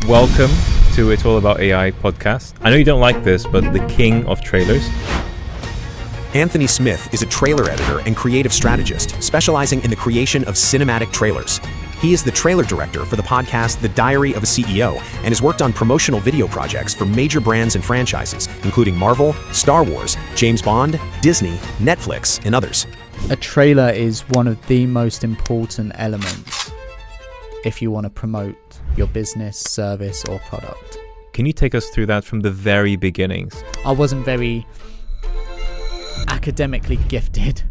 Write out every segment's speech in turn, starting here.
Welcome to It's All About AI podcast. I know you don't like this, but the king of trailers. Anthony Smith is a trailer editor and creative strategist specializing in the creation of cinematic trailers. He is the trailer director for the podcast The Diary of a CEO and has worked on promotional video projects for major brands and franchises, including Marvel, Star Wars, James Bond, Disney, Netflix, and others. A trailer is one of the most important elements if you want to promote your business, service, or product. Can you take us through that from the very beginnings? I wasn't very academically gifted.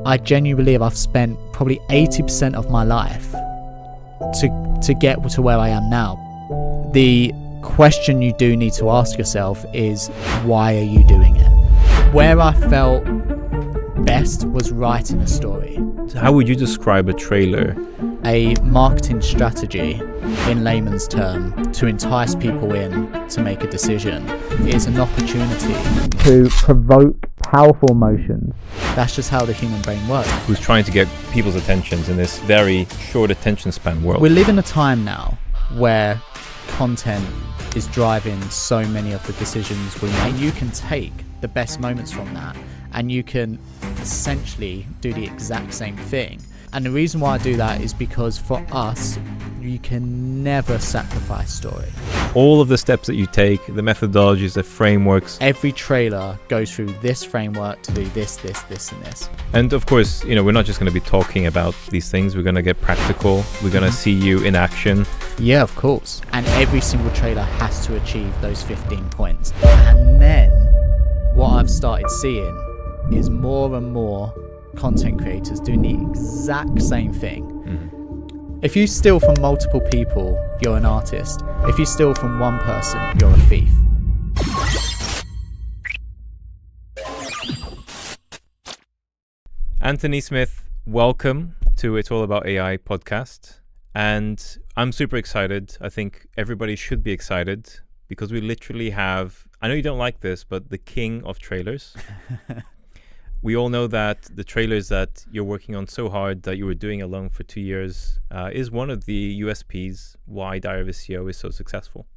I genuinely believe I've spent probably 80% of my life to get to where I am now. The question you do need to ask yourself is, why are you doing it? Where I felt best was writing a story. How would you describe a trailer? A marketing strategy, in layman's term, to entice people in to make a decision is an opportunity to provoke powerful emotions. That's just how the human brain works. Who's trying to get people's attentions in this very short attention span world? We live in a time now where content is driving so many of the decisions we make. You can take the best moments from that and you can essentially do the exact same thing. And the reason why I do that is because for us, you can never sacrifice story. All of the steps that you take, the methodologies, the frameworks. Every trailer goes through this framework to do this, and this. And of course, we're not just going to be talking about these things. We're going to get practical. We're going to see you in action. Yeah, of course. And every single trailer has to achieve those 15 points. And then what I've started seeing is more and more content creators doing the exact same thing. Mm-hmm. If you steal from multiple people, you're an artist. If you steal from one person, you're a thief. Anthony Smith, welcome to It's All About AI podcast. And I'm super excited. I think everybody should be excited because we literally have, I know you don't like this, but the king of trailers. We all know that the trailers that you're working on so hard, that you were doing alone for 2 years, is one of the USPs why Diary of a CEO is so successful.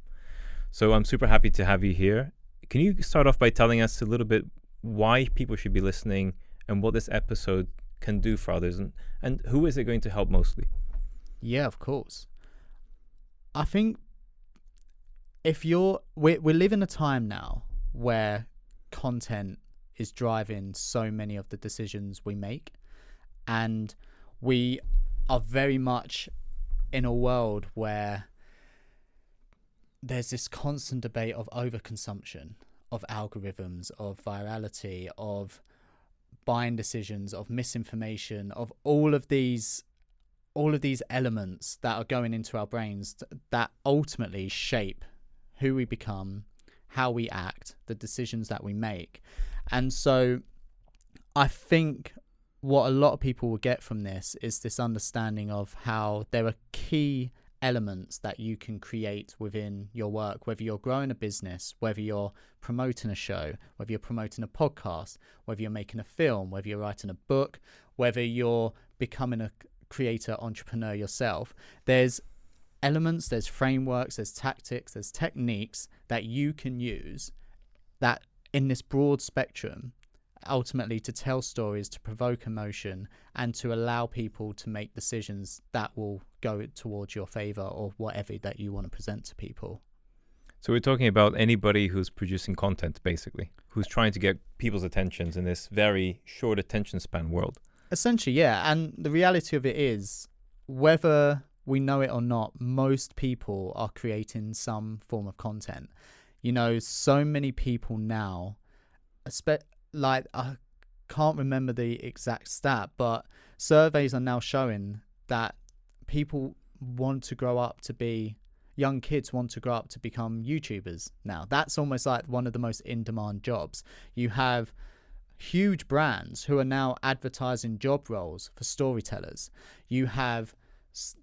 So I'm super happy to have you here. Can you start off by telling us a little bit why people should be listening and what this episode can do for others, and who is it going to help mostly? Yeah, of course. I think we live in a time now where content is driving so many of the decisions we make, and we are very much in a world where there's this constant debate of overconsumption, of algorithms, of virality, of buying decisions, of misinformation, of all of these elements that are going into our brains that ultimately shape who we become, how we act, the decisions that we make. And so I think what a lot of people will get from this is this understanding of how there are key elements that you can create within your work, whether you're growing a business, whether you're promoting a show, whether you're promoting a podcast, whether you're making a film, whether you're writing a book, whether you're becoming a creator entrepreneur yourself. There's elements, there's frameworks, there's tactics, there's techniques that you can use that in this broad spectrum, ultimately to tell stories, to provoke emotion, and to allow people to make decisions that will go towards your favor or whatever that you want to present to people. So we're talking about anybody who's producing content, basically, who's trying to get people's attentions in this very short attention span world. Essentially, yeah. And the reality of it is, whether we know it or not, most people are creating some form of content. So many people now, I can't remember the exact stat, but surveys are now showing that people want to grow up to be, young kids want to grow up to become YouTubers now. That's almost like one of the most in-demand jobs. You have huge brands who are now advertising job roles for storytellers. You have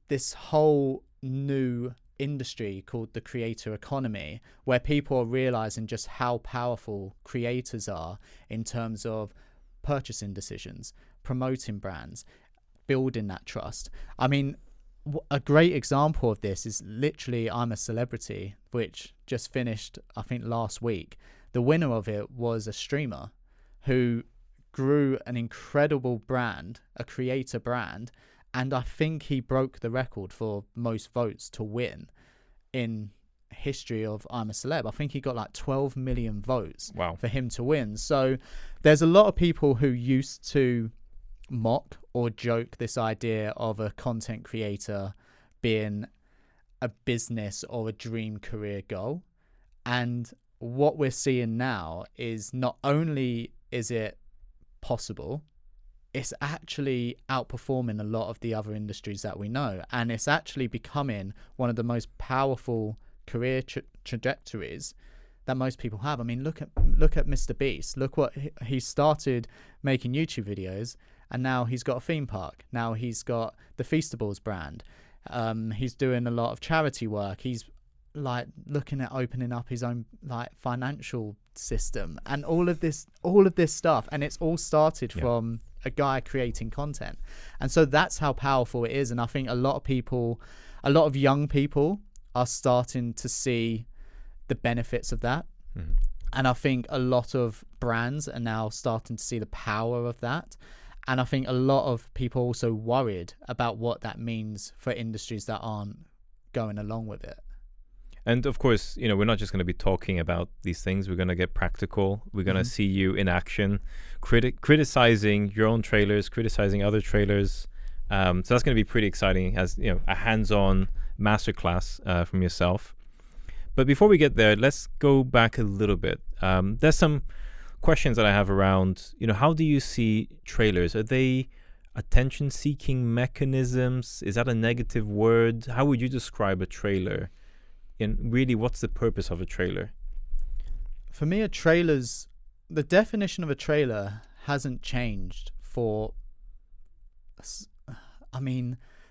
this whole new industry called the creator economy, where people are realizing just how powerful creators are in terms of purchasing decisions, promoting brands, building that trust. I mean, a great example of this is literally I'm a Celebrity, which just finished, I think, last week. The winner of it was a streamer who grew an incredible brand, a creator brand, and I think he broke the record for most votes to win in history of I'm a Celeb. I think he got like 12 million votes for him to win. So there's a lot of people who used to mock or joke this idea of a content creator being a business or a dream career goal. And what we're seeing now is not only is it possible, it's actually outperforming a lot of the other industries that we know, and it's actually becoming one of the most powerful career trajectories that most people have. I mean, look at Mr. Beast. Look what he started making YouTube videos, and now he's got a theme park. Now he's got the Feastables brand. He's doing a lot of charity work. He's like looking at opening up his own like financial system and all of this stuff, and it's all started from a guy creating content. And so that's how powerful it is. And I think a lot of young people are starting to see the benefits of that. And I think a lot of brands are now starting to see the power of that. And I think a lot of people also worried about what that means for industries that aren't going along with it. And of course, we're not just going to be talking about these things. We're going to get practical. We're going to see you in action, criticizing your own trailers, criticizing other trailers. So that's going to be pretty exciting, as a hands-on masterclass from yourself. But before we get there, let's go back a little bit. There's some questions that I have around, how do you see trailers? Are they attention-seeking mechanisms? Is that a negative word? How would you describe a trailer? And really, what's the purpose of a trailer? For me, the definition of a trailer hasn't changed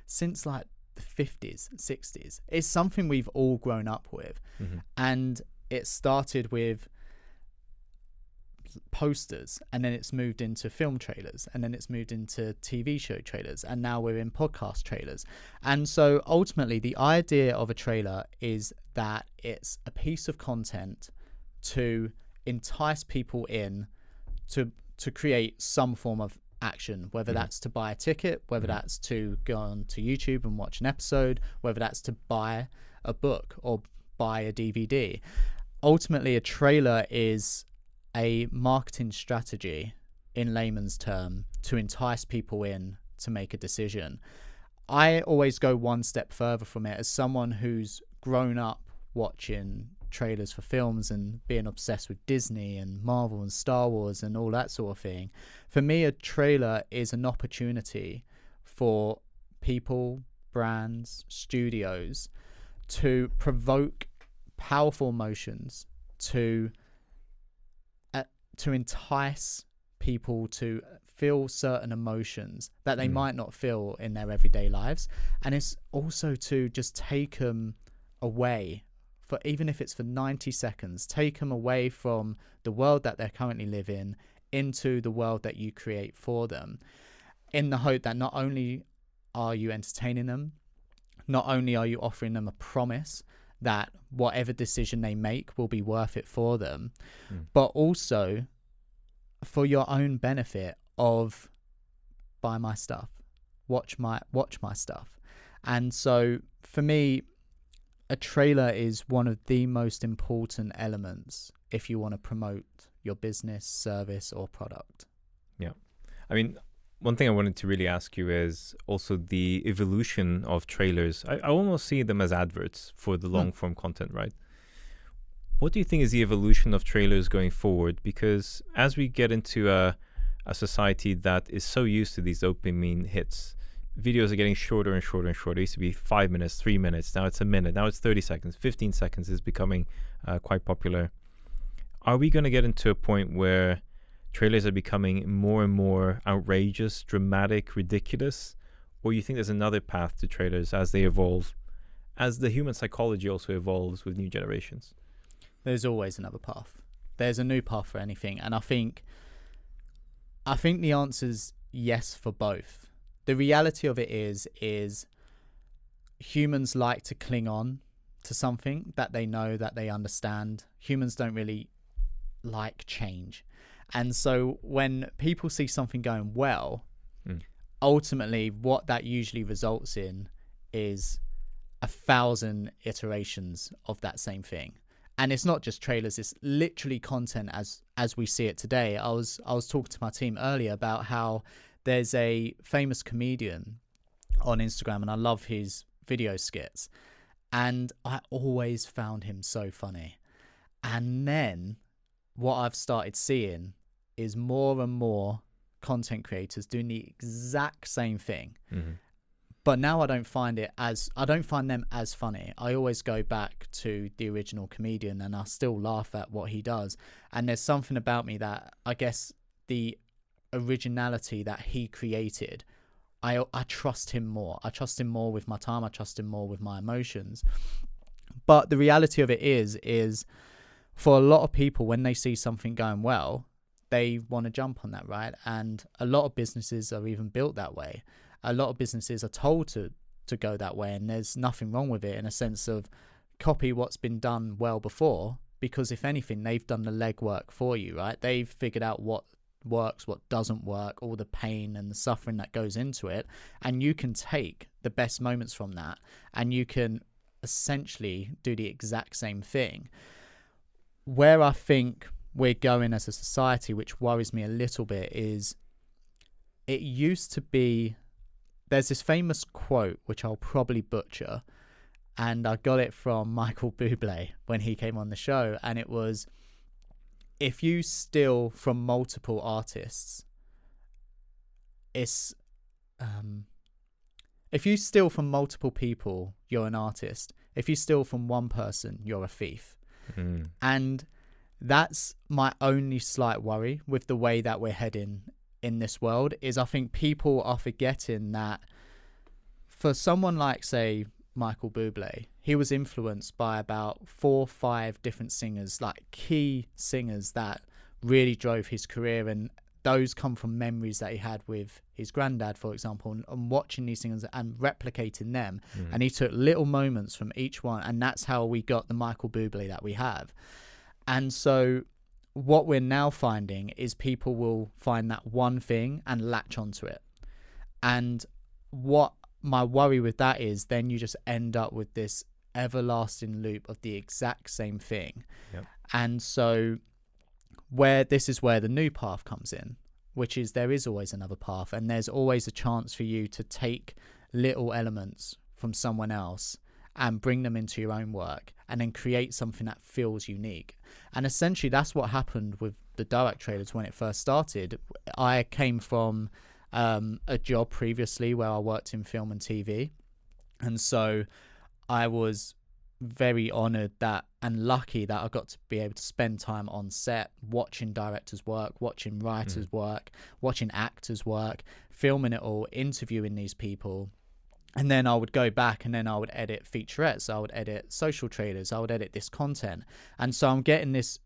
since like the 50s, 60s. It's something we've all grown up with. And it started with posters, and then it's moved into film trailers, and then it's moved into TV show trailers, and now we're in podcast trailers. And so ultimately the idea of a trailer is that it's a piece of content to entice people in to create some form of action, whether that's to buy a ticket, whether that's to go on to YouTube and watch an episode, whether that's to buy a book or buy a DVD. Ultimately, a trailer is a marketing strategy, in layman's term, to entice people in to make a decision. I always go one step further from it. As someone who's grown up watching trailers for films and being obsessed with Disney and Marvel and Star Wars and all that sort of thing, for me, a trailer is an opportunity for people, brands, studios to provoke powerful emotions, to entice people to feel certain emotions that they might not feel in their everyday lives. And it's also to just take them away, for even if it's for 90 seconds, take them away from the world that they're currently living into the world that you create for them, in the hope that not only are you entertaining them, not only are you offering them a promise that whatever decision they make will be worth it for them, but also for your own benefit of buy my stuff, watch my stuff. And so for me, a trailer is one of the most important elements if you want to promote your business, service, or product. Yeah. I mean, one thing I wanted to really ask you is also the evolution of trailers. I almost see them as adverts for the long form content, right? What do you think is the evolution of trailers going forward? Because as we get into a society that is so used to these dopamine hits, videos are getting shorter and shorter and shorter. It used to be 5 minutes, 3 minutes. Now it's a minute. Now it's 30 seconds. 15 seconds is becoming quite popular. Are we going to get into a point where trailers are becoming more and more outrageous, dramatic, ridiculous? Or you think there's another path to trailers as they evolve, as the human psychology also evolves with new generations? There's always another path. There's a new path for anything. And I think the answer's yes for both. the reality of it is humans like to cling on to something that they know, that they understand. Humans don't really like change. And so when people see something going well, ultimately what that usually results in is 1,000 iterations of that same thing. And it's not just trailers, it's literally content as we see it today. I was talking to my team earlier about how there's a famous comedian on Instagram, and I love his video skits, and I always found him so funny. And then what I've started seeing is more and more content creators doing the exact same thing. But now I don't find them as funny. I always go back to the original comedian, and I still laugh at what he does. And there's something about me that, I guess, the originality that he created, I trust him more. I trust him more with my time. I trust him more with my emotions. But the reality of it is for a lot of people, when they see something going well, they want to jump on that, right? And a lot of businesses are even built that way. A lot of businesses are told to go that way, and there's nothing wrong with it in a sense of copy what's been done well before, because if anything, they've done the legwork for you, right? They've figured out what works, what doesn't work, all the pain and the suffering that goes into it, and you can take the best moments from that and you can essentially do the exact same thing. Where I think we're going as a society, which worries me a little bit, is it used to be, there's this famous quote which I'll probably butcher, and I got it from Michael Bublé when he came on the show, and it was, if you steal from multiple artists, if you steal from multiple people, you're an artist. If you steal from one person, you're a thief. And that's my only slight worry with the way that we're heading in this world, is I think people are forgetting that for someone like, say, Michael Bublé, he was influenced by about 4 or 5 different singers, like key singers that really drove his career, and those come from memories that he had with his granddad, for example, and watching these singers and replicating them. And he took little moments from each one, and that's how we got the Michael Bublé that we have. And so what we're now finding is people will find that one thing and latch onto it. And what my worry with that is, then you just end up with this everlasting loop of the exact same thing. And so this is where the new path comes in, which is there is always another path, and there's always a chance for you to take little elements from someone else and bring them into your own work, and then create something that feels unique. And essentially that's what happened with the DOAC trailers when it first started. I came from a job previously where I worked in film and TV, and so I was very honored that and lucky that I got to be able to spend time on set, watching directors work, watching writers work, watching actors work, filming it all, interviewing these people. And then I would go back and then I would edit featurettes, I would edit social trailers, I would edit this content. And so I'm getting this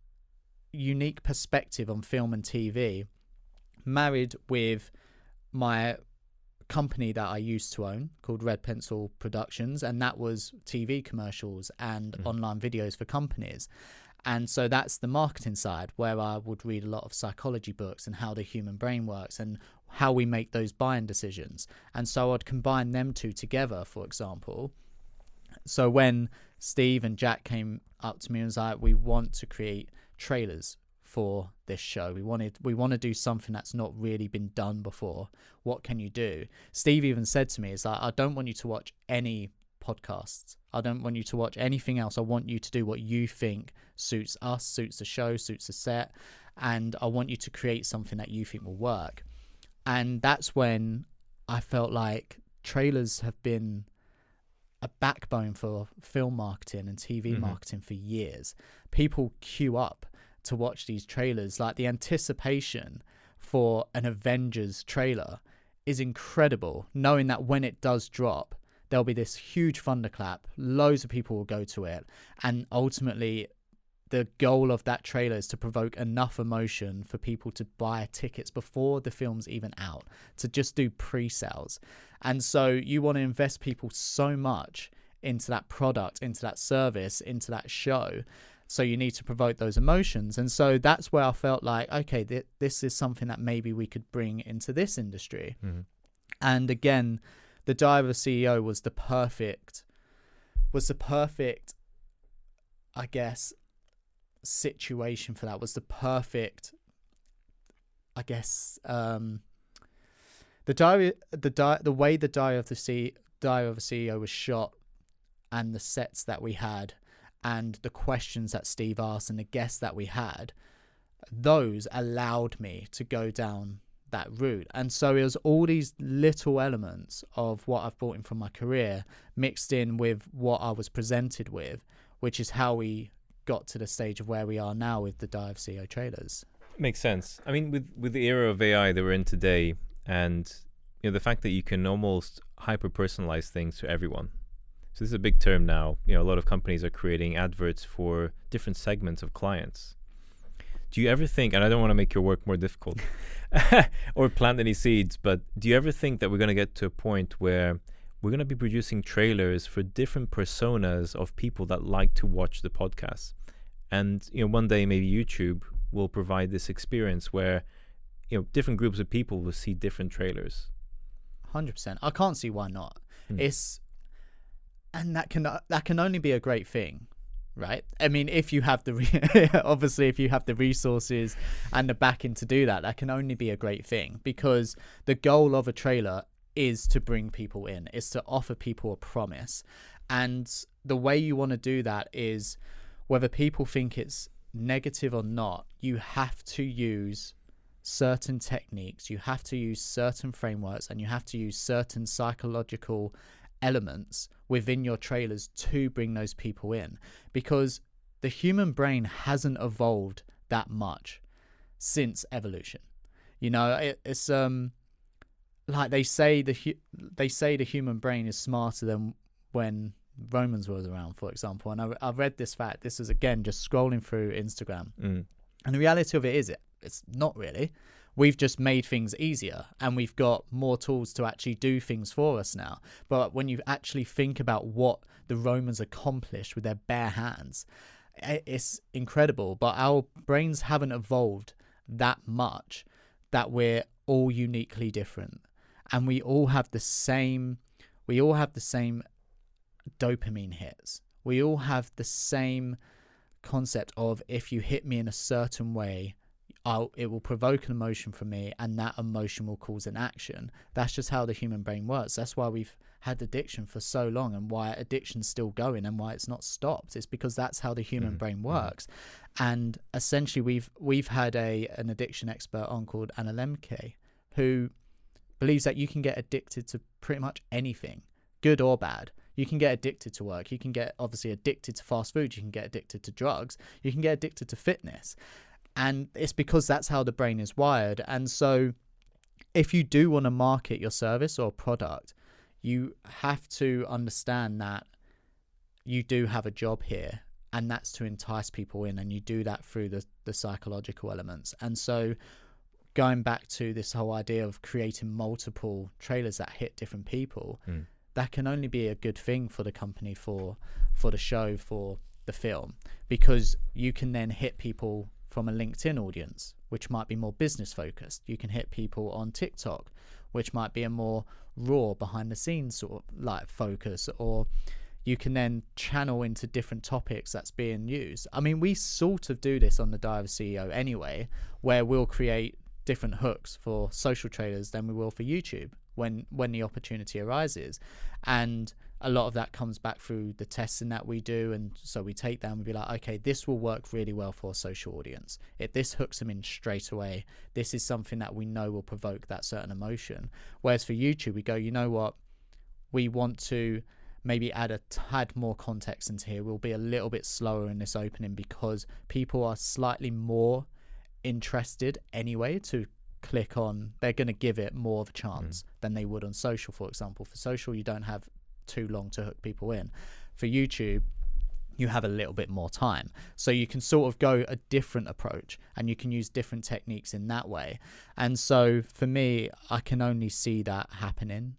unique perspective on film and TV, married with my company that I used to own called Red Pencil Productions, and that was TV commercials and online videos for companies. And so that's the marketing side, where I would read a lot of psychology books and how the human brain works and how we make those buying decisions. And so I'd combine them two together, for example. So when Steve and Jack came up to me and was like, we want to create trailers for this show, we want to do something that's not really been done before, what can you do? Steve even said to me, it's like, I don't want you to watch any podcasts, I don't want you to watch anything else, I want you to do what you think suits us, suits the show, suits the set, and I want you to create something that you think will work. And that's when I felt like trailers have been a backbone for film marketing and TV marketing for years. People queue up to watch these trailers. Like, the anticipation for an Avengers trailer is incredible, knowing that when it does drop, there'll be this huge thunderclap, loads of people will go to it, and ultimately the goal of that trailer is to provoke enough emotion for people to buy tickets before the film's even out, to just do pre-sales. And so you want to invest people so much into that product, into that service, into that show. So you need to provoke those emotions. And so that's where I felt like, okay, this is something that maybe we could bring into this industry. Mm-hmm. And again, the Diary of a CEO was the perfect, I guess, situation for that. Was the perfect, I guess, the way the Diary of a CEO was shot, and the sets that we had, and the questions that Steve asked, and the guests that we had, those allowed me to go down that route. And so it was all these little elements of what I've brought in from my career mixed in with what I was presented with, which is how we got to the stage of where we are now with the Dive CEO trailers. Makes sense. I mean, with the era of AI that we're in today, and the fact that you can almost hyper personalize things to everyone. So this is a big term now. A lot of companies are creating adverts for different segments of clients. Do you ever think, and I don't want to make your work more difficult or plant any seeds, but do you ever think that we're going to get to a point where we're going to be producing trailers for different personas of people that like to watch the podcast? And, one day maybe YouTube will provide this experience where, different groups of people will see different trailers. 100%. I can't see why not. And that can only be a great thing, right? I mean, if you have obviously if you have the resources and the backing to do that, that can only be a great thing, because the goal of a trailer is to bring people in, is to offer people a promise. And the way you want to do that is, whether people think it's negative or not, you have to use certain techniques, you have to use certain frameworks, and you have to use certain psychological elements within your trailers to bring those people in, because the human brain hasn't evolved that much since evolution. It's like they say the human brain is smarter than when Romans was around, for example. And I read this fact. This is, again, just scrolling through Instagram. And the reality of it is, it's not really. We've just made things easier, and we've got more tools to actually do things for us now. But when you actually think about what the Romans accomplished with their bare hands, it's incredible. But our brains haven't evolved that much that we're all uniquely different, and we all have the same dopamine hits. We all have the same concept of, if you hit me in a certain way, it will provoke an emotion from me, and that emotion will cause an action. That's just how the human brain works. That's why we've had addiction for so long, and why addiction's still going, and why it's not stopped. It's because that's how the human brain works. And essentially we've had an addiction expert on called Anna Lemke, who believes that you can get addicted to pretty much anything, good or bad. You can get addicted to work. You can get obviously addicted to fast food. You can get addicted to drugs. You can get addicted to fitness. And it's because that's how the brain is wired. And so if you do want to market your service or product, you have to understand that you do have a job here, and that's to entice people in. And you do that through the psychological elements. And so going back to this whole idea of creating multiple trailers that hit different people, that can only be a good thing for the company, for the show, for the film, because you can then hit people from a LinkedIn audience, which might be more business focused. You can hit people on TikTok, which might be a more raw, behind the scenes sort of like focus, or you can then channel into different topics that's being used. I mean, we sort of do this on the Dive CEO anyway, where we'll create different hooks for social trailers than we will for YouTube when the opportunity arises. And a lot of that comes back through the testing that we do. And so we take that and we be like, okay, this will work really well for a social audience. This hooks them in straight away. This is something that we know will provoke that certain emotion. Whereas for YouTube, we go, you know what? We want to maybe add a tad more context into here. We'll be a little bit slower in this opening because people are slightly more interested anyway to click on. They're going to give it more of a chance than they would on social, for example. For social, you don't have too long to hook people in. For YouTube, you have a little bit more time. So you can sort of go a different approach and you can use different techniques in that way. And so for me, I can only see that happening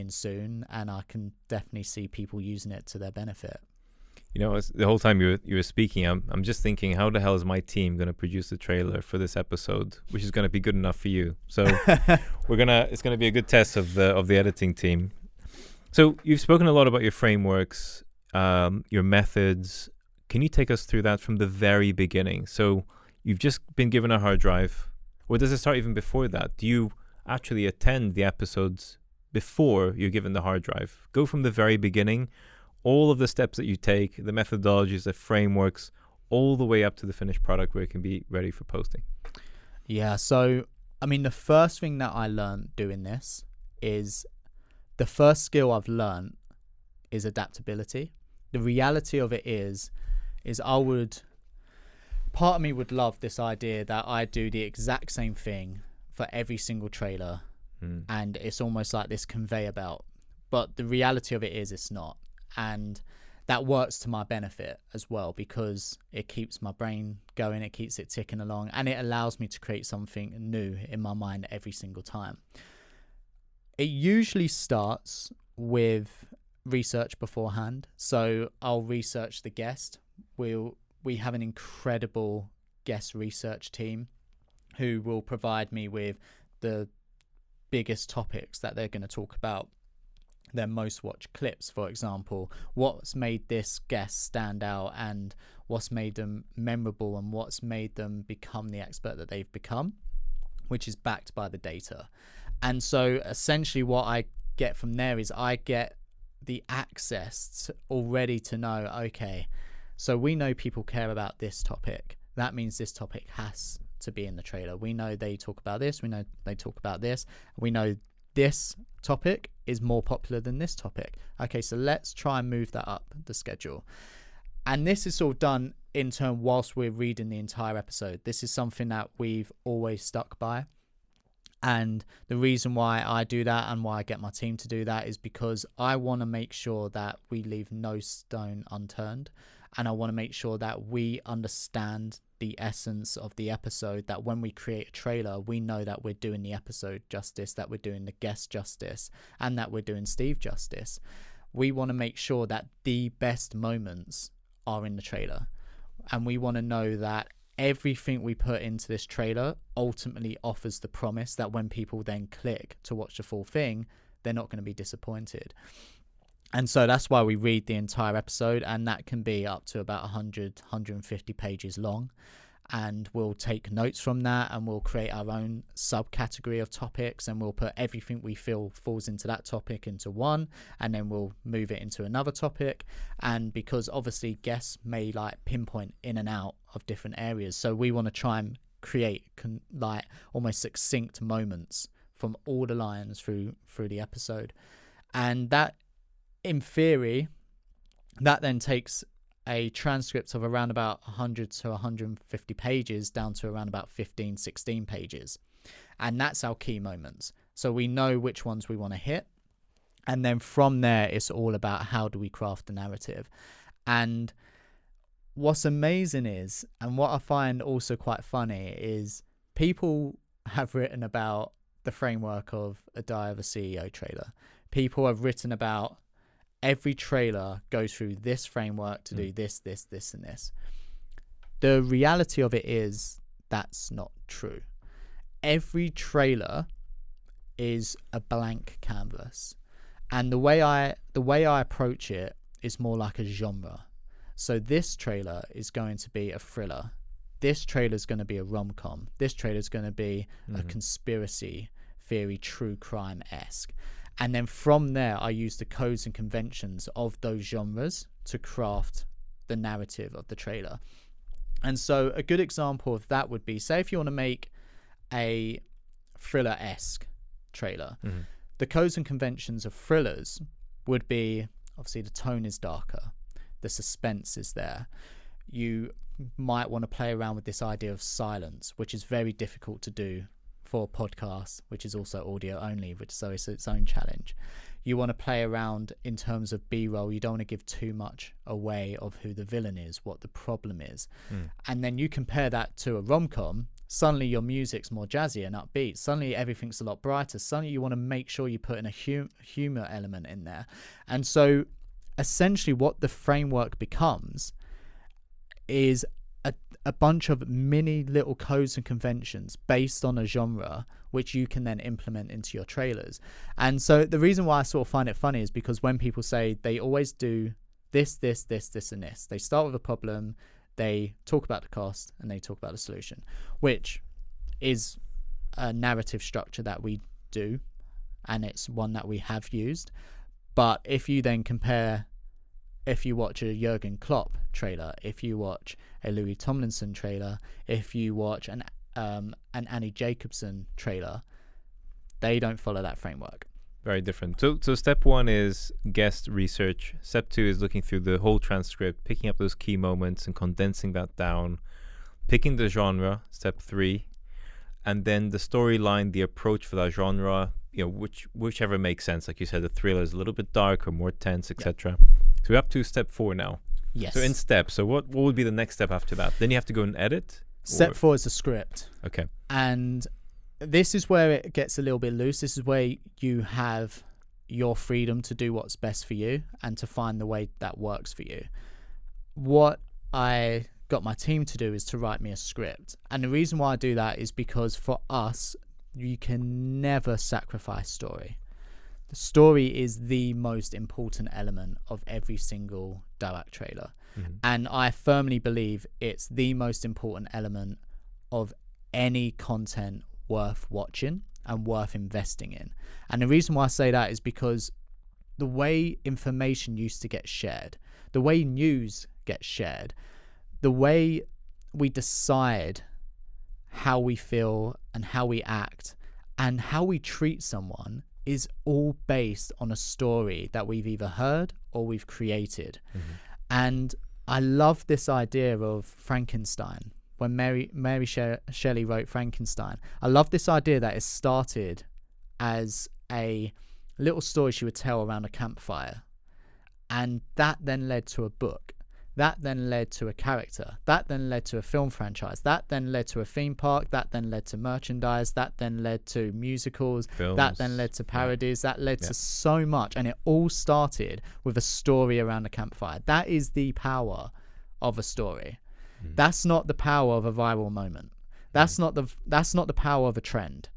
soon, and I can definitely see people using it to their benefit. You know, the whole time you were speaking, I'm just thinking, how the hell is my team going to produce the trailer for this episode, which is going to be good enough for you? So it's going to be a good test of the editing team. So you've spoken a lot about your frameworks, your methods. Can you take us through that from the very beginning? So you've just been given a hard drive, or does it start even before that? Do you actually attend the episodes before you're given the hard drive? Go from the very beginning, all of the steps that you take, the methodologies, the frameworks, all the way up to the finished product where it can be ready for posting. Yeah, so I mean, the first thing that I learned doing this is the first skill I've learned is adaptability. The reality of it is part of me would love this idea that I do the exact same thing for every single trailer, and it's almost like this conveyor belt. But the reality of it is it's not. And that works to my benefit as well, because it keeps my brain going, it keeps it ticking along, and it allows me to create something new in my mind every single time. It usually starts with research beforehand. So I'll research the guest. We have an incredible guest research team who will provide me with the biggest topics that they're going to talk about, their most watched clips, for example, what's made this guest stand out and what's made them memorable and what's made them become the expert that they've become, which is backed by the data. And so essentially what I get from there is I get the access already to know, okay, so we know people care about this topic. That means this topic has to be in the trailer. We know they talk about this. We know they talk about this. We know this topic is more popular than this topic. Okay, so let's try and move that up the schedule. And this is all done in turn whilst we're reading the entire episode. This is something that we've always stuck by. And the reason why I do that and why I get my team to do that is because I want to make sure that we leave no stone unturned. And I want to make sure that we understand the essence of the episode, that when we create a trailer, we know that we're doing the episode justice, that we're doing the guest justice, and that we're doing Steve justice. We want to make sure that the best moments are in the trailer. And we want to know that everything we put into this trailer ultimately offers the promise that when people then click to watch the full thing, they're not going to be disappointed. And so that's why we read the entire episode, and that can be up to about 100, 150 pages long. And we'll take notes from that, and we'll create our own subcategory of topics, and we'll put everything we feel falls into that topic into one, and then we'll move it into another topic. And because obviously guests may like pinpoint in and out of different areas, so we want to try and create like almost succinct moments from all the lines through the episode. And that, in theory, that then takes a transcript of around about 100 to 150 pages down to around about 15, 16 pages. And that's our key moments. So we know which ones we want to hit. And then from there, it's all about how do we craft the narrative. And what's amazing is, and what I find also quite funny, is people have written about the framework of a Diary of a CEO trailer. People have written about every trailer goes through this framework to do this, and this. The reality of it is that's not true. Every trailer is a blank canvas. And the way I approach it is more like a genre. So this trailer is going to be a thriller. This trailer is going to be a rom-com. This trailer is going to be a conspiracy theory, true crime-esque. And then from there, I use the codes and conventions of those genres to craft the narrative of the trailer. And so a good example of that would be, say if you want to make a thriller-esque trailer, the codes and conventions of thrillers would be, obviously the tone is darker, the suspense is there. You might want to play around with this idea of silence, which is very difficult to do for podcasts, which is also audio only, so it's its own challenge. You want to play around in terms of B-roll. You don't want to give too much away of who the villain is, what the problem is. And then you compare that to a rom-com. Suddenly your music's more jazzy and upbeat. Suddenly everything's a lot brighter. Suddenly you want to make sure you put in a humor element in there. And so essentially what the framework becomes is a bunch of mini little codes and conventions based on a genre, which you can then implement into your trailers. And so the reason why I sort of find it funny is because when people say they always do this, and this, they start with a problem, they talk about the cost, and they talk about the solution, which is a narrative structure that we do, and it's one that we have used. But if you then compare, if you watch a Jurgen Klopp trailer, if you watch a Louis Tomlinson trailer, if you watch an Annie Jacobson trailer, they don't follow that framework. Very different. So step one is guest research. Step two is looking through the whole transcript, picking up those key moments and condensing that down, picking the genre, step three, and then the storyline, the approach for that genre, whichever makes sense. Like you said, the thriller is a little bit darker, more tense, etc. So we're up to step 4 now. Yes. So in steps. So what would be the next step after that? Then you have to go and edit? Step 4 is the script. Okay. And this is where it gets a little bit loose. This is where you have your freedom to do what's best for you and to find the way that works for you. What I got my team to do is to write me a script. And the reason why I do that is because for us, you can never sacrifice story. The story is the most important element of every single DOAC trailer. And I firmly believe it's the most important element of any content worth watching and worth investing in. And the reason why I say that is because the way information used to get shared, the way news gets shared, the way we decide how we feel and how we act and how we treat someone is all based on a story that we've either heard or we've created. And I love this idea of Frankenstein. When Mary Shelley wrote Frankenstein, I love this idea that it started as a little story she would tell around a campfire. And that then led to a book. That then led to a character. That then led to a film franchise. That then led to a theme park. That then led to merchandise. That then led to musicals. Films. That then led to parodies. That led to so much. And it all started with a story around a campfire. That is the power of a story. That's not the power of a viral moment. That's not the power of a trend.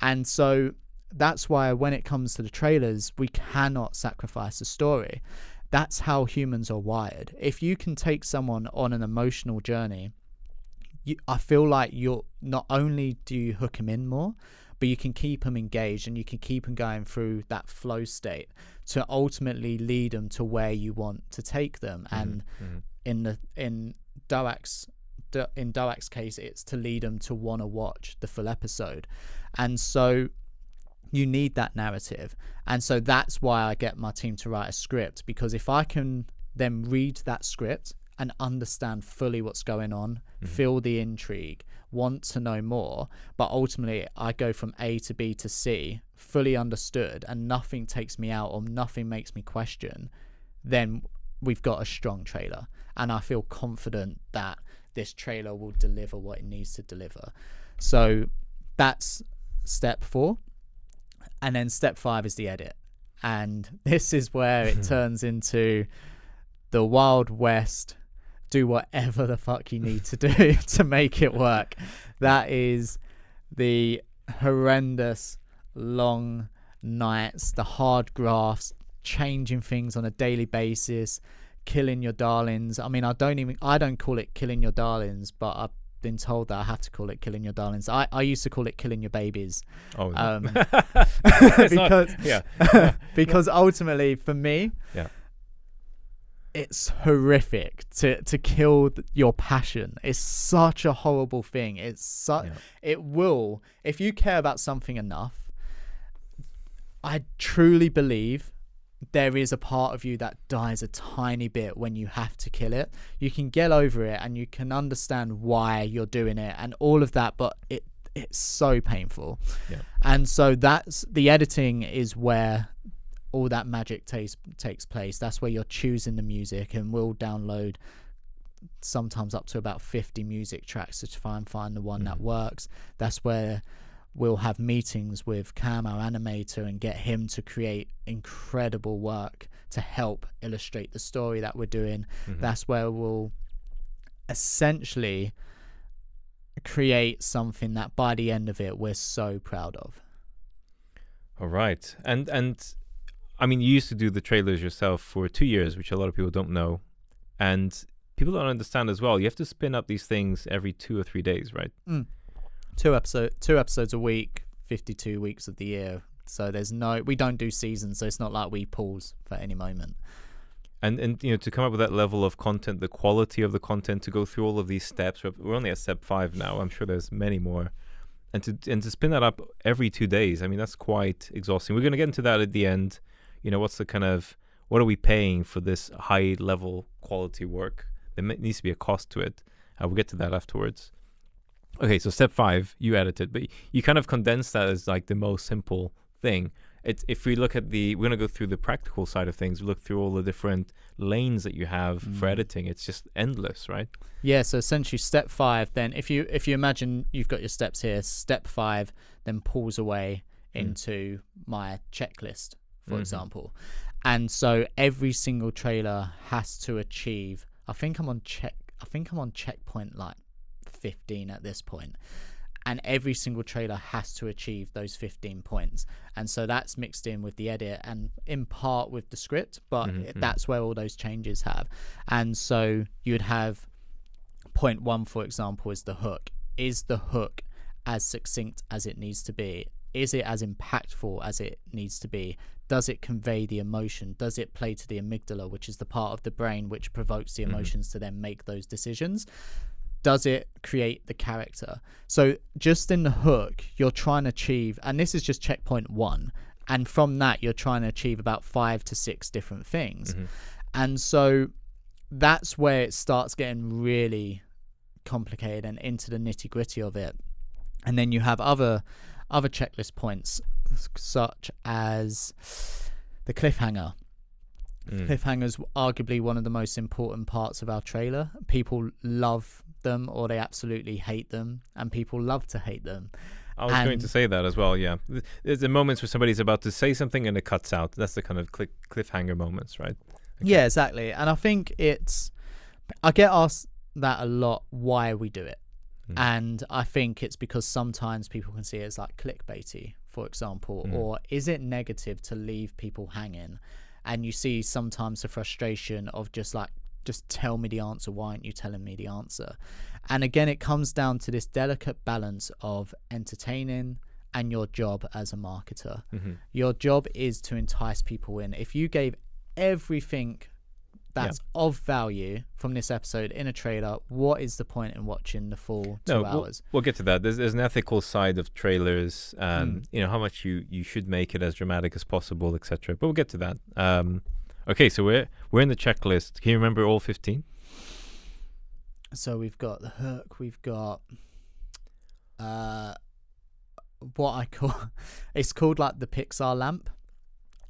And so that's why when it comes to the trailers, we cannot sacrifice the story. That's how humans are wired. If you can take someone on an emotional journey, I feel like you're not only do you hook them in more, but you can keep them engaged and you can keep them going through that flow state to ultimately lead them to where you want to take them. And in DOAC's case, it's to lead them to want to watch the full episode. And so you need that narrative. And so that's why I get my team to write a script, because if I can then read that script and understand fully what's going on, feel the intrigue, want to know more, but ultimately I go from A to B to C, fully understood, and nothing takes me out or nothing makes me question, then we've got a strong trailer. And I feel confident that this trailer will deliver what it needs to deliver. So that's step 4. And then step 5 is the edit. And this is where it turns into the Wild West, do whatever the fuck you need to do to make it work. That is the horrendous long nights, the hard graphs, changing things on a daily basis, killing your darlings. I mean, I don't call it killing your darlings, but I've been told that I have to call it killing your darlings. I used to call it killing your babies. Because ultimately for me, it's horrific to kill your passion. It's such a horrible thing. It will, if you care about something enough, I truly believe there is a part of you that dies a tiny bit when you have to kill it. You can get over it and you can understand why you're doing it and all of that, but it's so painful. And so that's the editing is where all that magic takes place. That's where you're choosing the music, and we'll download sometimes up to about 50 music tracks to try and find the one that works. That's where we'll have meetings with Cam, our animator, and get him to create incredible work to help illustrate the story that we're doing. That's where we'll essentially create something that by the end of it we're so proud of. All right. And I mean, you used to do the trailers yourself for 2 years, which a lot of people don't know. And people don't understand as well. You have to spin up these things every 2 or 3 days, right? Two episodes a week, 52 weeks of the year. So we don't do seasons, so it's not like we pause for any moment. And you know, to come up with that level of content, the quality of the content, to go through all of these steps. We're only at step 5 now. I'm sure there's many more. And to spin that up every 2 days, I mean, that's quite exhausting. We're going to get into that at the end. You know, what are we paying for this high level quality work? There needs to be a cost to it. We'll get to that afterwards. Okay, so step 5, you edited, but you kind of condensed that as like the most simple thing. If we look at we're going to go through the practical side of things, look through all the different lanes that you have for editing. It's just endless, right? Yeah, so essentially step 5, then if you imagine you've got your steps here, step 5 then pulls away into my checklist, for example. And so every single trailer has to achieve, I think I'm on checkpoint like 15 at this point. And every single trailer has to achieve those 15 points. And so that's mixed in with the edit and in part with the script, but that's where all those changes have. And so you would have point 1, for example, is the hook. Is the hook as succinct as it needs to be? Is it as impactful as it needs to be? Does it convey the emotion? Does it play to the amygdala, which is the part of the brain which provokes the emotions to then make those decisions? Does it create the character? So just in the hook, you're trying to achieve, and this is just checkpoint 1, and from that you're trying to achieve about 5 to 6 different things. And so that's where it starts getting really complicated and into the nitty-gritty of it. And then you have other checklist points, such as the cliffhanger. Cliffhangers arguably one of the most important parts of our trailer. People love them or they absolutely hate them, and people love to hate them. I was going to say that as well. Yeah, there's the moments where somebody's about to say something and it cuts out. That's the kind of cliffhanger moments, right? Okay. Yeah, exactly. And I think I get asked that a lot, why we do it. And I think it's because sometimes people can see it as like clickbaity, for example, or is it negative to leave people hanging? And you see sometimes the frustration of just tell me the answer. Why aren't you telling me the answer? And again, it comes down to this delicate balance of entertaining and your job as a marketer. Your job is to entice people in. If you gave everything that's of value from this episode in a trailer, what is the point in watching the full 2 hours? We'll get to that. There's an ethical side of trailers, you know, how much you should make it as dramatic as possible, etc. But we'll get to that. Okay, so we're in the checklist. Can you remember all 15? So we've got the hook, we've got what I call, it's called like the Pixar lamp.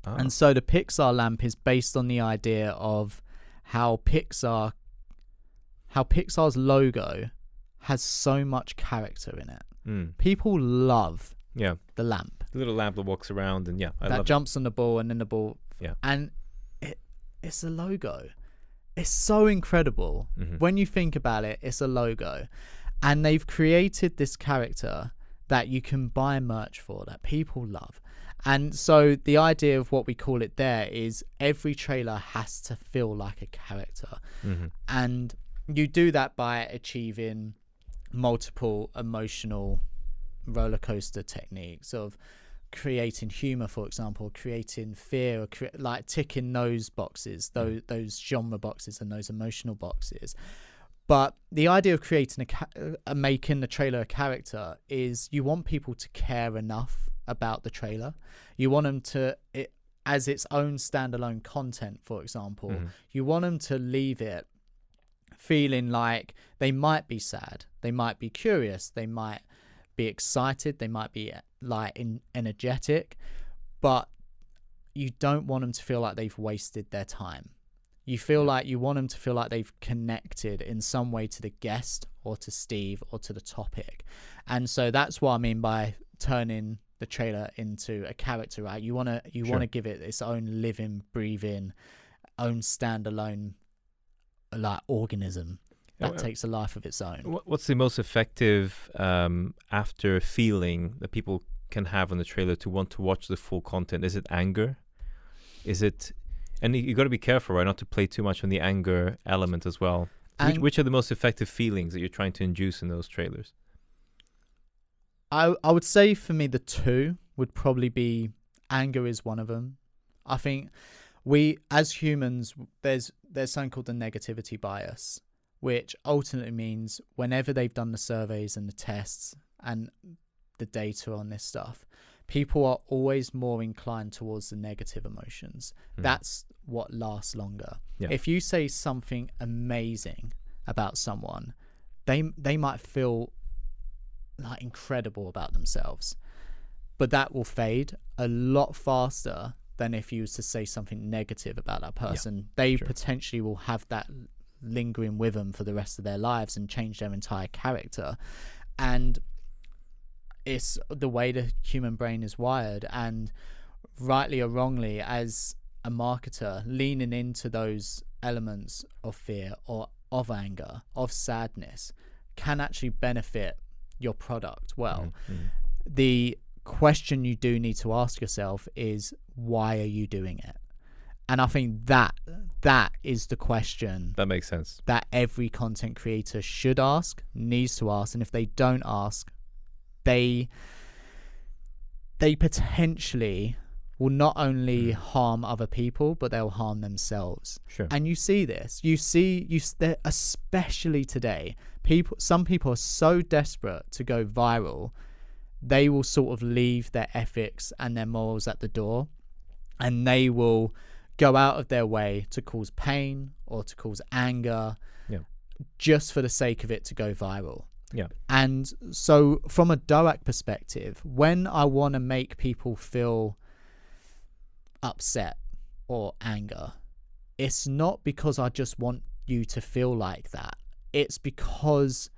And so the Pixar lamp is based on the idea of how Pixar's logo has so much character in it. People love the lamp. The little lamp that walks around and that jumps on the ball and then the ball. Yeah. And it's a logo. It's so incredible. When you think about it, it's a logo. And they've created this character that you can buy merch for, that people love. And so the idea of what we call it there is every trailer has to feel like a character. And you do that by achieving multiple emotional roller coaster techniques of creating humor, for example, creating fear, or like ticking those boxes, those genre boxes and those emotional boxes. But the idea of creating making the trailer a character is you want people to care enough about the trailer. You want them to, as its own standalone content, for example, you want them to leave it feeling like they might be sad, they might be curious, they might be excited, they might be like energetic, but you don't want them to feel like they've wasted their time. You feel like you want them to feel like they've connected in some way to the guest or to Steve or to the topic. And so that's what I mean by turning the trailer into a character, right? You want to give it its own living, breathing, own standalone like organism that takes a life of its own. What's the most effective after feeling that people can have on the trailer to want to watch the full content? Is it anger? Is it... And you got to be careful, right, not to play too much on the anger element as well. Which are the most effective feelings that you're trying to induce in those trailers? I would say for me the two would probably be anger is one of them. I think we as humans, there's something called the negativity bias, which ultimately means whenever they've done the surveys and the tests and the data on this stuff, people are always more inclined towards the negative emotions. That's what lasts longer. Yeah. If you say something amazing about someone, they might feel like incredible about themselves, but that will fade a lot faster than if you was to say something negative about that person. Yeah, they potentially will have that lingering with them for the rest of their lives and change their entire character. And it's the way the human brain is wired, and rightly or wrongly, as a marketer, leaning into those elements of fear or of anger, of sadness, can actually benefit your product well. The question you do need to ask yourself is, why are you doing it? And I think that is the question that makes sense, that every content creator should ask, needs to ask. And if they don't ask, they potentially will not only harm other people, but they'll harm themselves. Sure. And you see this. Especially today, some people are so desperate to go viral, they will sort of leave their ethics and their morals at the door, and they will go out of their way to cause pain or to cause anger, just for the sake of it to go viral. Yeah. And so from a DOAC perspective, when I want to make people feel upset or anger, it's not because I just want you to feel like that. It's because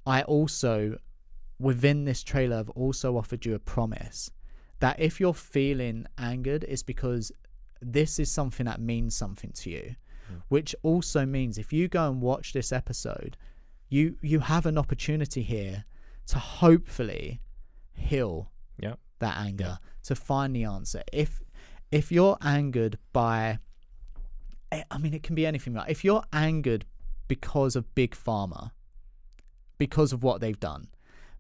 I also, within this trailer, I've also offered you a promise that if you're feeling angered, it's because this is something that means something to you. Which also means if you go and watch this episode, you have an opportunity here to hopefully heal that anger, to find the answer. If you're angered by, I mean, it can be anything, right? If you're angered because of Big Pharma, because of what they've done,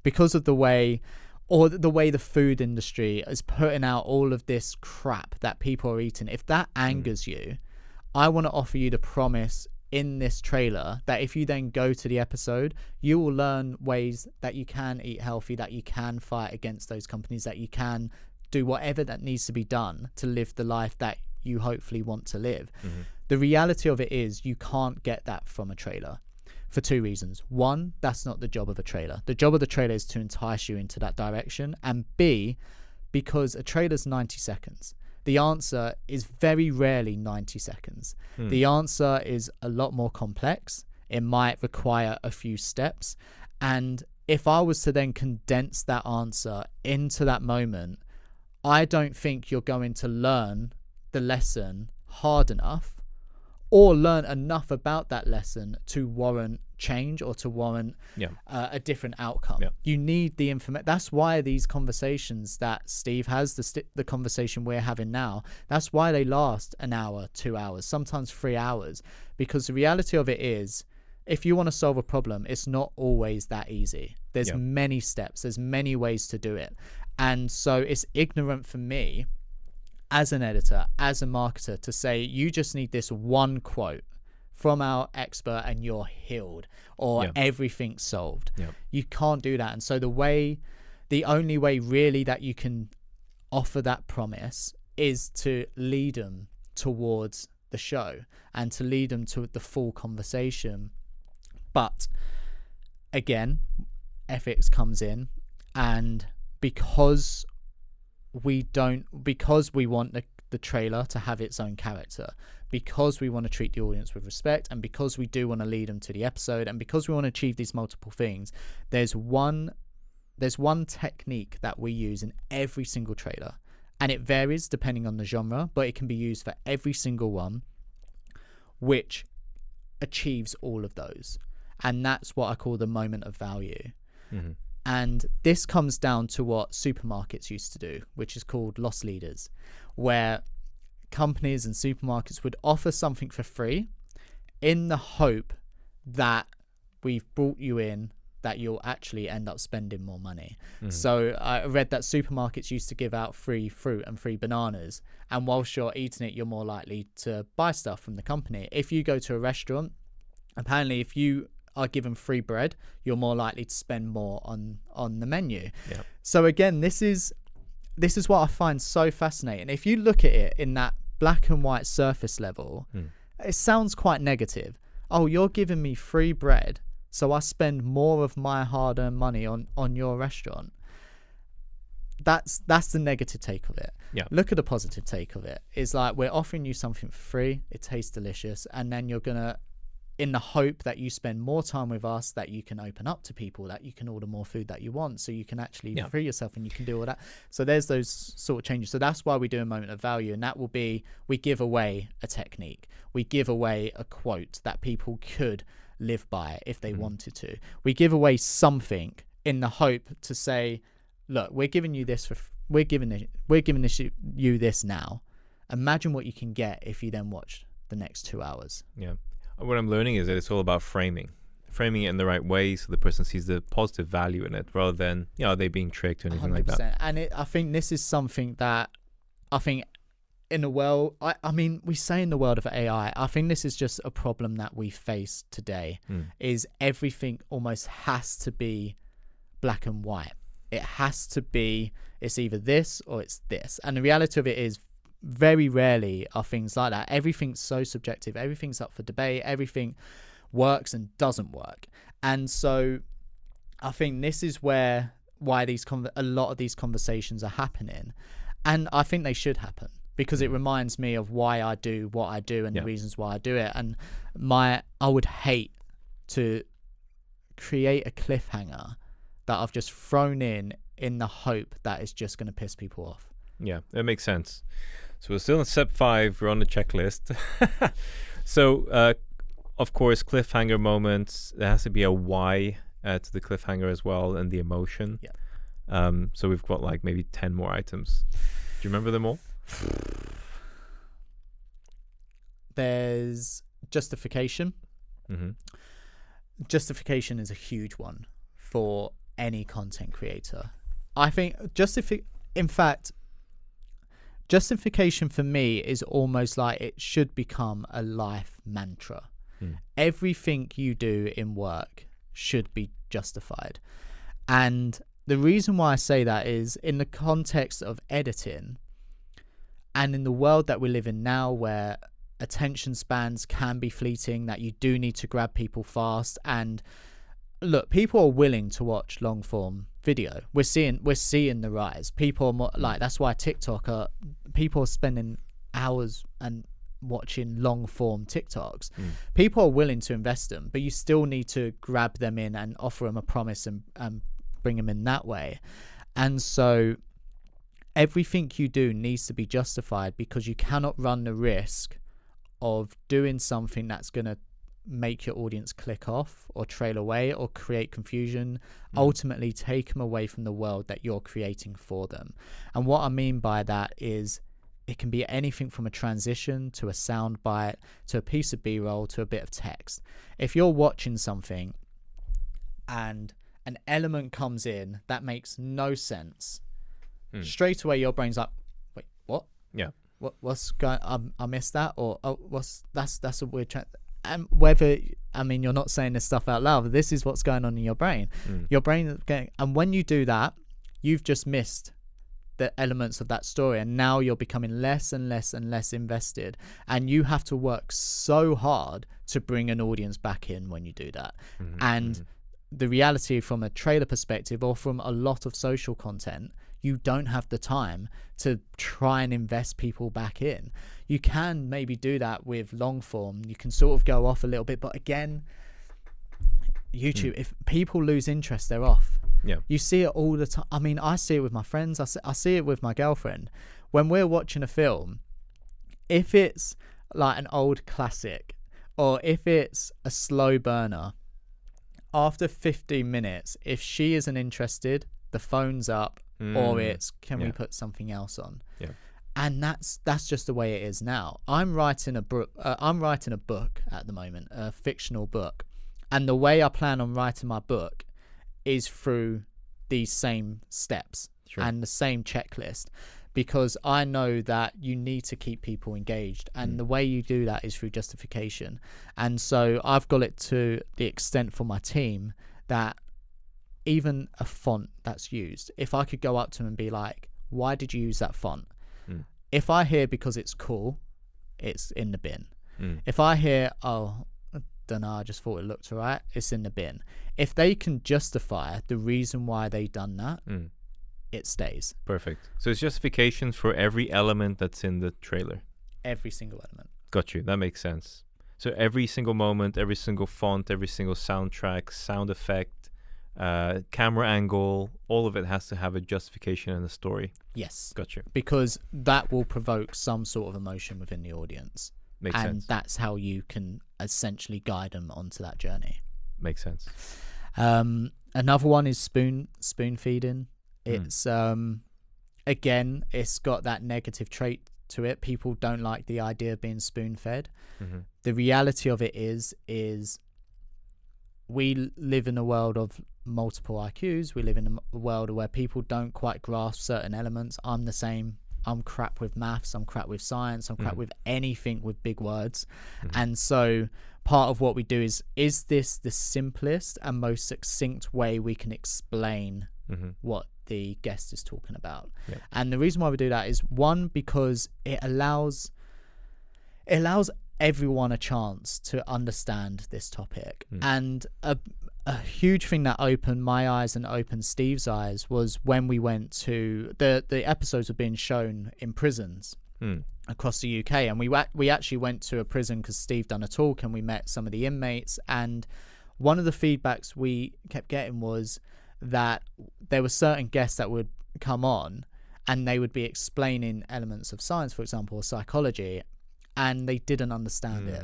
because of the way the food industry is putting out all of this crap that people are eating, if that angers you, I want to offer you the promise in this trailer that if you then go to the episode, you will learn ways that you can eat healthy, that you can fight against those companies, that you can do whatever that needs to be done to live the life that you hopefully want to live. The reality of it is you can't get that from a trailer for two reasons. One, that's not the job of a trailer. The job of the trailer is to entice you into that direction. And B, because a trailer's 90 seconds. The answer is very rarely 90 seconds. The answer is a lot more complex. It might require a few steps. And if I was to then condense that answer into that moment, I don't think you're going to learn the lesson hard enough or learn enough about that lesson to warrant change or to warrant a different outcome. You need the information. That's why these conversations that Steve has, the conversation we're having now, that's why they last an hour, 2 hours, sometimes 3 hours, because the reality of it is, if you want to solve a problem, it's not always that easy. There's many steps, there's many ways to do it. And so it's ignorant for me as an editor, as a marketer, to say you just need this one quote from our expert and you're healed, or everything's solved. You can't do that. And so the only way really that you can offer that promise is to lead them towards the show and to lead them to the full conversation. But again, ethics comes in, and because we want the trailer to have its own character, because we want to treat the audience with respect, and because we do want to lead them to the episode, and because we want to achieve these multiple things. There's one technique that we use in every single trailer, and it varies depending on the genre, but it can be used for every single one, which achieves all of those. And that's what I call the moment of value. Mm-hmm. And this comes down to what supermarkets used to do, which is called loss leaders, where companies and supermarkets would offer something for free in the hope that we've brought you in, that you'll actually end up spending more money. Mm-hmm. So I read that supermarkets used to give out free fruit and free bananas, and whilst you're eating it, you're more likely to buy stuff from the company. If you go to a restaurant, apparently if you are given free bread, you're more likely to spend more on the menu. Yeah. So again, this is what I find so fascinating. If you look at it in that black and white surface level, it sounds quite negative. Oh, you're giving me free bread, so I spend more of my hard-earned money on your restaurant. That's the negative take of it. Yeah. Look at the positive take of it. It's like, we're offering you something for free, it tastes delicious, and then you're gonna, in the hope that you spend more time with us, that you can open up to people, that you can order more food that you want, so you can actually free yourself and you can do all that. So there's those sort of changes. So that's why we do a moment of value, and that will be, we give away a technique, we give away a quote that people could live by if they wanted to. We give away something in the hope to say, look, we're giving you this we're giving you this now. Imagine what you can get if you then watch the next 2 hours. Yeah. What I'm learning is that it's all about framing it in the right way, so the person sees the positive value in it, rather than, are they being tricked or anything 100%. Like that. And I think this is something that I think in the world, I mean, we say in the world of AI, I think this is just a problem that we face today, is everything almost has to be black and white. It has to be, it's either this or it's this. And the reality of it is, very rarely are things like that. Everything's so subjective. Everything's up for debate. Everything works and doesn't work. And so I think this is why a lot of these conversations are happening. And I think they should happen, because it reminds me of why I do what I do and the reasons why I do it. And I would hate to create a cliffhanger that I've just thrown in the hope that it's just going to piss people off. Yeah, that makes sense. So we're still in step 5. We're on the checklist. So, of course, cliffhanger moments. There has to be a why to the cliffhanger as well, and the emotion. Yeah. So we've got like maybe 10 more items. Do you remember them all? There's justification. Mm-hmm. Justification is a huge one for any content creator. I think justification for me is almost like it should become a life mantra. Everything you do in work should be justified. And the reason why I say that is, in the context of editing, and in the world that we live in now, where attention spans can be fleeting, that you do need to grab people fast. And look, people are willing to watch long form video. We're seeing the rise. People are more, like, that's why people are spending hours and watching long form TikToks. People are willing to invest them, but you still need to grab them in and offer them a promise and bring them in that way. And so everything you do needs to be justified, because you cannot run the risk of doing something that's going to make your audience click off or trail away or create confusion, ultimately take them away from the world that you're creating for them. And what I mean by that is, it can be anything from a transition to a sound bite to a piece of B-roll to a bit of text. If you're watching something and an element comes in that makes no sense, straight away your brain's like, wait, what? Yeah. What's going? I missed that, or that's a weird. And you're not saying this stuff out loud, but this is what's going on in your brain. Your brain is going, and when you do that, you've just missed the elements of that story, and now you're becoming less and less and less invested, and you have to work so hard to bring an audience back in when you do that. The reality from a trailer perspective, or from a lot of social content, you don't have the time to try and invest people back in. You can maybe do that with long form. You can sort of go off a little bit, but again, YouTube, if people lose interest, they're off. Yeah. You see it all the time. I mean, I see it with my friends. I see it with my girlfriend. When we're watching a film, if it's like an old classic or if it's a slow burner, after 15 minutes, if she isn't interested, the phone's up, or it's, can we put something else on? Yeah. And that's just the way it is now. I'm writing a book at the moment, a fictional book. And the way I plan on writing my book is through these same steps and the same checklist, because I know that you need to keep people engaged, and the way you do that is through justification. And so I've got it to the extent for my team that even a font that's used, if I could go up to them and be like, why did you use that font? If I hear because it's cool, it's in the bin. If I hear, oh, I don't know, I just thought it looked alright, it's in the bin. If they can justify the reason why they done that, it stays. Perfect. So it's justifications for every element that's in the trailer. Every single element. Got you. That makes sense. So every single moment, every single font, every single soundtrack, sound effect, camera angle, all of it has to have a justification and a story. Yes. Got you. Because that will provoke some sort of emotion within the audience. Makes sense. And that's how you can essentially guide them onto that journey. Makes sense. Another one is spoon feeding. It's again, it's got that negative trait to it. People don't like the idea of being spoon fed. The reality of it is we live in a world of multiple IQs. We live in a world where people don't quite grasp certain elements. I'm the same. I'm crap with maths. I'm crap with science. I'm crap with anything with big words. And so part of what we do is this the simplest and most succinct way we can explain what the guest is talking about? And the reason why we do that is, one, because it allows everyone a chance to understand this topic. And a huge thing that opened my eyes and opened Steve's eyes was when we went to the episodes were being shown in prisons across the UK, and we actually went to a prison because Steve done a talk and we met some of the inmates, and one of the feedbacks we kept getting was that there were certain guests that would come on and they would be explaining elements of science, for example, or psychology, and they didn't understand it.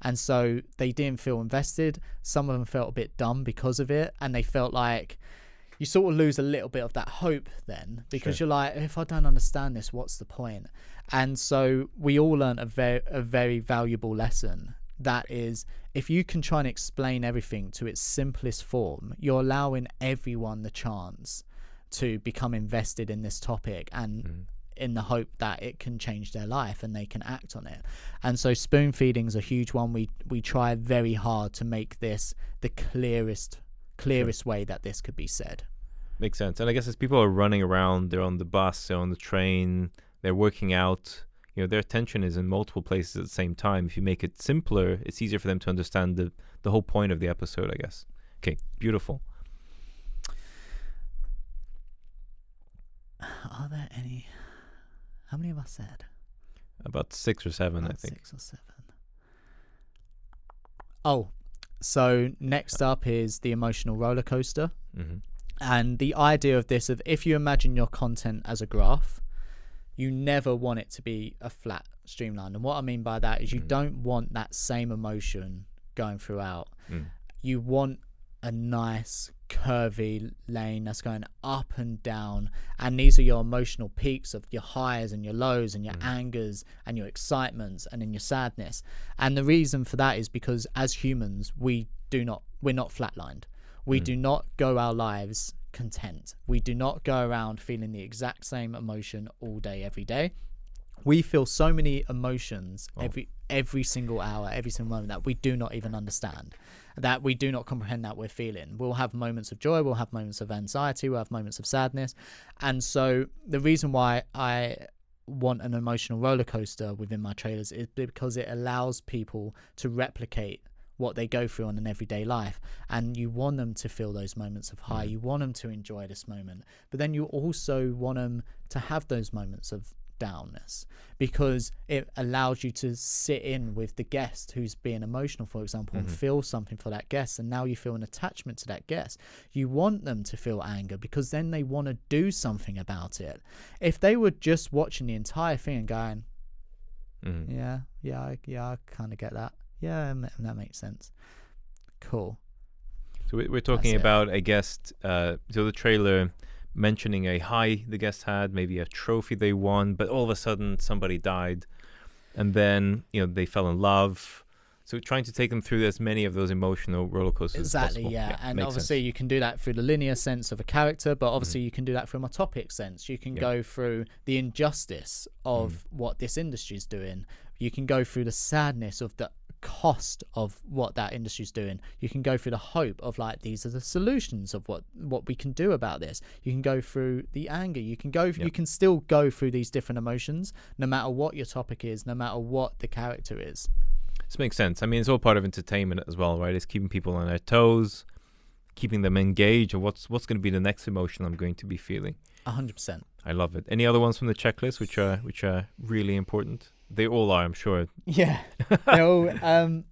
And so they didn't feel invested. Some of them felt a bit dumb because of it, and they felt like you sort of lose a little bit of that hope then, because you're like, if I don't understand this, what's the point? And so we all learned a very valuable lesson. That is, if you can try and explain everything to its simplest form, you're allowing everyone the chance to become invested in this topic, and in the hope that it can change their life and they can act on it. And so spoon feeding is a huge one. We try very hard to make this the clearest way that this could be said. Makes sense. And I guess as people are running around, they're on the bus, they're on the train, they're working out, their attention is in multiple places at the same time. If you make it simpler, it's easier for them to understand the whole point of the episode, I guess. Okay, beautiful. Are there any... How many have I said? About 6 or 7, I think. 6 or 7. Oh, so next up is the emotional roller coaster. And the idea of this, if you imagine your content as a graph, you never want it to be a flat streamline. And what I mean by that is you don't want that same emotion going throughout. You want a nice curvy lane that's going up and down, and these are your emotional peaks of your highs and your lows and your angers and your excitements and in your sadness. And the reason for that is because as humans we're not flatlined. We do not go our lives content. We do not go around feeling the exact same emotion all day every day. We feel so many emotions every single hour, every single moment, that we do not even understand, that we do not comprehend that we're feeling. We'll have moments of joy, we'll have moments of anxiety, we'll have moments of sadness. And so the reason why I want an emotional roller coaster within my trailers is because it allows people to replicate what they go through on an everyday life, and you want them to feel those moments of high. You want them to enjoy this moment, but then you also want them to have those moments of downness, because it allows you to sit in with the guest who's being emotional, for example, and feel something for that guest, and now you feel an attachment to that guest. You want them to feel anger, because then they want to do something about it. If they were just watching the entire thing and going, I kind of get that, that makes sense, cool. So we're talking about a guest, so the trailer mentioning a high the guest had, maybe a trophy they won, but all of a sudden somebody died, and then they fell in love. So trying to take them through as many of those emotional roller coasters as possible. And obviously you can do that through the linear sense of a character, but obviously you can do that from a topic sense. You can go through the injustice of what this industry is doing. You can go through the sadness of the cost of what that industry is doing. You can go through the hope of like, these are the solutions of what we can do about this. You can go through the anger. You can you can still go through these different emotions, no matter what your topic is, no matter what the character is. This makes sense. I mean, it's all part of entertainment as well, right? It's keeping people on their toes, keeping them engaged, or what's going to be the next emotion I'm going to be feeling. 100%. I love it. Any other ones from the checklist which are really important? They all are, I'm sure. Yeah. A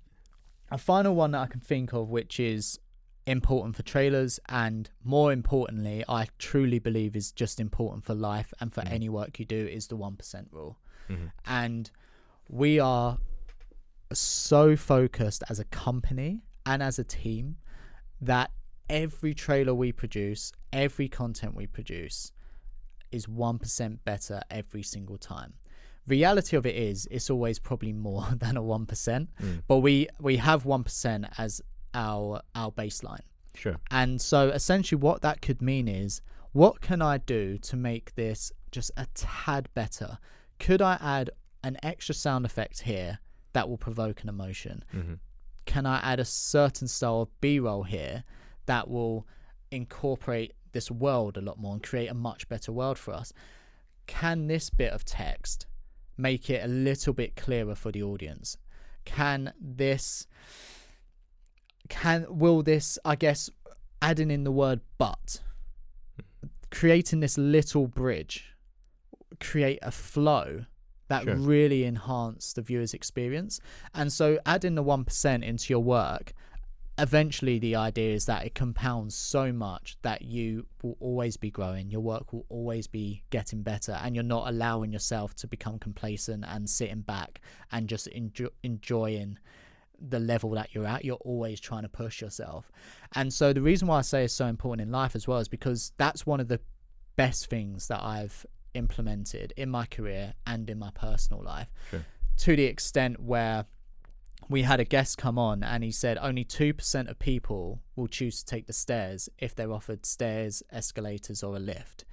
final one that I can think of, which is important for trailers, and more importantly, I truly believe is just important for life and for any work you do, is the 1% rule. And we are so focused as a company and as a team that every trailer we produce, every content we produce is 1% better every single time. Reality of it is, it's always probably more than a 1%, but we have 1% as our baseline. Sure. And so essentially what that could mean is, what can I do to make this just a tad better? Could I add an extra sound effect here that will provoke an emotion? Can I add a certain style of B-roll here that will incorporate this world a lot more and create a much better world for us? Can this bit of text make it a little bit clearer for the audience? Will this, I guess, adding in the word but, creating this little bridge, create a flow that really enhance the viewer's experience? And so adding the 1% into your work, eventually the idea is that it compounds so much that you will always be growing, your work will always be getting better, and you're not allowing yourself to become complacent and sitting back and just enjoying the level that you're at. You're always trying to push yourself. And so the reason why I say it's so important in life as well is because that's one of the best things that I've implemented in my career and in my personal life, to the extent where we had a guest come on and he said only 2% of people will choose to take the stairs if they're offered stairs, escalators, or a lift.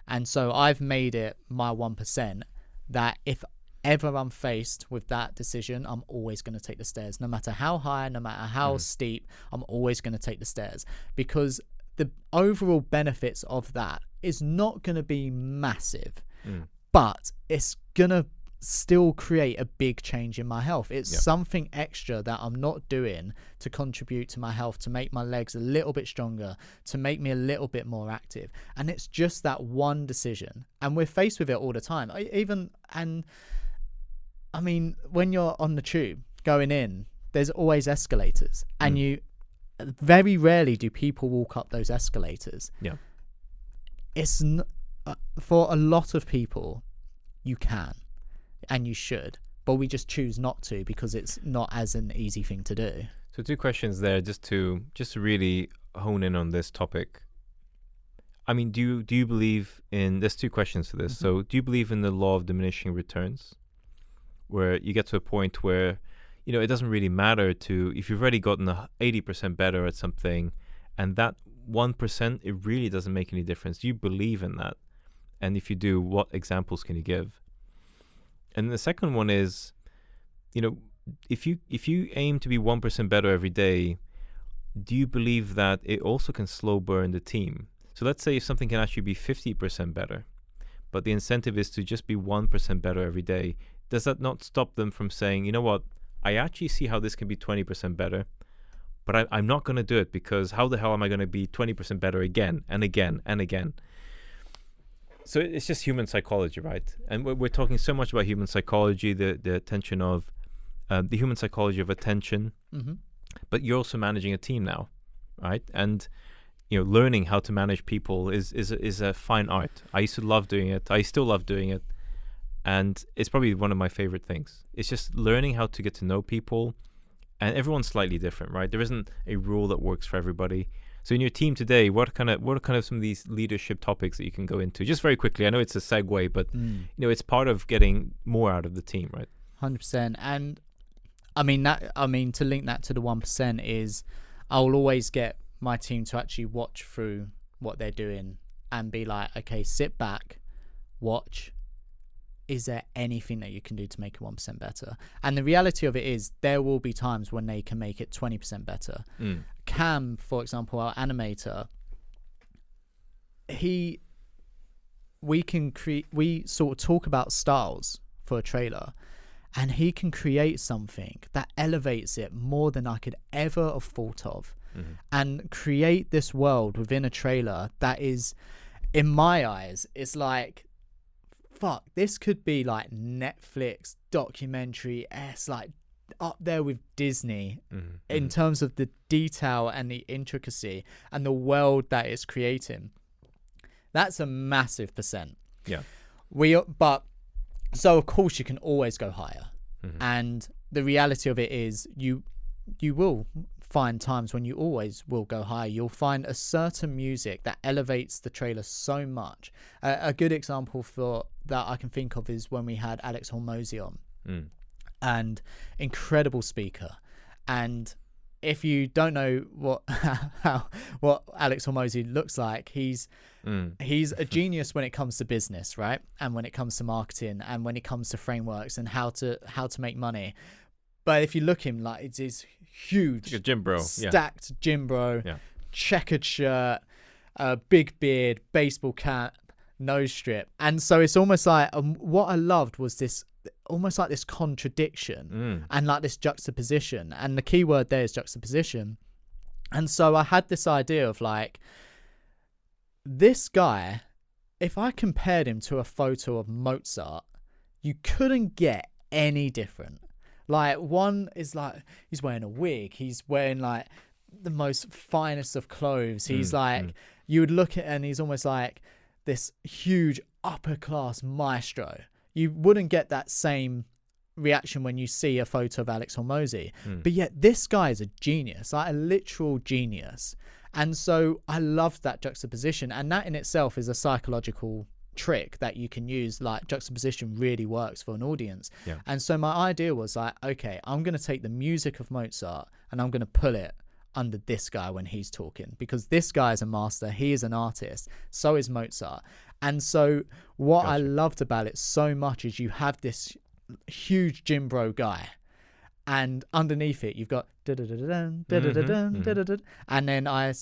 And so I've made it my 1% that if ever I'm faced with that decision, I'm always going to take the stairs. No matter how high, no matter how steep, I'm always going to take the stairs, because the overall benefits of that is not going to be massive, but it's going to still create a big change in my health. It's something extra that I'm not doing to contribute to my health, to make my legs a little bit stronger, to make me a little bit more active. And it's just that one decision, and we're faced with it all the time. I mean, when you're on the tube going in, there's always escalators, and you very rarely do people walk up those escalators. It's for a lot of people, you can and you should, but we just choose not to because it's not as an easy thing to do. So 2 questions there, just to really hone in on this topic. I mean, do you believe in, there's 2 questions for this. So do you believe in the law of diminishing returns, where you get to a point where, it doesn't really matter if you've already gotten 80% better at something, and that 1%, it really doesn't make any difference? Do you believe in that? And if you do, what examples can you give? And the second one is, if you aim to be 1% better every day, do you believe that it also can slow burn the team? So let's say if something can actually be 50% better, but the incentive is to just be 1% better every day, does that not stop them from saying, you know what, I actually see how this can be 20% better. but I'm not going to do it, because how the hell am I going to be 20% better again and again and again? So it's just human psychology, right? And we're talking so much about human psychology, the attention of the human psychology of attention, but you're also managing a team now, right? And learning how to manage people is a fine art. I used to love doing it. I still love doing it. And it's probably one of my favorite things. It's just learning how to get to know people. And everyone's slightly different, right? There isn't a rule that works for everybody. So in your team today, what are kind of some of these leadership topics that you can go into? Just very quickly. I know it's a segue, but it's part of getting more out of the team, right? 100%. And I mean to link that to the 1% is, I'll always get my team to actually watch through what they're doing and be like, okay, sit back, watch. Is there anything that you can do to make it 1% better? And the reality of it is, there will be times when they can make it 20% better. Cam, for example, our animator, we sort of talk about styles for a trailer, and he can create something that elevates it more than I could ever have thought of, and create this world within a trailer that is, in my eyes, it's like, fuck, this could be like Netflix documentary, like up there with Disney in terms of the detail and the intricacy and the world that it's creating. That's a massive percent. Yeah. But so of course you can always go higher, and the reality of it is you will find times when you always will go higher. You'll find a certain music that elevates the trailer so much. A good example for that I can think of is when we had Alex Hormozy on, and incredible speaker. And if you don't know what Alex Hormozy looks like, he's a genius when it comes to business, right? And when it comes to marketing, and when it comes to frameworks and how to make money. But if you look him, like, it's his huge, like a gym bro, stacked gym bro, checkered shirt, big beard, baseball cap, nose strip. And so it's almost like, what I loved was this, almost like this contradiction and like this juxtaposition. And the key word there is juxtaposition. And so I had this idea of like, this guy, if I compared him to a photo of Mozart, you couldn't get any different. Like, one is like, he's wearing a wig, he's wearing like the most finest of clothes, he's like, you would look at it and he's almost like this huge upper class maestro. You wouldn't get that same reaction when you see a photo of Alex Hormozy, but yet this guy is a genius, like a literal genius. And so I loved that juxtaposition, and that in itself is a psychological trick that you can use. Like, juxtaposition really works for an audience. And so my idea was like, okay, I'm going to take the music of Mozart and I'm going to pull it under this guy when he's talking, because this guy is a master, he is an artist, so is Mozart. And so what I loved about it so much is you have this huge gym bro guy, and underneath it you've got and then I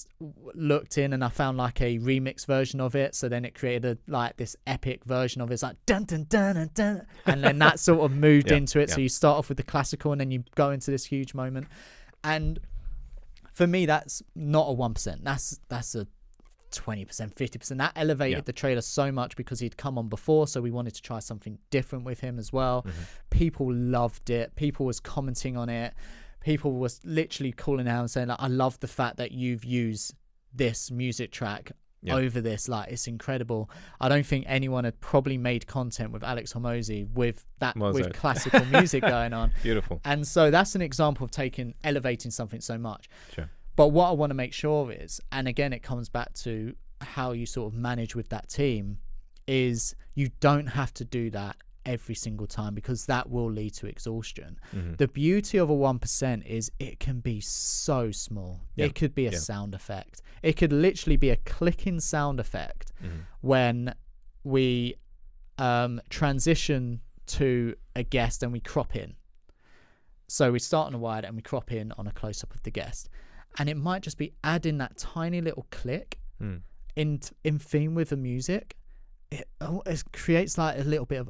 looked in and I found like a remix version of it, so then it created like this epic version of it. It's like dun dun dun dun dun, and then that sort of moved into it. So you start off with the classical and then you go into this huge moment. And for me, that's not a 1%, that's a 20%, 50%. That elevated the trailer so much because he'd come on before, so we wanted to try something different with him as well. People loved it, people was commenting on it, people was literally calling out and saying like, I love the fact that you've used this music track over this, like, it's incredible. I don't think anyone had probably made content with Alex Hormozy with that, with classical music going on. Beautiful. And so that's an example of elevating something so much. Sure. But what I want to make sure is, and again it comes back to how you sort of manage with that team, is you don't have to do that every single time, because that will lead to exhaustion. The beauty of a 1% is it can be so small. It could be a sound effect. It could literally be a clicking sound effect when we transition to a guest and we crop in. So we start on a wide and we crop in on a close-up of the guest. And it might just be adding that tiny little click in theme with the music. It creates like a little bit of,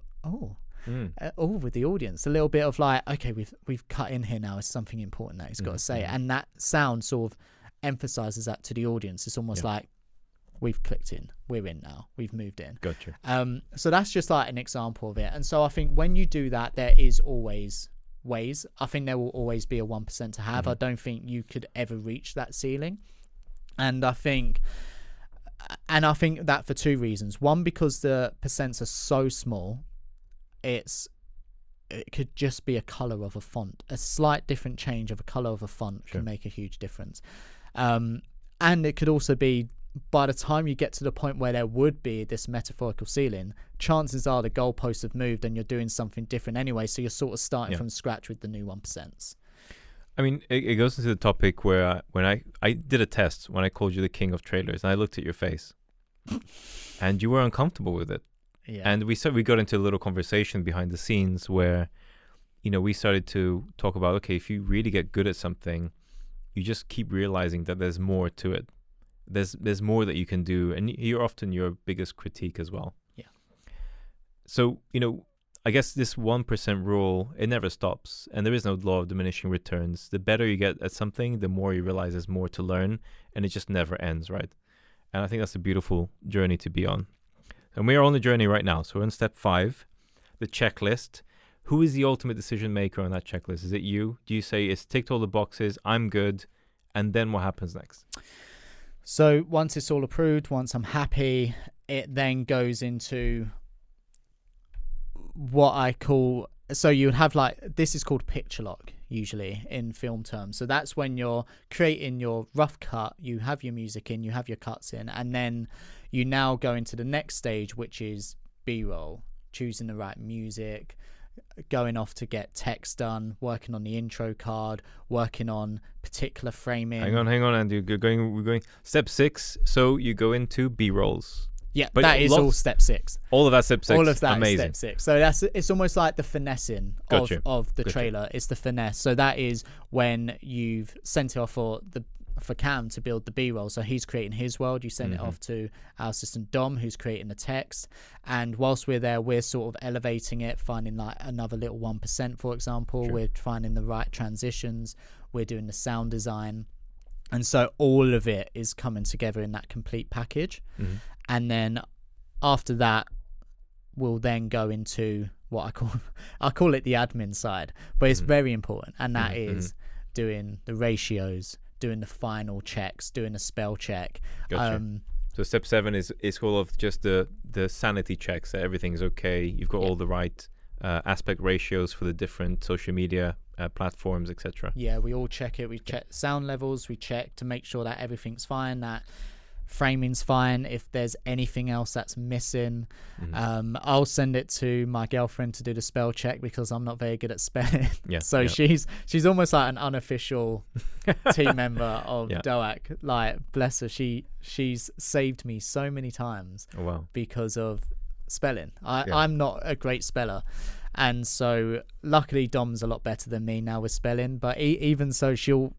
all with the audience. A little bit of like, okay, we've cut in here now. It's something important that he's got to say, and that sound sort of emphasizes that to the audience. It's almost like we've clicked in, we're in now, we've moved in. Gotcha. So that's just like an example of it. And so I think when you do that, there is always ways. I think there will always be a 1% to have. I don't think you could ever reach that ceiling. And I think that for two reasons. One, because the percents are so small, it could just be a color of a font. A slight different change of a color of a font can make a huge difference. And it could also be, by the time you get to the point where there would be this metaphorical ceiling, chances are the goalposts have moved and you're doing something different anyway. So you're sort of starting from scratch with the new 1%. I mean, it goes into the topic where when I did a test when I called you the king of trailers, and I looked at your face and you were uncomfortable with it. Yeah. And we got into a little conversation behind the scenes where, we started to talk about, okay, if you really get good at something, you just keep realizing that there's more to it. There's more that you can do, and you're often your biggest critique as well. Yeah. So, I guess this 1% rule, it never stops, and there is no law of diminishing returns. The better you get at something, the more you realize there's more to learn, and it just never ends, right? And I think that's a beautiful journey to be on. And we are on the journey right now. So we're on step 5, the checklist. Who is the ultimate decision maker on that checklist? Is it you? Do you say it's ticked all the boxes, I'm good, and then what happens next? So once it's all approved, once I'm happy, it then goes into what I call, so you would have this is called picture lock usually in film terms. So that's when you're creating your rough cut, you have your music in, you have your cuts in, and then you now go into the next stage, which is B-roll, choosing the right music, going off to get text done, working on the intro card, working on particular framing. Hang on, Andy. We're going step 6. So you go into B-rolls. Yeah, but that is all step 6. All of that step 6. All of that amazing. is step 6. So it's almost like the finessing of the trailer. It's the finesse. So that is when you've sent it off for Cam to build the B-roll. So he's creating his world. You send it off to our assistant Dom, who's creating the text. And whilst we're there, we're sort of elevating it, finding another little 1%, for example. Sure. We're finding the right transitions. We're doing the sound design. And so all of it is coming together in that complete package. And then after that, we'll then go into what I call it the admin side, but it's very important. And that is doing the ratios, doing the final checks, doing a spell check. Gotcha. So step 7 is all of just the sanity checks, that everything's okay. You've got all the right aspect ratios for the different social media platforms, etc. Yeah, we all check it. We check sound levels. We check to make sure that everything's fine, that framing's fine. If there's anything else that's missing, I'll send it to my girlfriend to do the spell check because I'm not very good at spelling. So she's almost like an unofficial team member of DOAC. Like, bless her, she's saved me so many times because of spelling. I'm not a great speller, and so luckily Dom's a lot better than me now with spelling, but even so she'll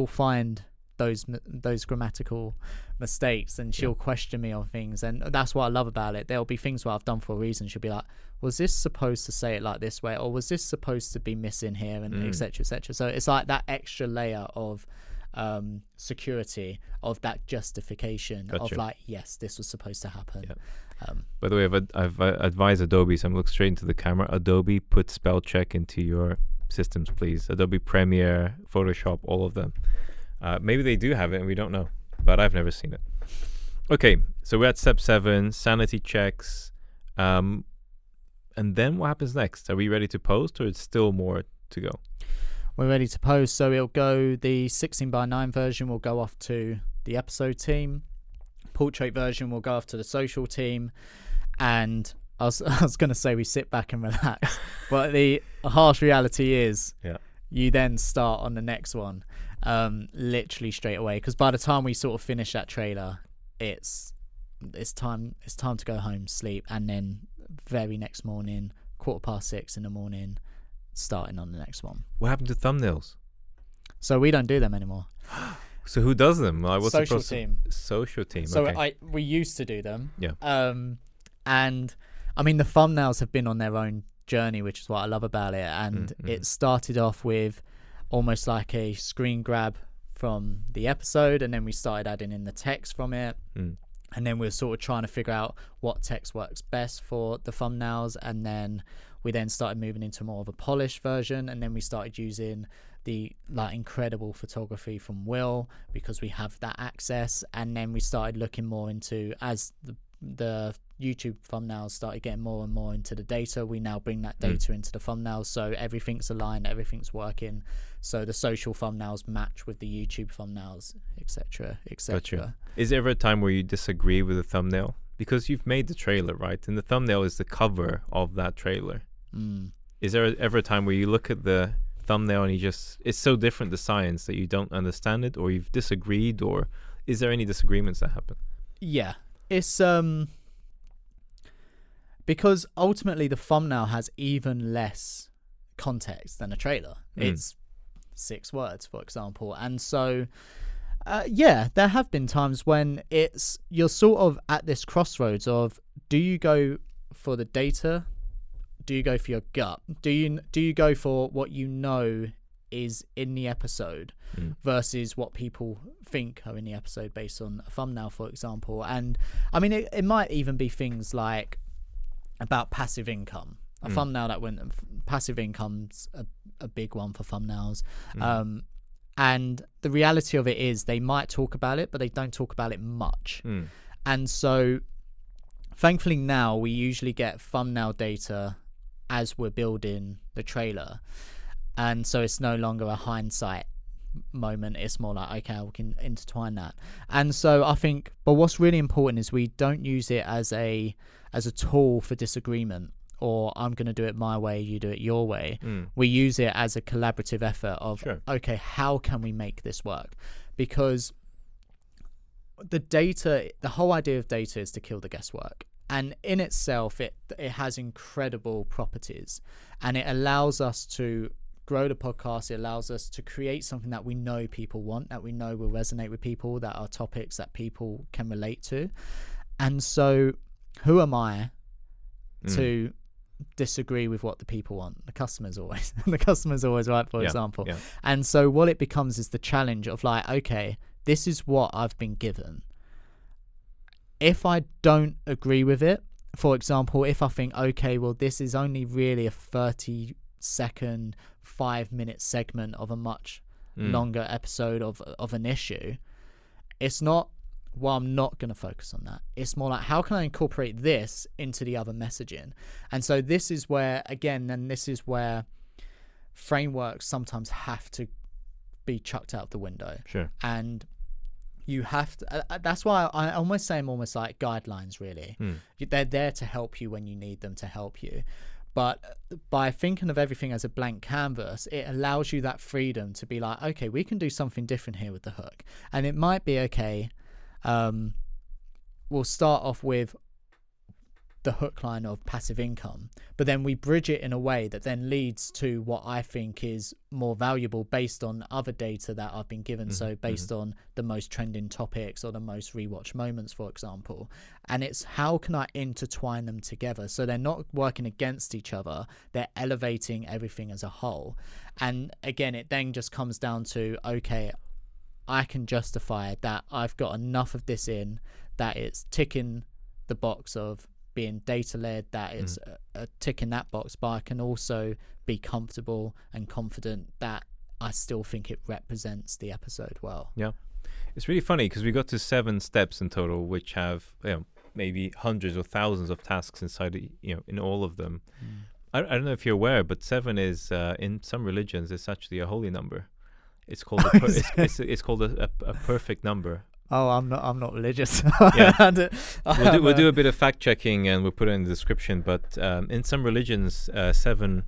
find those grammatical mistakes and she'll question me on things, and that's what I love about it. There'll be things where I've done for a reason. She'll be like, was this supposed to say it like this way, or was this supposed to be missing here, and etc. So it's like that extra layer of security, of that justification of like, yes, this was supposed to happen. By the way, I've advised Adobe, so I'm looking straight into the camera. Adobe, put spell check into your systems, please. Adobe Premiere, Photoshop, all of them. Maybe they do have it and we don't know, but I've never seen it. Okay, so we're at step 7, sanity checks. And then what happens next? Are we ready to post, or it's still more to go? We're ready to post. So it'll go, the 16:9 version will go off to the episode team. Portrait version will go off to the social team. And I was going to say we sit back and relax. But the harsh reality is you then start on the next one. Literally straight away, because by the time we sort of finish that trailer, it's time to go home, sleep, and then very next morning, 6:15 in the morning, starting on the next one. What happened to thumbnails? So we don't do them anymore. So who does them? What's social the team. Social team. So okay. we used to do them. And I mean, the thumbnails have been on their own journey, which is what I love about it. And it started off with almost like a screen grab from the episode, and then we started adding in the text from it. And then we were sort of trying to figure out what text works best for the thumbnails. And then we then started moving into more of a polished version. And then we started using the like incredible photography from Will, because we have that access. And then we started looking more into, as the YouTube thumbnails started getting more and more into the data, we now bring that data into the thumbnails, so everything's aligned, everything's working, so the social thumbnails match with the YouTube thumbnails, etc., etc. Gotcha. Is there ever a time where you disagree with the thumbnail? Because you've made the trailer, right? And the thumbnail is the cover of that trailer. Is there ever a time where you look at the thumbnail and it's so different, the science, that you don't understand it, or you've disagreed, or is there any disagreements that happen? Yeah, it's because ultimately the thumbnail has even less context than a trailer. It's 6 words, for example. And so yeah, there have been times when you're sort of at this crossroads of, do you go for the data? Do you go for your gut? Do you go for what you know is in the episode versus what people think are in the episode based on a thumbnail, for example? And I mean, it might even be things like about passive income. A thumbnail that went, passive income's a big one for thumbnails. And the reality of it is they might talk about it, but they don't talk about it much. And so thankfully now we usually get thumbnail data as we're building the trailer. And so it's no longer a hindsight moment. It's more like, okay, we can intertwine that. And so I think, but what's really important is we don't use it as a tool for disagreement, or I'm going to do it my way, you do it your way. We use it as a collaborative effort of, okay, how can we make this work? Because the data, the whole idea of data is to kill the guesswork. And in itself, it has incredible properties, and it allows us to grow the podcast. It allows us to create something that we know people want, that we know will resonate with people, that are topics that people can relate to. And so who am I to disagree with what the people want? The customer's always right, for example. And so what it becomes is the challenge of like, okay, this is what I've been given. If I don't agree with it, for example, if I think, okay, well, this is only really a 30-second, 5-minute segment of a much longer episode of an issue, it's not, well, I'm not going to focus on that. It's more like, how can I incorporate this into the other messaging? And so this is where, again, and this is where frameworks sometimes have to be chucked out the window. And you have to, that's why I almost say I'm almost like guidelines, really. They're there to help you when you need them to help you. But by thinking of everything as a blank canvas, it allows you that freedom to be like, okay, we can do something different here with the hook. And it might be, okay, we'll start off with the hook line of passive income, but then we bridge it in a way that then leads to what I think is more valuable based on other data that I've been given. So based on the most trending topics or the most rewatched moments, for example. And it's, how can I intertwine them together so they're not working against each other, they're elevating everything as a whole. And again, it then just comes down to, okay, I can justify that I've got enough of this in, that it's ticking the box of being data-led, that it's a tick in that box, but I can also be comfortable and confident that I still think it represents the episode well. Yeah. It's really funny because we got to 7 steps in total, which have, you know, maybe hundreds or thousands of tasks inside, in all of them. I don't know if you're aware, but 7 is, in some religions, it's actually a holy number. It's called it's called a perfect number. Oh, I'm not religious. Yeah. We'll do a bit of fact checking and we'll put it in the description. But in some religions, 7,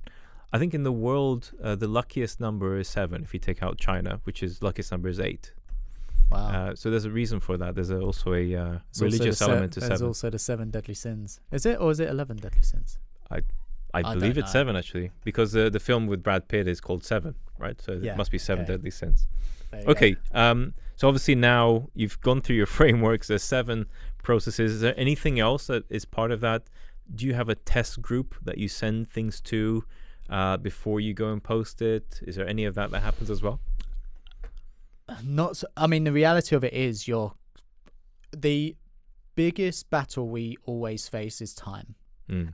I think in the world, the luckiest number is 7. If you take out China, which is luckiest number is 8. Wow. So there's a reason for that. There's also a religious element to 7. There's also the 7 deadly sins. Is it, or is it 11 deadly sins? I believe it's 7 actually, because the film with Brad Pitt is called 7, right? So it must be 7 deadly sins. Okay. So obviously now you've gone through your frameworks. There's 7 processes. Is there anything else that is part of that do you have a test group that you send things to before you go and post it? Is there any of that happens as well? Not so, I mean, the reality of it is the biggest battle we always face is time.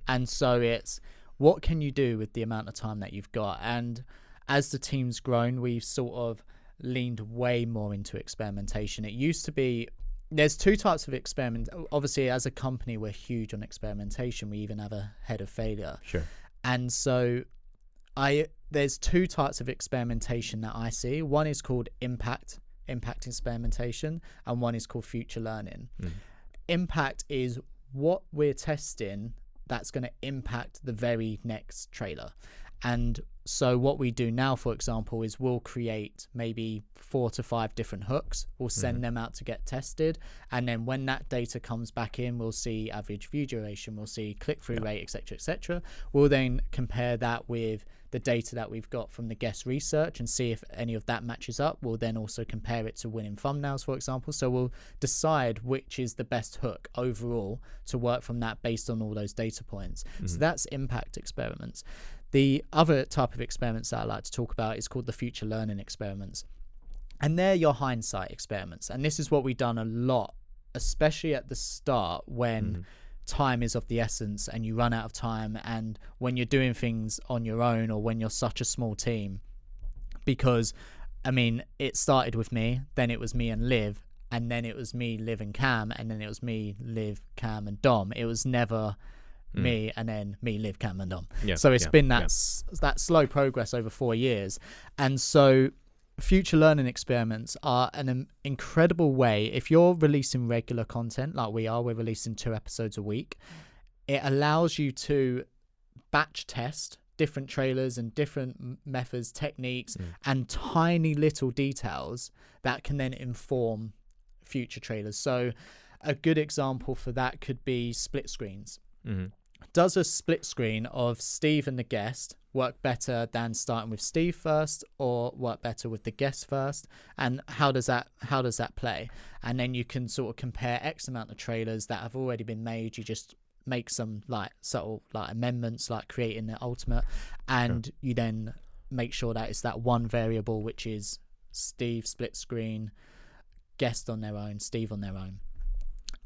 And so it's, what can you do with the amount of time that you've got? And as the team's grown, we've sort of leaned way more into experimentation. It used to be, there's two types of experiment. Obviously, as a company, we're huge on experimentation. We even have a head of failure. Sure. And so there's two types of experimentation that I see. One is called impact experimentation, and one is called future learning. Impact is what we're testing that's going to impact the very next trailer. And so what we do now, for example, is we'll create maybe 4 to 5 different hooks. We'll send them out to get tested. And then when that data comes back in, we'll see average view duration, we'll see click-through rate, etc., etc. We'll then compare that with the data that we've got from the guest research and see if any of that matches up. We'll then also compare it to winning thumbnails, for example. So we'll decide which is the best hook overall to work from that based on all those data points. So that's impact experiments. The other type of experiments that I like to talk about is called the future learning experiments. And they're your hindsight experiments. And this is what we've done a lot, especially at the start when time is of the essence and you run out of time, and when you're doing things on your own or when you're such a small team. Because, I mean, it started with me, then it was me and Liv, and then it was me, Liv and Cam, and then it was me, Liv, Cam and Dom. It was never me and then me, Liv, Cam and Dom. So it's been that slow progress over 4 years. And so future learning experiments are an incredible way. If you're releasing regular content like we're releasing 2 episodes a week, it allows you to batch test different trailers and different methods, techniques, and tiny little details that can then inform future trailers. So a good example for that could be split screens. Does a split screen of Steve and the guest work better than starting with Steve first, or work better with the guest first? And how does that play? And then you can sort of compare X amount of trailers that have already been made. You just make some like subtle like amendments, like creating the ultimate, and you then make sure that it's that one variable, which is Steve split screen, guest on their own, Steve on their own.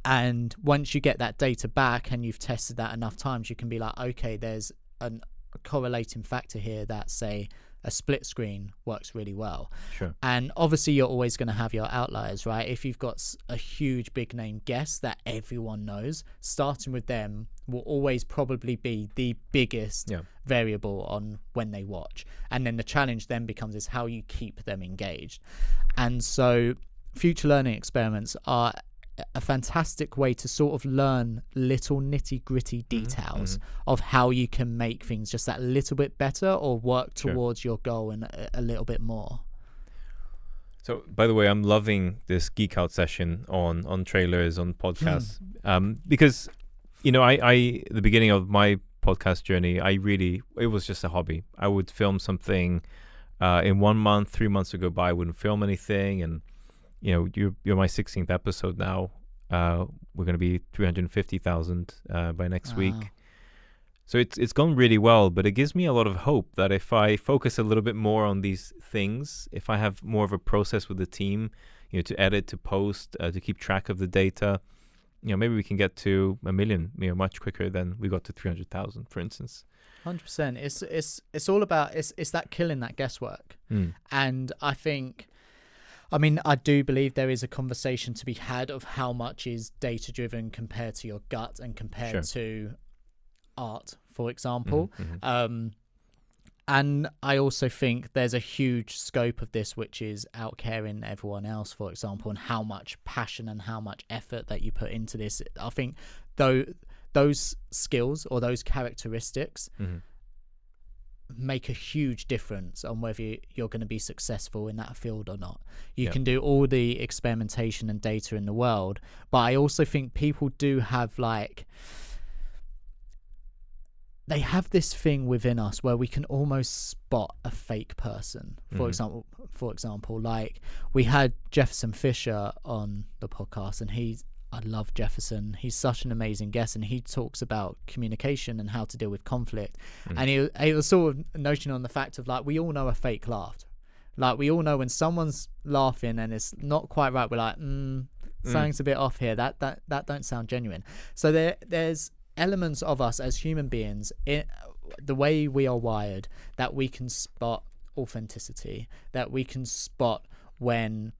And once you get that data back and you've tested that enough times, you can be like, okay, there's a correlating factor here that, say, a split screen works really well. And obviously you're always going to have your outliers, right? If you've got a huge big name guest that everyone knows, starting with them will always probably be the biggest variable on when they watch. And then the challenge then becomes is how you keep them engaged. And so future learning experiments are a fantastic way to sort of learn little nitty-gritty details of how you can make things just that little bit better or work towards your goal and a little bit more. So, by the way, I'm loving this geek out session on trailers, on podcasts, because, you know, I the beginning of my podcast journey, it was just a hobby. I would film something in 1 month, 3 months would go by, I wouldn't film anything, and you know, you're my 16th episode now. We're going to be 350,000 by next week. So it's gone really well, but it gives me a lot of hope that if I focus a little bit more on these things, if I have more of a process with the team, you know, to edit, to post, to keep track of the data, you know, maybe we can get to 1 million, you know, much quicker than we got to 300,000, for instance. 100%. It's all about it's that killing that guesswork. And I do believe there is a conversation to be had of how much is data driven compared to your gut and compared to art, for example. And I also think there's a huge scope of this, which is outcaring everyone else, for example, and how much passion and how much effort that you put into this. I think those skills or those characteristics make a huge difference on whether you're going to be successful in that field or not. You can do all the experimentation and data in the world, but I also think people do have they have this thing within us where we can almost spot a fake person. For example, like we had Jefferson Fisher on the podcast, and I love Jefferson. He's such an amazing guest, and he talks about communication and how to deal with conflict. And he was sort of noting on the fact of like, we all know a fake laugh. Like, we all know when someone's laughing and it's not quite right, we're like, something's a bit off here. That don't sound genuine. So there's elements of us as human beings, the way we are wired, that we can spot authenticity, that we can spot when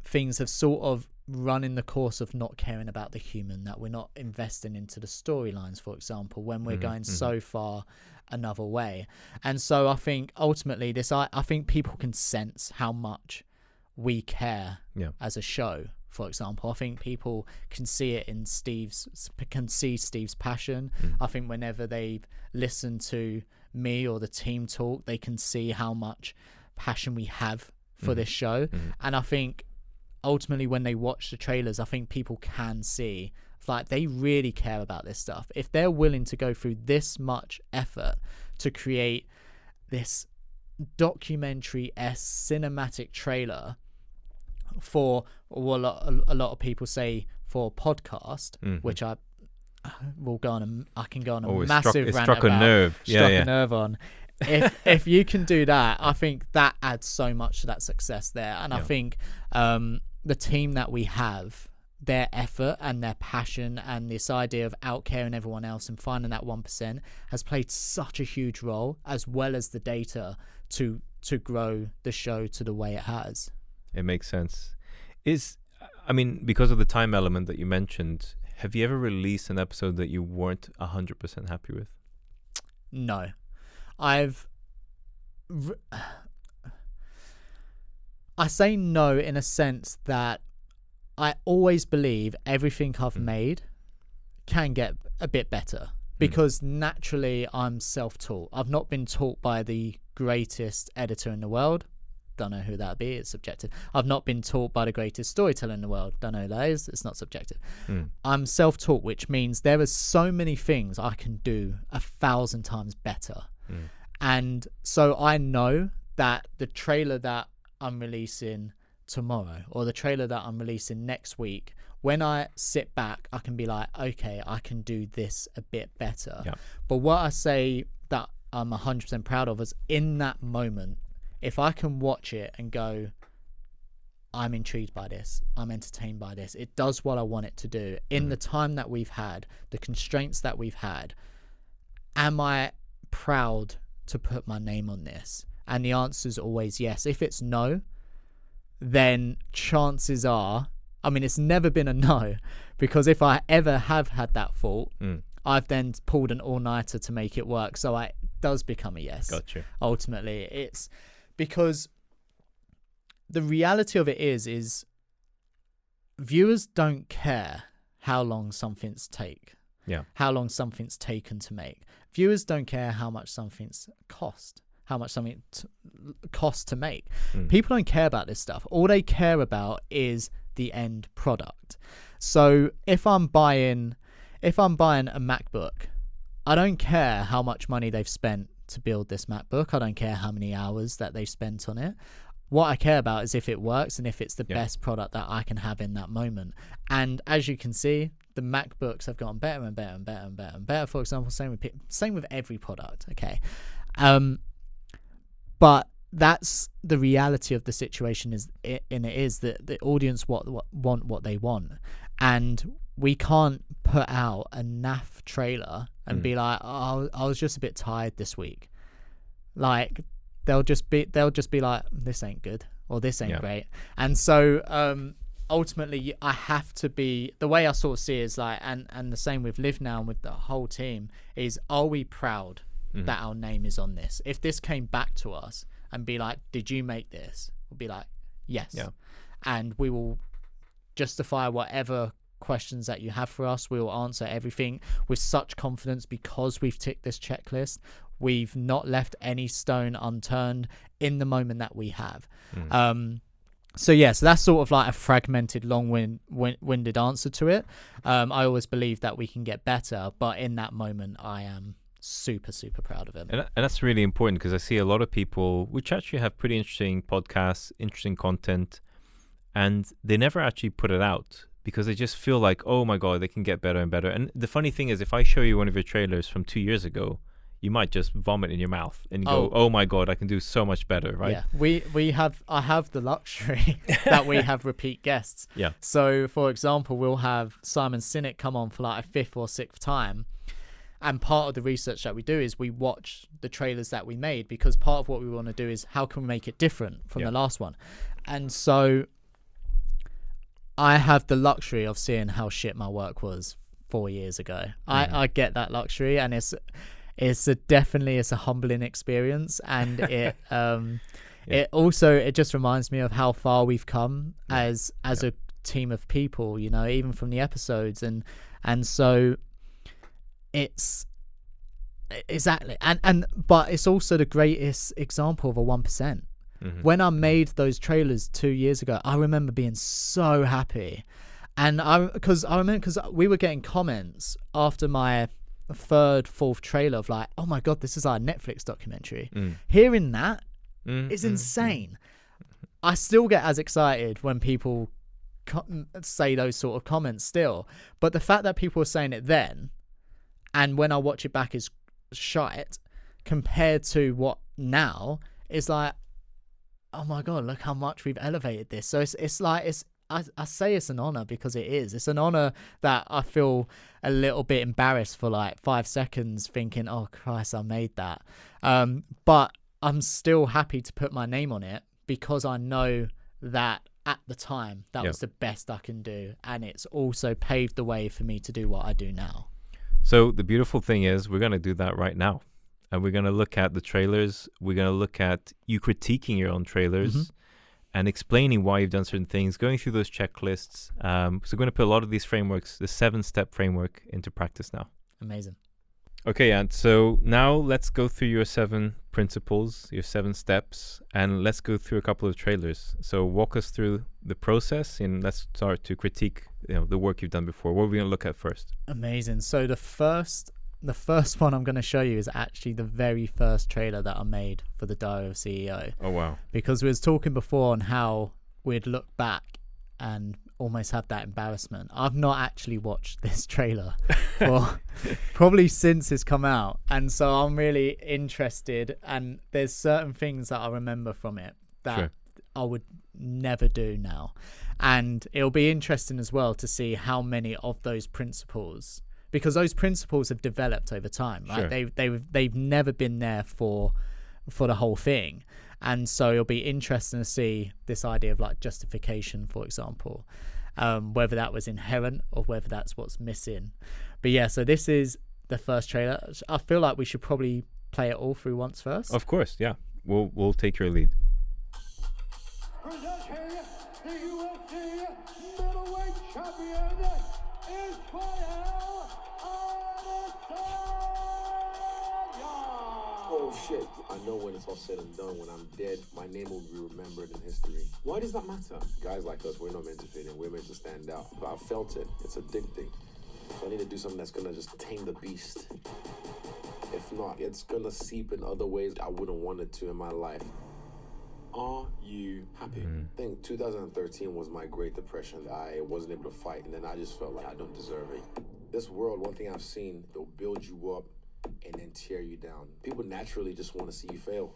things have sort of run in the course of not caring about the human, that we're not investing into the storylines, for example, when we're going so far another way. And so I think ultimately I think people can sense how much we care as a show. For example, I think people can see it in Steve's passion. I think whenever they listen to me or the team talk, they can see how much passion we have for this show. And I think ultimately when they watch the trailers, I think people can see like they really care about this stuff. If they're willing to go through this much effort to create this documentary-esque cinematic trailer for what a lot of people say for a podcast, which I can go on a massive rant struck about. A nerve. Struck a nerve on. If you can do that, I think that adds so much to that success there. And I think the team that we have, their effort and their passion and this idea of outcaring everyone else and finding that 1% has played such a huge role, as well as the data to grow the show to the way it has. It makes sense. Because of the time element that you mentioned, have you ever released an episode that you weren't 100% happy with? No. I say no in a sense that I always believe everything I've made can get a bit better, because naturally I'm self-taught. I've not been taught by the greatest editor in the world. Don't know who that be. It's subjective. I've not been taught by the greatest storyteller in the world. Don't know who that is. It's not subjective. I'm self-taught, which means there are so many things I can do 1,000 times better. And so I know that the trailer that I'm releasing tomorrow or the trailer that I'm releasing next week, when I sit back, I can be like, okay, I can do this a bit better. But what I say that I'm 100% proud of is in that moment, if I can watch it and go, I'm intrigued by this, I'm entertained by this, it does what I want it to do in the time that we've had, the constraints that we've had, am I proud to put my name on this? And the answer is always yes. If it's no, then chances are, it's never been a no, because if I ever have had that thought, I've then pulled an all-nighter to make it work. So it does become a yes. Gotcha. Ultimately, it's because the reality of it is viewers don't care how long something's how long something's taken to make. Viewers don't care how much something's cost, how much something costs to make. People don't care about this stuff. All they care about is the end product. So if I'm buying a MacBook, I don't care how much money they've spent to build this MacBook. I don't care how many hours that they spent on it. What I care about is if it works and if it's the best product that I can have in that moment. And as you can see, the MacBooks have gotten better and better and better and better and better. For example, same with every product. Okay. But that's the reality of the situation is that the audience want what they want. And we can't put out a naff trailer and be like, oh, I was just a bit tired this week. Like they'll just be like, this ain't good or this ain't great. And so ultimately I have to be, the way I sort of see it is like, and the same with Live Now and with the whole team is, are we proud that our name is on this? If this came back to us and be like, did you make this? We'll be like, yes. And we will justify whatever questions that you have for us. We will answer everything with such confidence because we've ticked this checklist. We've not left any stone unturned in the moment that we have. So that's sort of like a fragmented, long-winded answer to it. I always believe that we can get better, but in that moment, I am super, super proud of it. And that's really important because I see a lot of people which actually have pretty interesting podcasts, interesting content, and they never actually put it out because they just feel like, oh my God, they can get better and better. And the funny thing is, if I show you one of your trailers from 2 years ago, you might just vomit in your mouth and go, oh my God, I can do so much better, right? Yeah, I have the luxury that we have repeat guests. Yeah. So, for example, we'll have Simon Sinek come on for like a 5th or 6th time. And part of the research that we do is we watch the trailers that we made, because part of what we want to do is how can we make it different from the last one. And so I have the luxury of seeing how shit my work was 4 years ago. I get that luxury, and it's definitely a humbling experience, and it it just reminds me of how far we've come as a team of people, you know, even from the episodes, and so it's exactly but it's also the greatest example of a 1%. When I made those trailers 2 years ago, I remember being so happy, and because we were getting comments after my 3rd, 4th trailer of like, oh my God, this is our Netflix documentary. Hearing that is insane. I still get as excited when people say those sort of comments still, but the fact that people were saying it then, and when I watch it back is shite compared to what now, is like, oh my God, look how much we've elevated this. So it's like, I say it's an honor because it is. It's an honor that I feel a little bit embarrassed for like 5 seconds, thinking, oh Christ, I made that. But I'm still happy to put my name on it, because I know that at the time that was the best I can do, and it's also paved the way for me to do what I do now. So the beautiful thing is, we're going to do that right now. And we're going to look at the trailers. We're going to look at you critiquing your own trailers and explaining why you've done certain things, going through those checklists. So we're going to put a lot of these frameworks, the 7-step framework, into practice now. Amazing. Okay, Ant. So now let's go through your 7 principles, your 7 steps, and let's go through a couple of trailers. So walk us through the process, and let's start to critique, the work you've done before. What are we going to look at first? Amazing. So the first one I'm going to show you is actually the very first trailer that I made for the Diary of a CEO. Oh, wow. Because we was talking before on how we'd look back and almost have that embarrassment. I've not actually watched this trailer for probably since it's come out. And so I'm really interested, and there's certain things that I remember from it that I would never do now. And it'll be interesting as well to see how many of those principles, because those principles have developed over time, right? They've never been there for the whole thing. And so it'll be interesting to see this idea of like justification, for example, whether that was inherent or whether that's what's missing. But yeah, so this is the first trailer. I feel like we should probably play it all through once first. Of course, yeah. We'll take your lead. Oh shit, I know when it's all said and done, when I'm dead, my name will be remembered in history. Why does that matter? Guys like us, we're not meant to fit in, we're meant to stand out. But I felt it, it's addicting. So I need to do something that's gonna just tame the beast. If not, it's gonna seep in other ways I wouldn't want it to in my life. Are you happy? I think 2013 was my Great Depression. I wasn't able to fight, and then I just felt like I don't deserve it. This world, one thing I've seen, they'll build you up and then tear you down. People naturally just want to see you fail.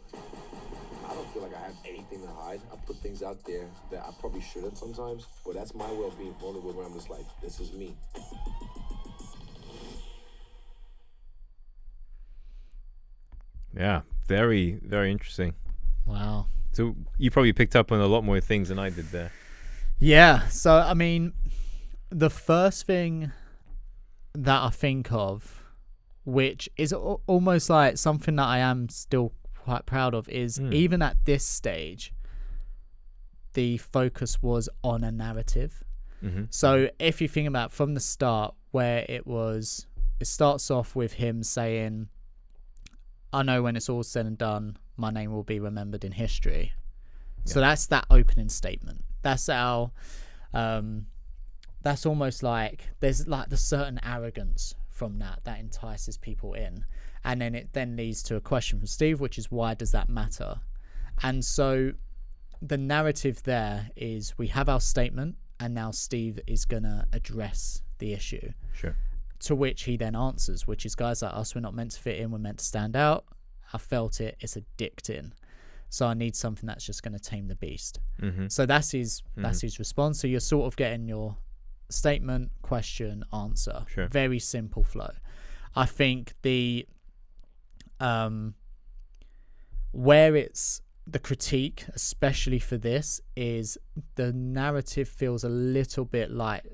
I don't feel like I have anything to hide. I put things out there that I probably shouldn't sometimes, but that's my way of being vulnerable, where I'm just like, this is me. Yeah, very, very interesting. Wow. So you probably picked up on a lot more things than I did there. Yeah, so I mean, the first thing that I think of, which is almost like something that I am still quite proud of, is even at this stage, the focus was on a narrative. So if you think about from the start, where it starts off with him saying, I know when it's all said and done, my name will be remembered in history. So that's that opening statement. That's our, that's almost like there's like the certain arrogance from that entices people in. And then it then leads to a question from Steve, which is, why does that matter? And so the narrative there is, we have our statement, and now Steve is gonna address the issue. Sure. To which he then answers, which is, guys like us, we're not meant to fit in, we're meant to stand out. I felt it, it's addicting. So I need something that's just going to tame the beast. So that's his response. So you're sort of getting your statement, question, answer. Sure. Very simple flow. I think the where it's the critique, especially for this, is the narrative feels a little bit like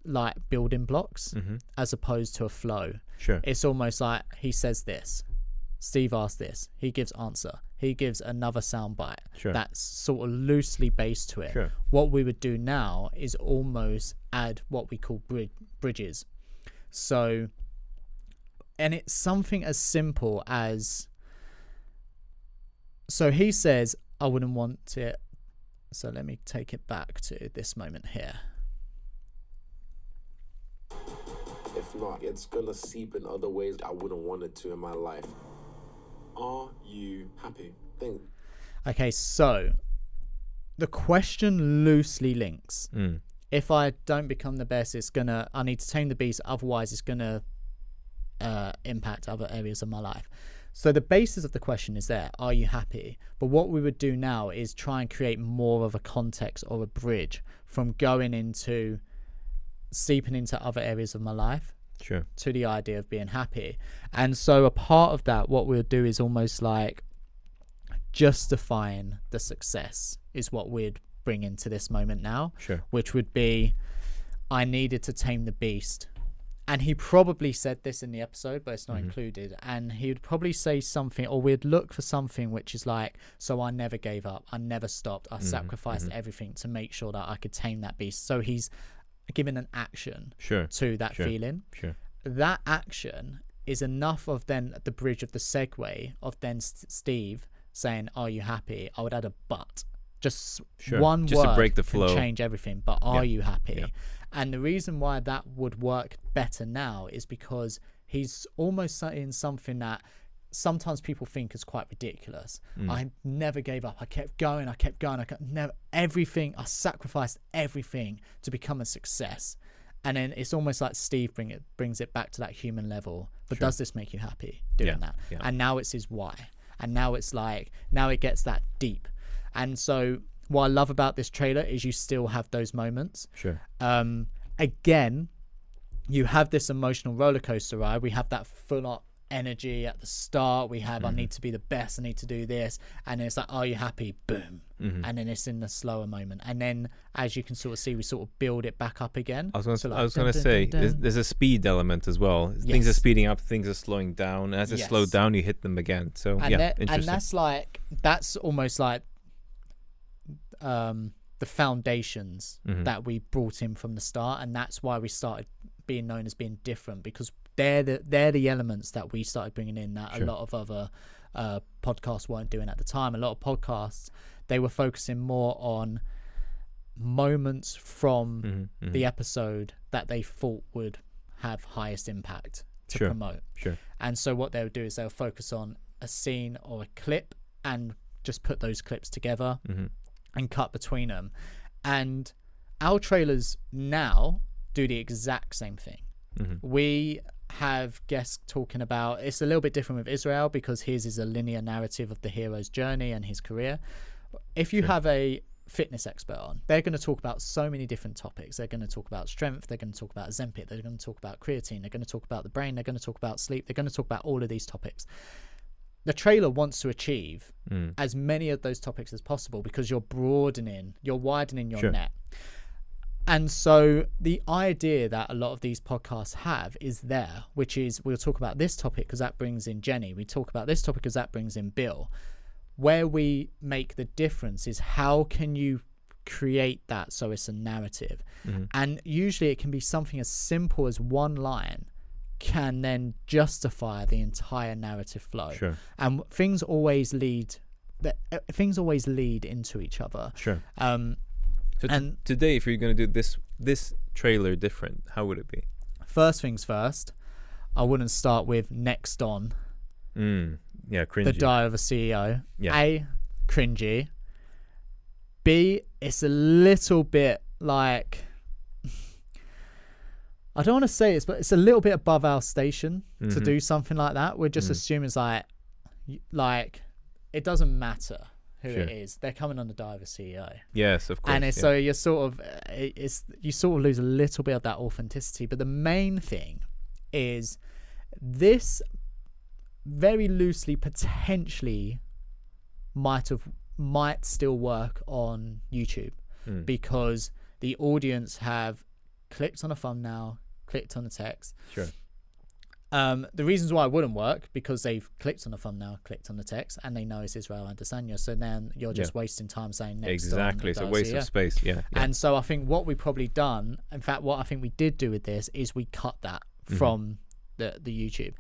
like building blocks as opposed to a flow. Sure. It's almost like he says this, Steve asks this, he gives answer, he gives another soundbite that's sort of loosely based to it. Sure. What we would do now is almost add what we call bridges. So, and it's something as simple as, so he says, I wouldn't want it. So let me take it back to this moment here. If not, it's gonna seep in other ways I wouldn't want it to in my life. Are you happy? Okay, so the question loosely links. If I don't become the best, I need to tame the beast, otherwise it's gonna impact other areas of my life. So the basis of the question is there, are you happy? But what we would do now is try and create more of a context or a bridge from going into seeping into other areas of my life to the idea of being happy. And so a part of that, what we'll do is almost like justifying the success is what we'd bring into this moment now, which would be, I needed to tame the beast. And he probably said this in the episode, but it's not included. And he would probably say something, or we'd look for something which is like, so I never gave up. I never stopped. I sacrificed everything to make sure that I could tame that beast. So he's given an action to that feeling. That action is enough of then the bridge of the segue of then Steve saying, are you happy? I would add a but. Just one just word to break the flow. can change everything. But are you happy? And the reason why that would work better now is because he's almost saying something that sometimes people think is quite ridiculous. I never gave up. I kept going. I sacrificed everything to become a success. And then it's almost like Steve brings it back to that human level. But does this make you happy doing that? And now it's his why. And now it's like, now it gets that deep. And so what I love about this trailer is you still have those moments. Again, you have this emotional roller coaster ride. We have that full on energy at the start. We have, I need to be the best. I need to do this. And then it's like, are you happy? Boom. And then it's in the slower moment. And then, as you can sort of see, we sort of build it back up again. I was going to say, there's a speed element as well. Things are speeding up, things are slowing down. As they slow down, you hit them again. So, interesting. And that's almost like the foundations that we brought in from the start, and that's why we started being known as being different, because they're the elements that we started bringing in that a lot of other podcasts weren't doing at the time. A lot of podcasts, they were focusing more on moments from the episode that they thought would have highest impact to promote. And so what they would do is they'll focus on a scene or a clip and just put those clips together and cut between them. And our trailers now do the exact same thing. We have guests talking about, it's a little bit different with Israel because his is a linear narrative of the hero's journey and his career. If you have a fitness expert on, they're going to talk about so many different topics. They're going to talk about strength, they're going to talk about Ozempic, they're going to talk about creatine, they're going to talk about the brain, they're going to talk about sleep, they're going to talk about all of these topics. The trailer wants to achieve as many of those topics as possible because you're widening your net. And so the idea that a lot of these podcasts have is there, which is we'll talk about this topic because that brings in Jenny. We talk about this topic because that brings in Bill. Where we make the difference is how can you create that so it's a narrative. And usually it can be something as simple as one line can then justify the entire narrative flow. And things always lead into each other. So today, if you're going to do this trailer different, how would it be? First things first, I wouldn't start with next on. Cringy. The Diary of a CEO. Yeah. A, cringy. B, it's a little bit like, I don't want to say this, but it's a little bit above our station to do something like that. We're just assuming it's like it doesn't matter who it is. They're coming on the die of a CEO. Yes, of course. And so you're sort of, you sort of lose a little bit of that authenticity. But the main thing is this very loosely potentially might still work on YouTube because the audience have clicked on a thumbnail, clicked on the text. Sure. The reasons why it wouldn't work, because they've clicked on the thumbnail, clicked on the text, and they know it's Israel Adesanya. So then you're just wasting time saying next. Exactly, it's a waste of space. Yeah. And so I think what we probably done, in fact, what I think we did do with this is we cut that from the YouTube,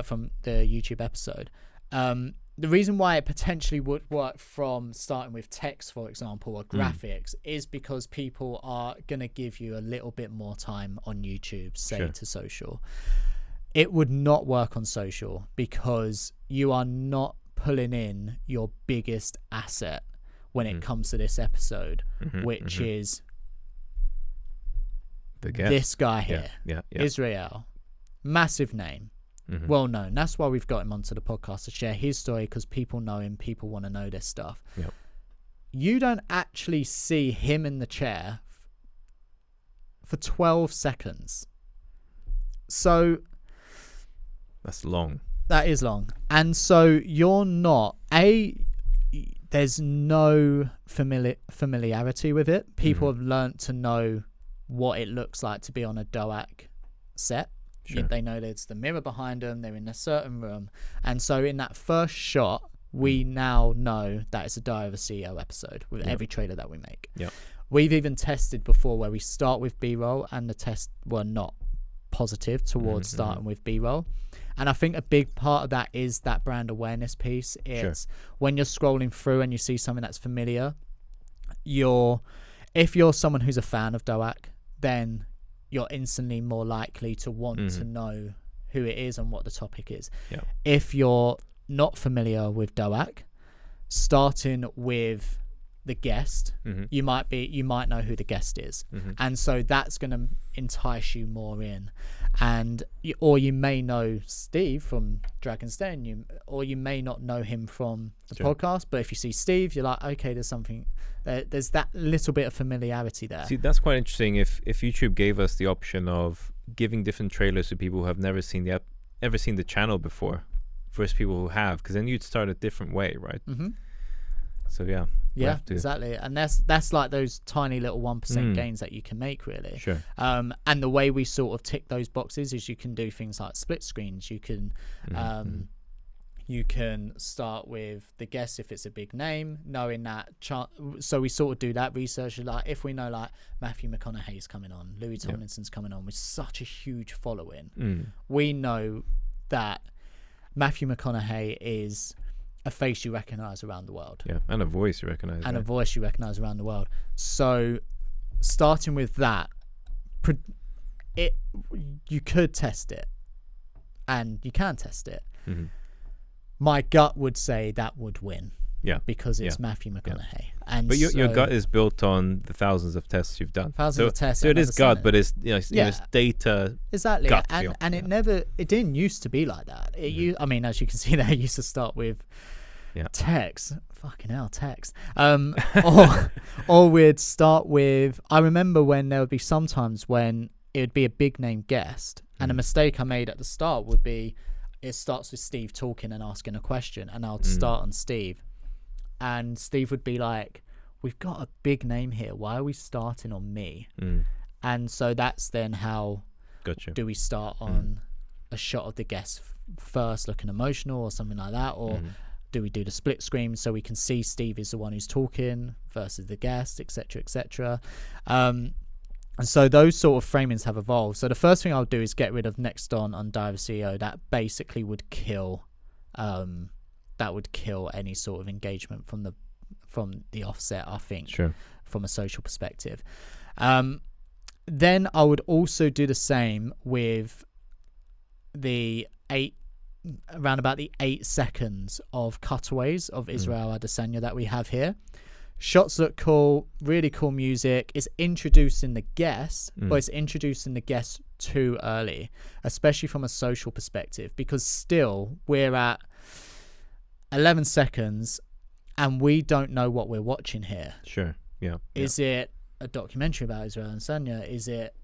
from the YouTube episode. The reason why it potentially would work from starting with text, for example, or graphics, is because people are going to give you a little bit more time on YouTube, say to social. It would not work on social because you are not pulling in your biggest asset when it comes to this episode, which is this guy here, Israel. Massive name, well known. That's why we've got him onto the podcast to share his story, because people know him, people want to know this stuff. You don't actually see him in the chair for 12 seconds. So that's long. That is long. And so you're not there's no familiarity with it. People have learnt to know what it looks like to be on a DOAC set. They know there's the mirror behind them, they're in a certain room. And so in that first shot, we now know that it's a Diary of a CEO episode with every trailer that we make. We've even tested before where we start with B-roll and the tests were not positive towards starting with B-roll. And I think a big part of that is that brand awareness piece. It's when you're scrolling through and you see something that's familiar, if you're someone who's a fan of DOAC, then you're instantly more likely to want to know who it is and what the topic is. If you're not familiar with DOAC, starting with the guest, you might know who the guest is, and so that's going to entice you more in. And or you may know Steve from Dragon's Den, or you may not know him from the podcast, but if you see Steve, you're like, okay, there's something. There's that little bit of familiarity there. See, that's quite interesting. If YouTube gave us the option of giving different trailers to people who have never seen the channel before, versus people who have, because then you'd start a different way, right? So yeah, exactly. And that's like those tiny little 1% gains that you can make, really. And the way we sort of tick those boxes is you can do things like split screens. You can you can start with the guest if it's a big name, knowing that. So we sort of do that research. Like if we know like Matthew McConaughey's coming on, Louis Tomlinson's coming on with such a huge following, we know that Matthew McConaughey is a face you recognize around the world. And a voice you recognize. And a voice you recognize around the world. So starting with that, you could test it, and you can test it. My gut would say that would win. Because it's Matthew McConaughey. And but your gut is built on the thousands of tests you've done. Of tests. So it is gut, but it's it's data. Exactly. Gut and it didn't used to be like that. I mean, as you can see there, it used to start with text. Fucking hell, text. Or we'd start with. I remember when there would be sometimes when it would be a big name guest, and a mistake I made at the start would be it starts with Steve talking and asking a question, and I'll start on Steve. And Steve would be like, we've got a big name here. Why are we starting on me? And so that's then how do we start on a shot of the guest first, looking emotional or something like that? Or do we do the split screen so we can see Steve is the one who's talking versus the guest, etc., etc.? And so those sort of framings have evolved. So the first thing I'll do is get rid of next on Diary of a CEO. That basically would kill... that would kill any sort of engagement from the offset, I think, from a social perspective. Then I would also do the same with around about the 8 seconds of cutaways of Israel Adesanya that we have here. shots look cool, really cool music. It's introducing the guests, but it's introducing the guests too early, especially from a social perspective, because still we're at 11 seconds and we don't know what we're watching here. Sure. Yeah. Is it a documentary about Israel and Sanya? Is it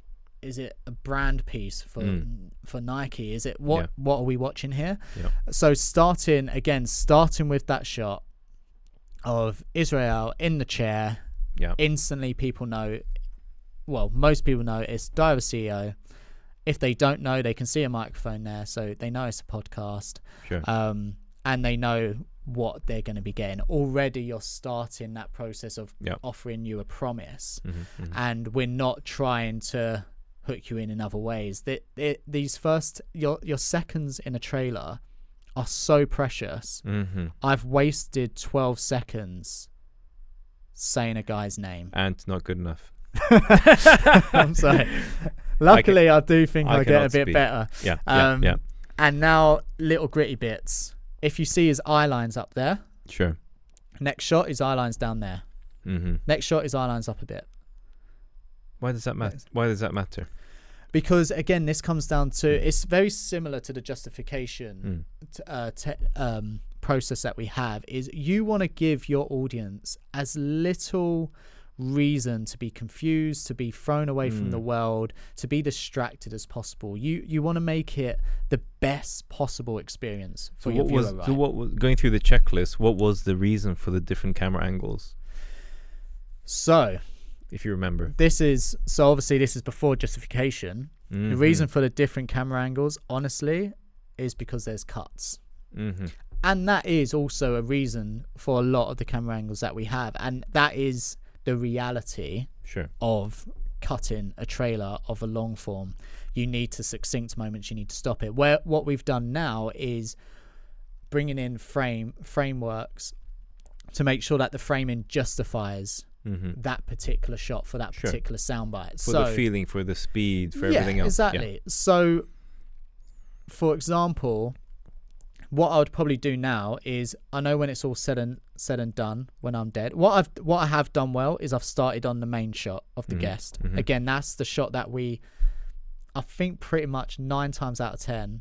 a brand piece for Nike? Is it what are we watching here? Yeah. So starting with that shot of Israel in the chair, instantly people know, well, most people know it's Diary of a CEO. If they don't know, they can see a microphone there, so they know it's a podcast. Sure. And they know what they're going to be getting. Already you're starting that process of offering you a promise, and we're not trying to hook you in other ways. These first your seconds in a trailer are so precious. I've wasted 12 seconds saying a guy's name, and not good enough. I'm sorry. Luckily, I do think I get a bit better. Yeah. And now little gritty bits. If you see his eye lines up there, Sure. next shot his eye lines down there. Next shot his eye lines up a bit. Why does that matter? Why does that matter? Because again, this comes down to, it's very similar to the justification process that we have. Is you want to give your audience as little reason to be confused, to be thrown away from the world, to be distracted as possible. You want to make it the best possible experience for your viewer. So what was going through the checklist? What was the reason for the different camera angles? So, if you remember, obviously this is before justification. The reason for the different camera angles, honestly, is because there's cuts. And that is also a reason for a lot of the camera angles that we have, and that is the reality of cutting a trailer of a long form. You need to succinct moments, you need to stop it. What we've done now is bringing in frameworks to make sure that the framing justifies that particular shot for that particular soundbite. For the feeling, for the speed, for everything else. Exactly. So, for example, what I would probably do now is, I know when it's all said and done, when I'm dead, what I have done well is I've started on the main shot of the guest. Again, that's the shot that I think pretty much 9 times out of 10.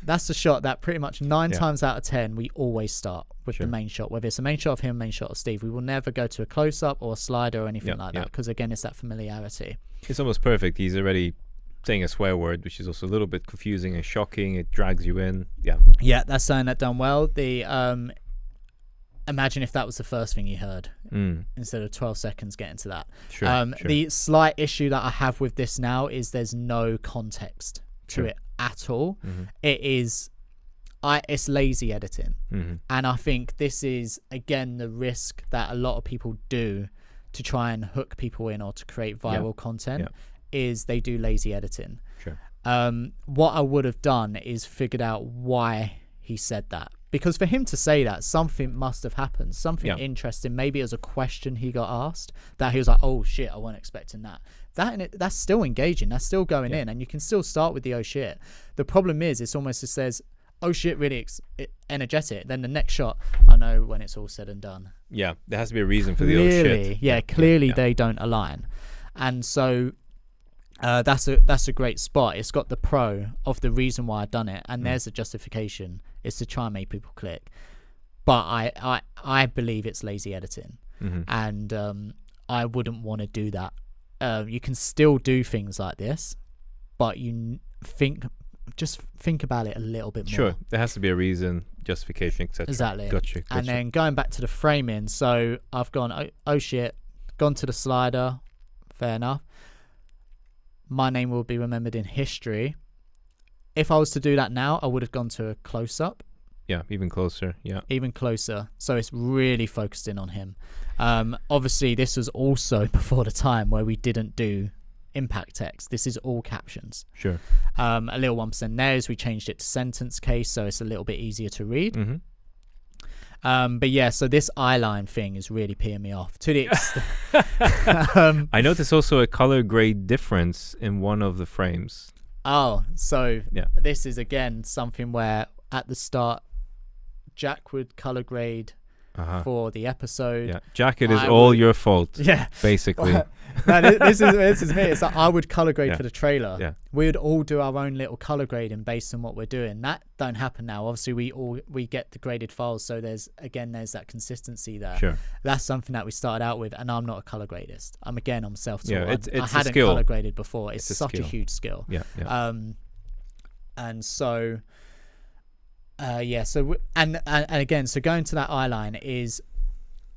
That's the shot that pretty much 9 times out of 10 we always start with the main shot. Whether it's a main shot of him, main shot of Steve, we will never go to a close up or a slider or anything like that, because again, it's that familiarity. It's almost perfect. He's already saying a swear word, which is also a little bit confusing and shocking. It drags you in. Yeah, that's saying that done well. The imagine if that was the first thing you heard instead of 12 seconds getting to that. The slight issue that I have with this now is there's no context to it at all. It is it's lazy editing, and I think this is again the risk that a lot of people do to try and hook people in or to create viral content. Is they do lazy editing. What I would have done is figured out why he said that, because for him to say that, something must have happened, something interesting. Maybe it was a question he got asked that he was like, oh shit, I wasn't expecting that. That's still engaging, that's still going in, and you can still start with the oh shit. The problem is it's almost just says oh shit, really energetic, then the next shot, I know when it's all said and done. There has to be a reason for the oh shit. Clearly they don't align, and so that's a great spot. It's got the pro of the reason why I've done it, and there's the justification. It's to try and make people click. But I believe it's lazy editing, and I wouldn't want to do that. You can still do things like this, but you just think about it a little bit more. Sure, there has to be a reason, justification, etc. Exactly. Gotcha. And then going back to the framing, so I've gone oh shit, gone to the slider. Fair enough. My name will be remembered in history. If I was to do that now, I would have gone to a close-up. Even closer. Even closer. So it's really focused in on him. Obviously, this was also before the time where we didn't do impact text. This is all captions. Sure. A little 1% there is we changed it to sentence case, so it's a little bit easier to read. But yeah, so this eyeline thing is really peeing me off to the extent. I noticed also a color grade difference in one of the frames. So this is again something where at the start Jack would color grade for the episode. Yeah, jacket is all your fault. Yeah, basically. No, this is me. It's like I would color grade for the trailer. Yeah, we would all do our own little color grading based on what we're doing. That don't happen now. Obviously, we get the graded files, so there's that consistency there. Sure, that's something that we started out with, and I'm not a color gradist. I'm self-taught. Yeah, it's I hadn't color graded before. It's such a huge skill. Yeah. And so. So and again, so going to that eyeline is,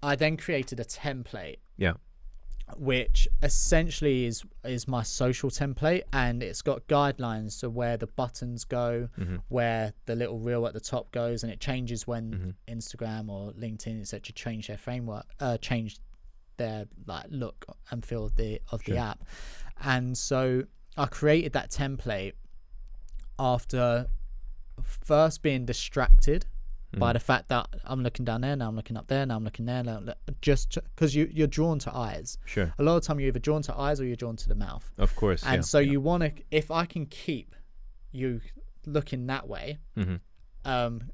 I then created a template. Yeah. Which essentially is my social template, and it's got guidelines to where the buttons go, where the little reel at the top goes, and it changes when Instagram or LinkedIn etc. change their framework, change their like look and feel of the app. And so I created that template after first being distracted by the fact that I'm looking down there, now I'm looking up there, now I'm looking there, just because you're drawn to eyes. Sure. A lot of the time you're either drawn to eyes or you're drawn to the mouth. Of course. And so you want to, if I can keep you looking that way,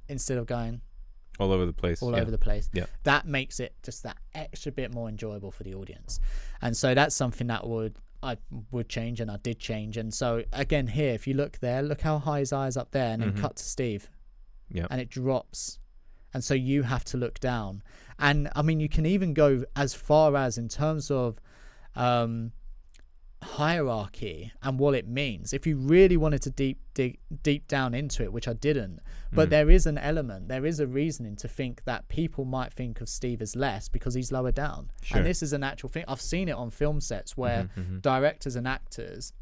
instead of going all over the place, over the place, that makes it just that extra bit more enjoyable for the audience. And so that's something that I would change, and I did change. And so again, here, if you look there, look how high his eye is up there, and then cut to Steve. Yeah. And it drops. And so you have to look down. And I mean, you can even go as far as in terms of hierarchy and what it means. If you really wanted to deep down into it, which I didn't, but there is an element, there is a reasoning to think that people might think of Steve as less because he's lower down. Sure. And this is an actual thing. I've seen it on film sets where directors and actors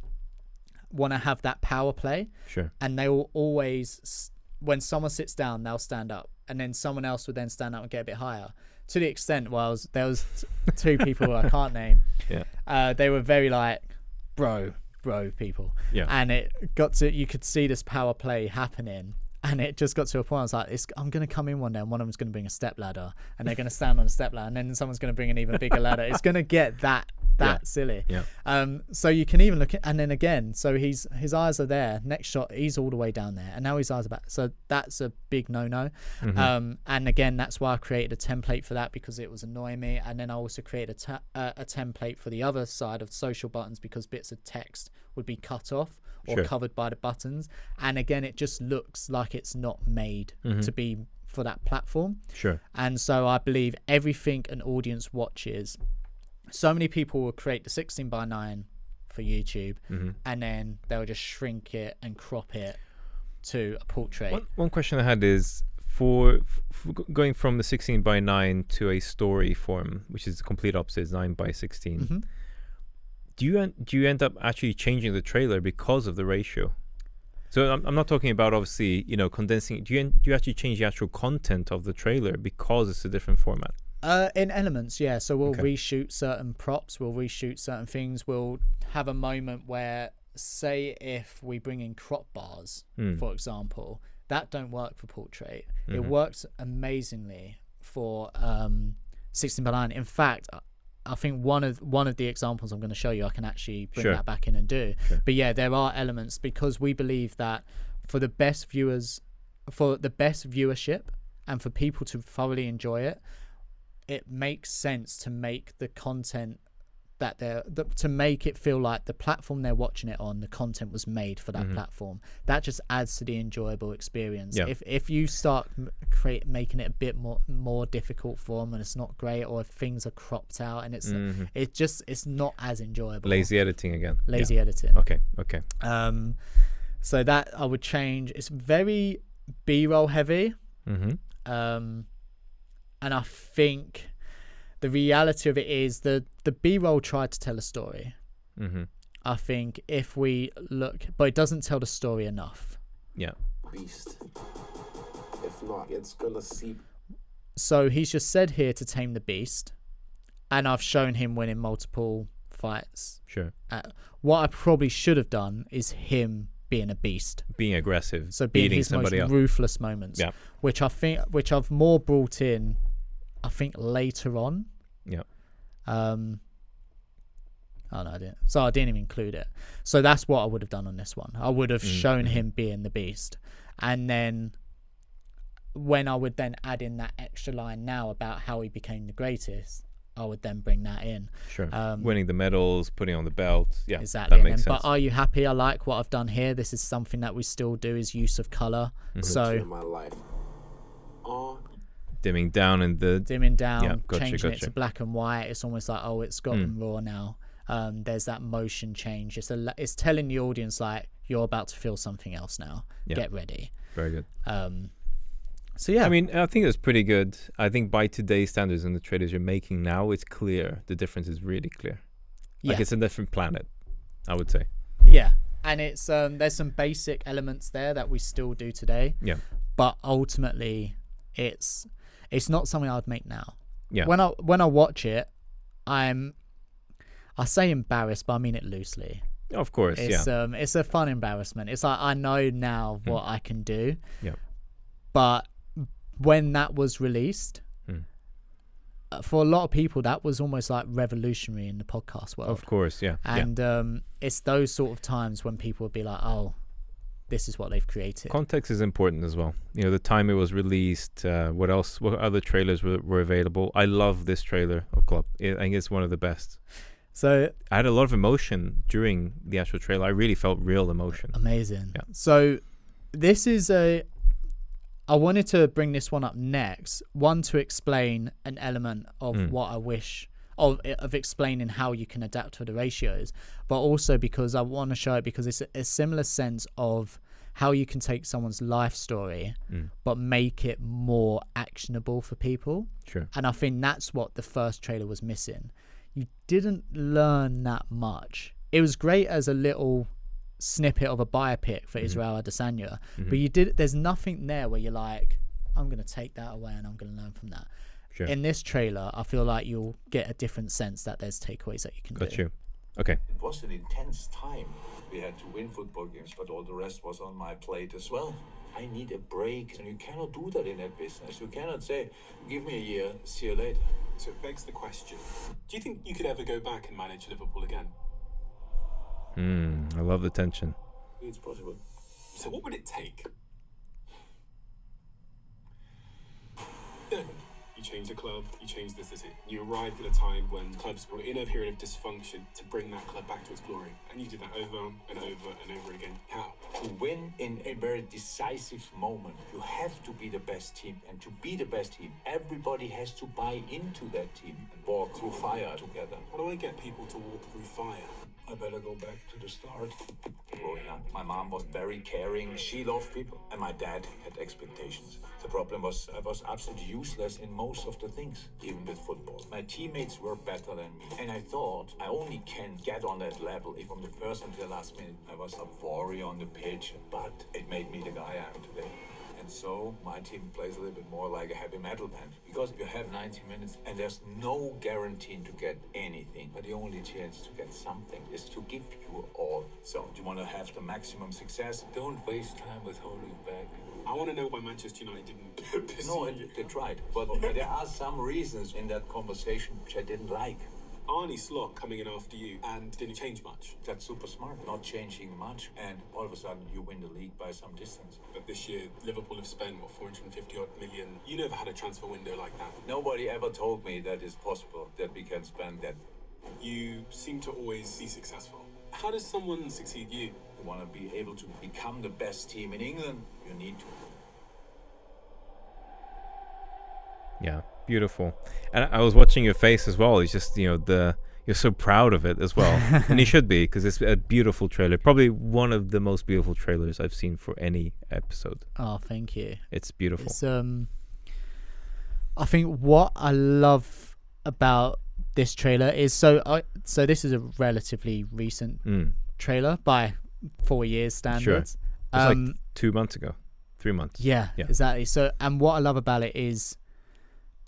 want to have that power play. Sure. And they will always, when someone sits down, they'll stand up, and then someone else would then stand up and get a bit higher. To the extent, there was two people who I can't name. Yeah. They were very like bro people. Yeah. And it got to, you could see this power play happening, and it just got to a point I was like, I'm going to come in one day and one of them's going to bring a step ladder, and they're going to stand on a step ladder, and then someone's going to bring an even bigger ladder. It's going to get that silly. Yeah. So you can even look at, and then again, so his eyes are there. Next shot, he's all the way down there, and now his eyes are back. So that's a big no-no. And again, that's why I created a template for that, because it was annoying me. And then I also created a template for the other side of social buttons, because bits of text would be cut off or covered by the buttons. And again, it just looks like it's not made to be for that platform. Sure. And so I believe everything an audience watches, so many people will create the 16:9 for YouTube, and then they'll just shrink it and crop it to a portrait. One question I had is, for going from the 16:9 to a story form, which is the complete opposite, 9:16, do you end up actually changing the trailer because of the ratio? So I'm not talking about, obviously, condensing. Do you actually change the actual content of the trailer because it's a different format? In elements, yeah. So we'll reshoot certain props, we'll reshoot certain things. We'll have a moment where, say, if we bring in crop bars, for example, that don't work for portrait. It works amazingly for 16:9. In fact, I think one of the examples I'm going to show you, I can actually bring that back in and do. But yeah, there are elements, because we believe that for the best viewers, for the best viewership, and for people to thoroughly enjoy it, it makes sense to make the content that to make it feel like the platform they're watching it on, the content was made for that platform. That just adds to the enjoyable experience. If you start making it a bit more difficult for them, and it's not great, or if things are cropped out and it's not as enjoyable. Lazy editing again. Lazy editing. Okay. So that I would change. It's very B-roll heavy. And I think the reality of it is the B-roll tried to tell a story. I think if we look, but it doesn't tell the story enough. Yeah. Beast. If not, it's gonna seep. So he's just said here to tame the beast, and I've shown him winning multiple fights. Sure. What I probably should have done is him being a beast, being aggressive, so being his most ruthless moments. Yeah. Which I've more brought in, I think, later on. Yeah. Oh no, I didn't. So I didn't even include it. So that's what I would have done on this one. I would have shown him being the beast, and then when I would then add in that extra line now about how he became the greatest, I would then bring that in. Sure. Winning the medals, putting on the belt. Yeah, exactly. that makes sense. But are you happy? I like what I've done here. This is something that we still do, is use of color. So In my life. Dimming down, changing it to black and white. It's almost like, oh, it's gotten raw now. There's that motion change. It's telling the audience like, you're about to feel something else now. Get ready. Very good. So yeah, I mean, I think it's pretty good. I think by today's standards and the trailers you're making now, it's clear. The difference is really clear. Like it's a different planet, I would say. Yeah, and it's there's some basic elements there that we still do today. Yeah. But ultimately, it's not something I'd make now. Yeah. When I watch it, I say embarrassed, but I mean it loosely. Of course, It's a fun embarrassment. It's like, I know now what I can do. Yeah. But when that was released, for a lot of people, that was almost like revolutionary in the podcast world. Of course, yeah. And it's those sort of times when people would be like, oh, this is what they've created. Context is important as well. You know, the time it was released, what other trailers were available. I love this trailer of Club. I think it's one of the best. So I had a lot of emotion during the actual trailer. I really felt real emotion. Amazing. Yeah. So this is I wanted to bring this one up next. One, to explain an element of what I wish of explaining how you can adapt to the ratios, but also because I want to show it because it's a similar sense of how you can take someone's life story but make it more actionable for people. Sure. And I think that's what the first trailer was missing. You didn't learn that much. It was great as a little snippet of a biopic for Israel Adesanya, but there's nothing there where you're like, I'm going to take that away and I'm going to learn from that. Sure. In this trailer, I feel like you'll get a different sense that there's takeaways that you can do. Got you. Okay. It was an intense time. We had to win football games, but all the rest was on my plate as well. I need a break, and you cannot do that in that business. You cannot say, give me a year, see you later. So it begs the question, do you think you could ever go back and manage Liverpool again? I love the tension. It's possible. So what would it take? You change the club, you change the city. You arrived at a time when clubs were in a period of dysfunction to bring that club back to its glory. And you did that over and over and over again. How? To win in a very decisive moment, you have to be the best team. And to be the best team, everybody has to buy into that team and walk through fire together. How do I get people to walk through fire? I better go back to the start. Growing up, my mom was very caring. She loved people. And my dad had expectations. The problem was I was absolutely useless in most of the things, even with football. My teammates were better than me. And I thought I only can get on that level if from the first until the last minute I was a warrior on the pitch. But it made me the guy I am today. And so my team plays a little bit more like a heavy metal band. Because you have 90 minutes and there's no guarantee to get anything. But the only chance to get something is to give you all. So do you want to have the maximum success? Don't waste time with holding back. I want to know why Manchester United didn't pursue No, you. they tried. But there are some reasons in that conversation which I didn't like. Arnie Slot coming in after you and didn't change much. That's super smart. Not changing much. And all of a sudden you win the league by some distance. But this year, Liverpool have spent, 450 odd million. You never had a transfer window like that. Nobody ever told me that it's possible that we can spend that. You seem to always be successful. How does someone succeed you? You want to be able to become the best team in England, you need to. Yeah, beautiful. And I was watching your face as well. It's just, you're so proud of it as well. And you should be, because it's a beautiful trailer. Probably one of the most beautiful trailers I've seen for any episode. Oh, thank you. It's beautiful. It's, I think what I love about this trailer is so this is a relatively recent trailer by 4 years standards. Sure. It's like 2 months ago, 3 months. Yeah, exactly. So, and what I love about it is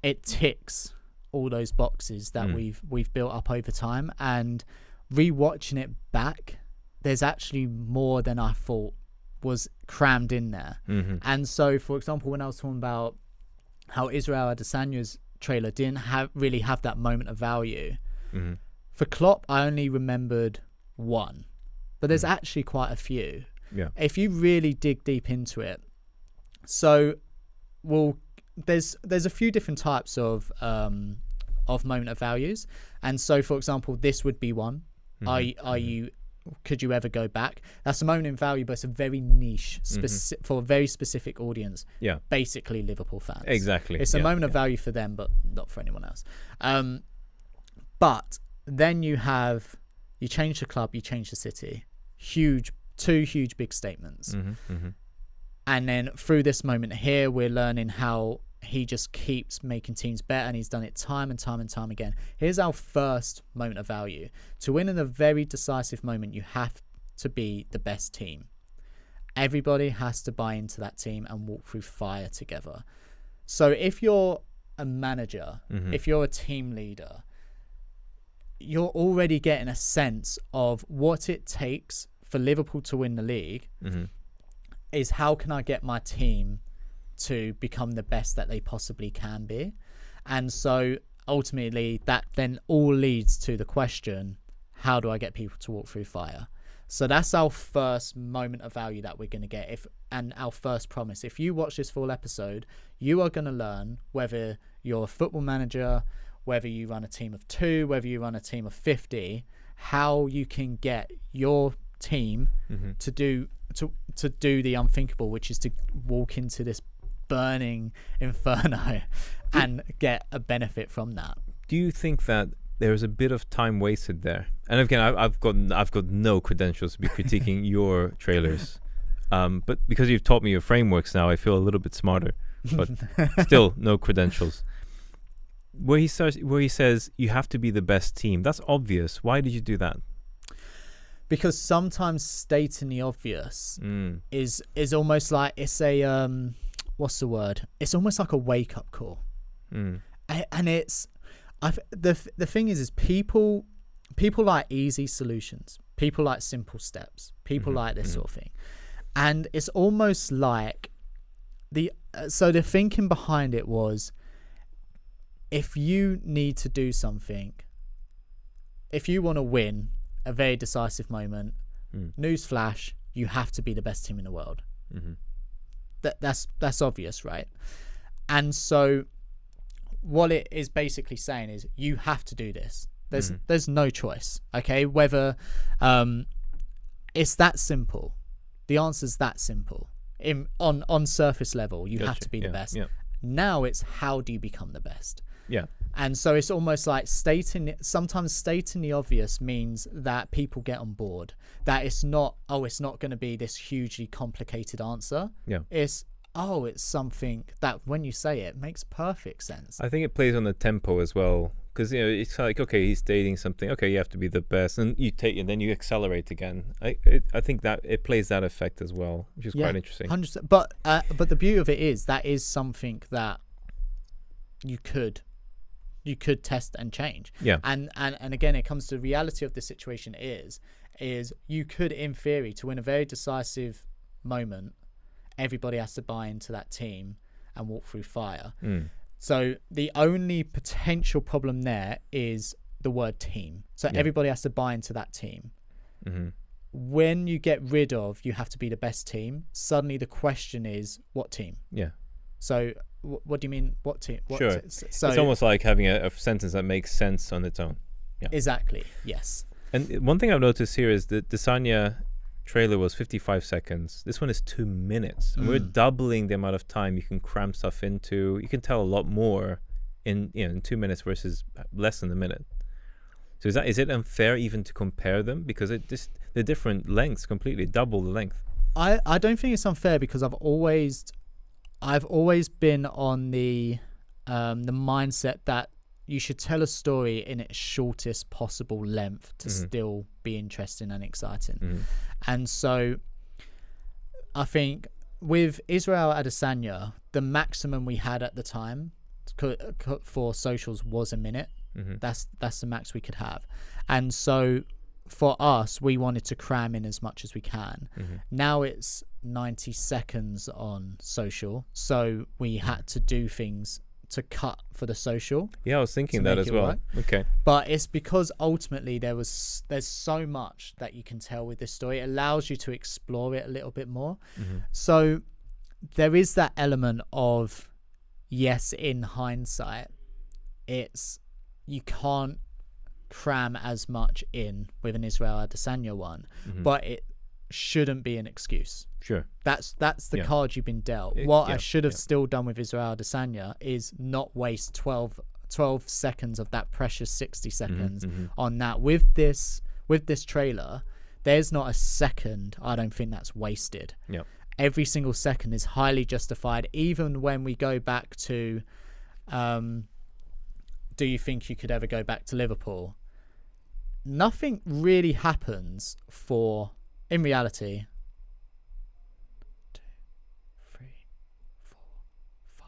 it ticks all those boxes that we've built up over time, and rewatching it back, there's actually more than I thought was crammed in there. And so, for example, when I was talking about how Israel Adesanya's trailer didn't really have that moment of value, for Klopp, I only remembered one, but there's actually quite a few. Yeah. If you really dig deep into it, so there's a few different types of moment of values, and so for example, this would be one. Could you ever go back? That's a moment in value, but it's a very niche, for a very specific audience. Yeah. Basically, Liverpool fans. Exactly. It's a moment of value for them, but not for anyone else. But then you change the club, you change the city. Two huge big statements. And then through this moment here, we're learning how he just keeps making teams better, and he's done it time and time and time again. Here's our first moment of value. To win in a very decisive moment, you have to be the best team. Everybody has to buy into that team and walk through fire together. So if you're a manager, if you're a team leader, you're already getting a sense of what it takes for Liverpool to win the league. Is how can I get my team to become the best that they possibly can be? And so ultimately that then all leads to the question, how do I get people to walk through fire? So that's our first moment of value that we're going to get, and our first promise. If you watch this full episode, you are going to learn, whether you're a football manager, whether you run a team of 2, whether you run a team of 50, how you can get your team to do the unthinkable, which is to walk into this burning inferno and get a benefit from that. Do you think that there's a bit of time wasted there? And again, I've got no credentials to be critiquing your trailers, but because you've taught me your frameworks now, I feel a little bit smarter. But still, no credentials. Where he says you have to be the best team. That's obvious. Why did you do that? Because sometimes stating the obvious is almost like it's a what's the word? It's almost like a wake up call, and it's the thing is people like easy solutions. People like simple steps. People like this sort of thing, and it's almost like the thinking behind it was, if you need to do something, if you want to win a very decisive moment, newsflash, you have to be the best team in the world. That's obvious, right? And so what it is basically saying is you have to do this. There's no choice. Okay, whether it's that simple. The answer's that simple. On surface level, you have to be the best. Now it's how do you become the best? Yeah. And so it's almost like sometimes stating the obvious means that people get on board, that it's not going to be this hugely complicated answer. Yeah. It's something that when you say it makes perfect sense. I think it plays on the tempo as well, because it's like, okay, he's stating something, okay, you have to be the best, and you take, and then you accelerate again. I think that it plays that effect as well, which is quite interesting. 100%. But the beauty of it is that is something that you could test and change. Yeah. And again, it comes to the reality of the situation is you could, in theory, to win a very decisive moment, everybody has to buy into that team and walk through fire. So the only potential problem there is the word team. So everybody has to buy into that team. When you get rid of, you have to be the best team, suddenly the question is, what team? Yeah. So what do you mean, what team? Sure. So it's almost like having a sentence that makes sense on its own. Yeah. Exactly, yes. And one thing I've noticed here is that the Sanya trailer was 55 seconds. This one is 2 minutes. And we're doubling the amount of time you can cram stuff into. You can tell a lot more in 2 minutes versus less than a minute. So is it unfair even to compare them? Because they're different lengths completely, double the length. I don't think it's unfair, because I've always been on the mindset that you should tell a story in its shortest possible length to still be interesting and exciting. And so I think with Israel Adesanya, the maximum we had at the time for socials was a minute. That's the max we could have. And so for us, we wanted to cram in as much as we can. Now it's 90 seconds on social, so we had to do things to cut for the social. Yeah, I was thinking that as well. Okay. But it's because ultimately there's so much that you can tell with this story. It allows you to explore it a little bit more. So there is that element of yes, in hindsight, you can't cram as much in with an Israel Adesanya one, but it shouldn't be an excuse. Sure. That's the card you've been dealt. What I should have still done with Israel Adesanya is not waste 12 seconds of that precious 60 seconds on that. With this trailer, there's not a second I don't think that's wasted. Yeah. Every single second is highly justified. Even when we go back to do you think you could ever go back to Liverpool? Nothing really happens for, in reality, 2, 3, 4, 5,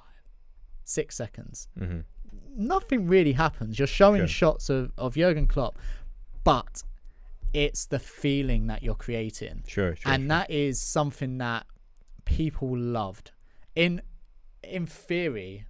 6 seconds. Nothing really happens. You're showing shots of Jurgen Klopp, but it's the feeling that you're creating. And that is something that people loved. In theory,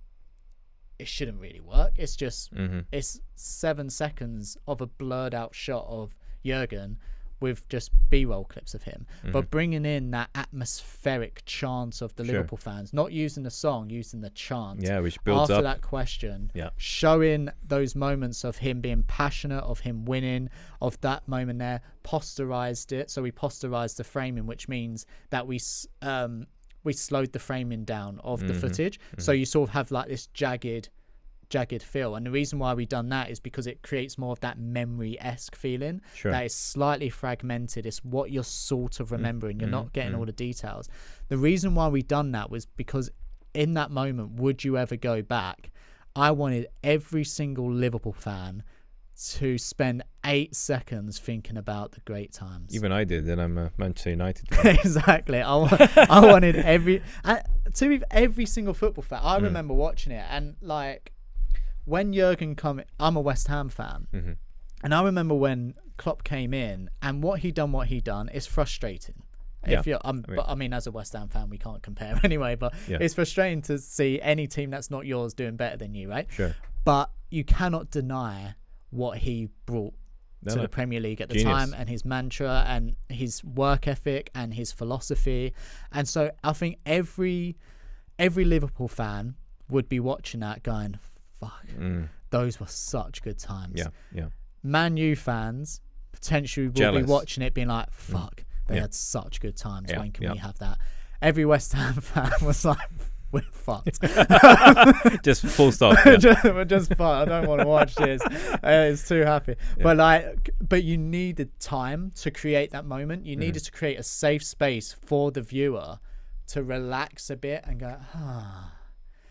it shouldn't really work. It's just it's 7 seconds of a blurred out shot of Jurgen with just B-roll clips of him, but bringing in that atmospheric chant of the Liverpool fans, not using the song, using the chant, which builds after up that question, showing those moments of him being passionate, of him winning, of that moment there, posterized it. So we posterized the framing, which means that we slowed the framing down of the footage, so you sort of have like this jagged feel. And the reason why we've done that is because it creates more of that memory-esque feeling that is slightly fragmented. It's what you're sort of remembering. You're not getting all the details. The reason why we done that was because in that moment, would you ever go back, I wanted every single Liverpool fan to spend 8 seconds thinking about the great times. Even I did, and I'm a Manchester United. Exactly. I wanted every single football fan. I remember watching it, and like when Jurgen I'm a West Ham fan, and I remember when Klopp came in, and what he done, it's frustrating. But I mean, as a West Ham fan, we can't compare anyway. But it's frustrating to see any team that's not yours doing better than you, right? Sure. But you cannot deny what he brought to the Premier League at the time, and his mantra and his work ethic and his philosophy. And so I think every Liverpool would be watching that going, fuck, those were such good times. Man U fans potentially will be watching it being like, fuck, they had such good times. When can we have that? Every West Ham fan was like, we're fucked. Just full stop. We're just fucked. I don't want to watch this. It's too happy. But you needed time to create that moment. You needed to create a safe space for the viewer to relax a bit and go,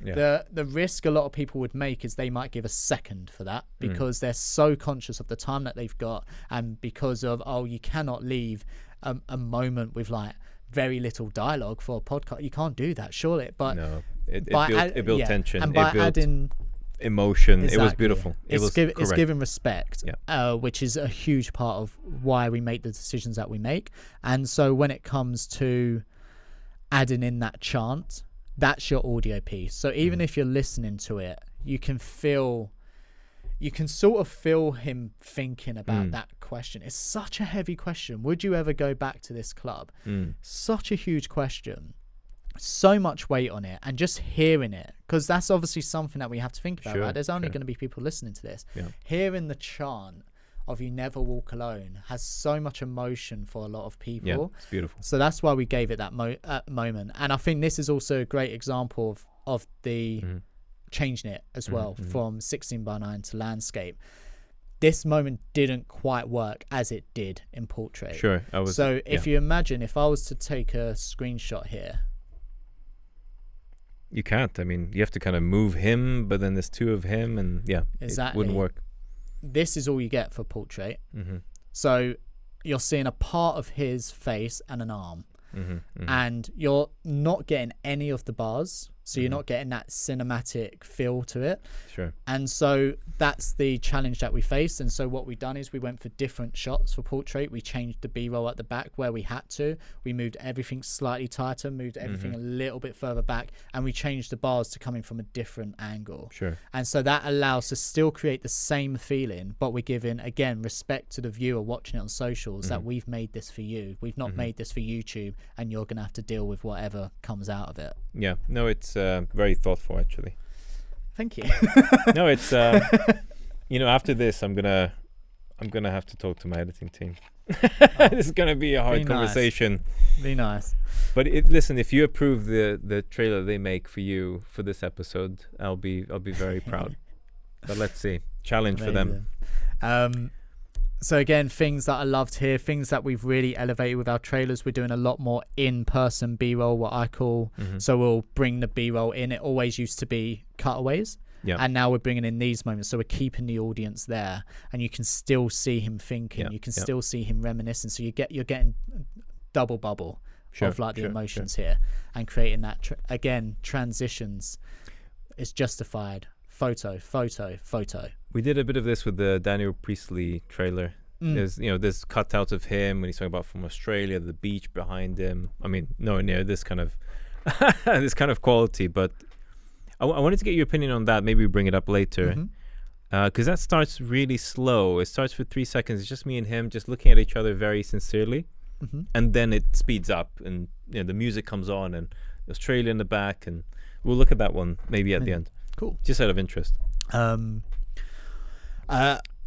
The risk a lot of people would make is they might give a second for that because they're so conscious of the time that they've got, and because of, you cannot leave a moment with like very little dialogue for a podcast. You can't do that, surely. But no, it built tension, and by adding emotion, it was beautiful. It's giving respect, which is a huge part of why we make the decisions that we make. And so when it comes to adding in that chant, that's your audio piece. So even if you're listening to it, you can sort of feel him thinking about that question. It's such a heavy question. Would you ever go back to this club? Such a huge question. So much weight on it. And just hearing it, because that's obviously something that we have to think about, right? There's only going to be people listening to this. Hearing the chant of "You Never Walk Alone" has so much emotion for a lot of people. Yeah, it's beautiful. So that's why we gave it that moment. And I think this is also a great example of the changing it as well from 16:9 to landscape. This moment didn't quite work as it did in portrait. If you imagine, if I was to take a screenshot here, you can't. I mean, you have to kind of move him, but then there's two of him, and it wouldn't work. This is all you get for portrait. So you're seeing a part of his face and an arm, and you're not getting any of the bars. So you're not getting that cinematic feel to it. And so that's the challenge that we faced. And so what we've done is we went for different shots for portrait. We changed the B-roll at the back where we had to. We moved everything slightly tighter, moved everything a little bit further back, and we changed the bars to coming from a different angle. And so that allows us to still create the same feeling, but we're giving, again, respect to the viewer watching it on socials that we've made this for you. We've not made this for YouTube, and you're going to have to deal with whatever comes out of it. Yeah, no, it's very thoughtful, actually. Thank you. No, it's after this, I'm gonna have to talk to my editing team. This is gonna be a hard conversation. Be nice. But listen, if you approve the trailer they make for you for this episode, I'll be very proud. But let's see, challenge for them. So again, things that I loved here, things that we've really elevated with our trailers. We're doing a lot more in-person B-roll, what I call. So we'll bring the B-roll in. It always used to be cutaways. Yeah. And now we're bringing in these moments. So we're keeping the audience there, and you can still see him thinking. You can still see him reminiscing. So you're getting double bubble of like the emotions here, and creating that transitions is justified. Photo. We did a bit of this with the Daniel Priestley trailer. There's cutouts of him when he's talking about from Australia, the beach behind him. I mean, nowhere near this kind of this kind of quality, but I wanted to get your opinion on that. Maybe we bring it up later, because that starts really slow. It starts for 3 seconds. It's just me and him just looking at each other very sincerely, and then it speeds up, and the music comes on, and Australia in the back, and we'll look at that one maybe at the end. Cool. Just out of interest.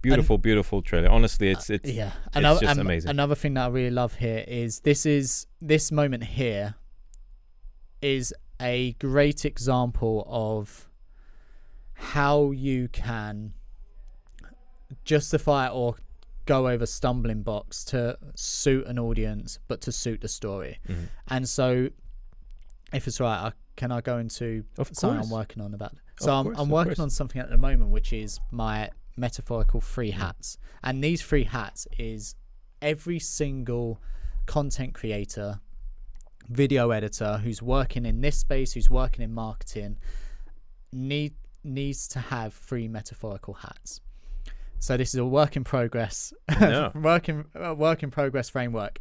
Beautiful trailer. Honestly, it's just amazing. Another thing that I really love here is this moment here is a great example of how you can justify or go over stumbling blocks to suit an audience, but to suit the story. And so, if it's right, can I go into something I'm working on about? So I'm working on something at the moment, which is my metaphorical 3 hats. And these 3 hats is every single content creator, video editor who's working in this space, who's working in marketing, needs to have 3 metaphorical hats. So this is a work in progress, work in progress framework.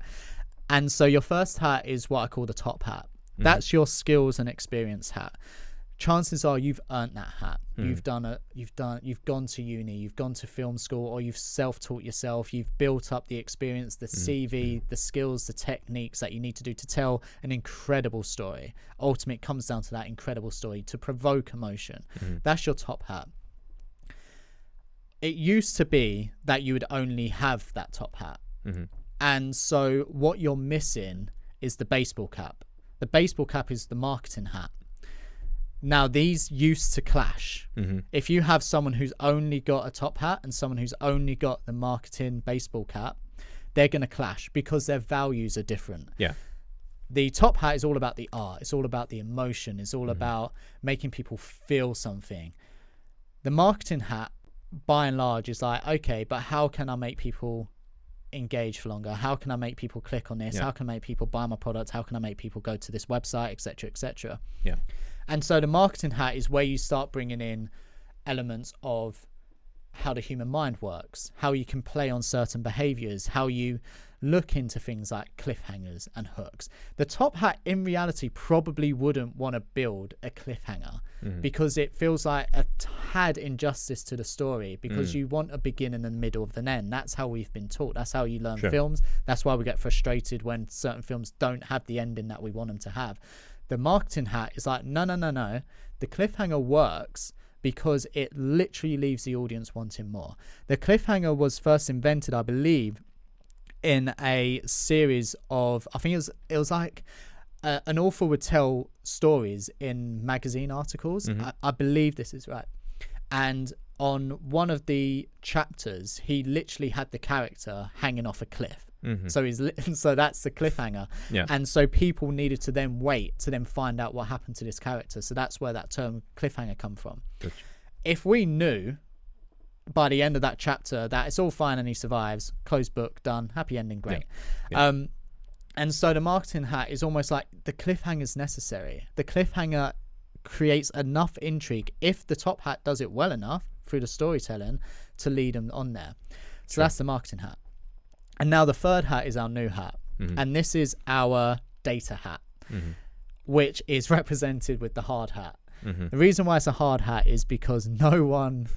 And so your first hat is what I call the top hat. That's your skills and experience hat. Chances are you've earned that hat. You've gone to uni, you've gone to film school, or you've self-taught yourself. You've built up the experience, the CV, the skills, the techniques that you need to do to tell an incredible story. Ultimately, it comes down to that incredible story, to provoke emotion. That's your top hat. It used to be that you would only have that top hat. And so what you're missing is the baseball cap. The baseball cap is the marketing hat. Now, these used to clash. If you have someone who's only got a top hat and someone who's only got the marketing baseball cap, they're going to clash because their values are different. Yeah. The top hat is all about the art. It's all about the emotion. It's all about making people feel something. The marketing hat, by and large, is like, okay, but how can I make people engage for longer? How can I make people click on this? How can I make people buy my product? How can I make people go to this website, etc., etc.? Yeah. And so the marketing hat is where you start bringing in elements of how the human mind works, how you can play on certain behaviors, how you look into things like cliffhangers and hooks. The top hat in reality probably wouldn't want to build a cliffhanger because it feels like a tad injustice to the story, because you want a beginning and middle of an end. That's how we've been taught. That's how you learn films. That's why we get frustrated when certain films don't have the ending that we want them to have. The marketing hat is like, no. The cliffhanger works because it literally leaves the audience wanting more. The cliffhanger was first invented, I believe, in a series of, I think it was like an author would tell stories in magazine articles. I believe this is right. And on one of the chapters, he literally had the character hanging off a cliff. So that's the cliffhanger. And so people needed to then wait to then find out what happened to this character. So that's where that term cliffhanger come from. If we knew by the end of that chapter that it's all fine and he survives, closed book, done, happy ending, great. And so the marketing hat is almost like the cliffhanger is necessary. The cliffhanger creates enough intrigue, if the top hat does it well enough through the storytelling, to lead them on there. So that's the marketing hat. And now the third hat is our new hat. And this is our data hat, which is represented with the hard hat. The reason why it's a hard hat is because no one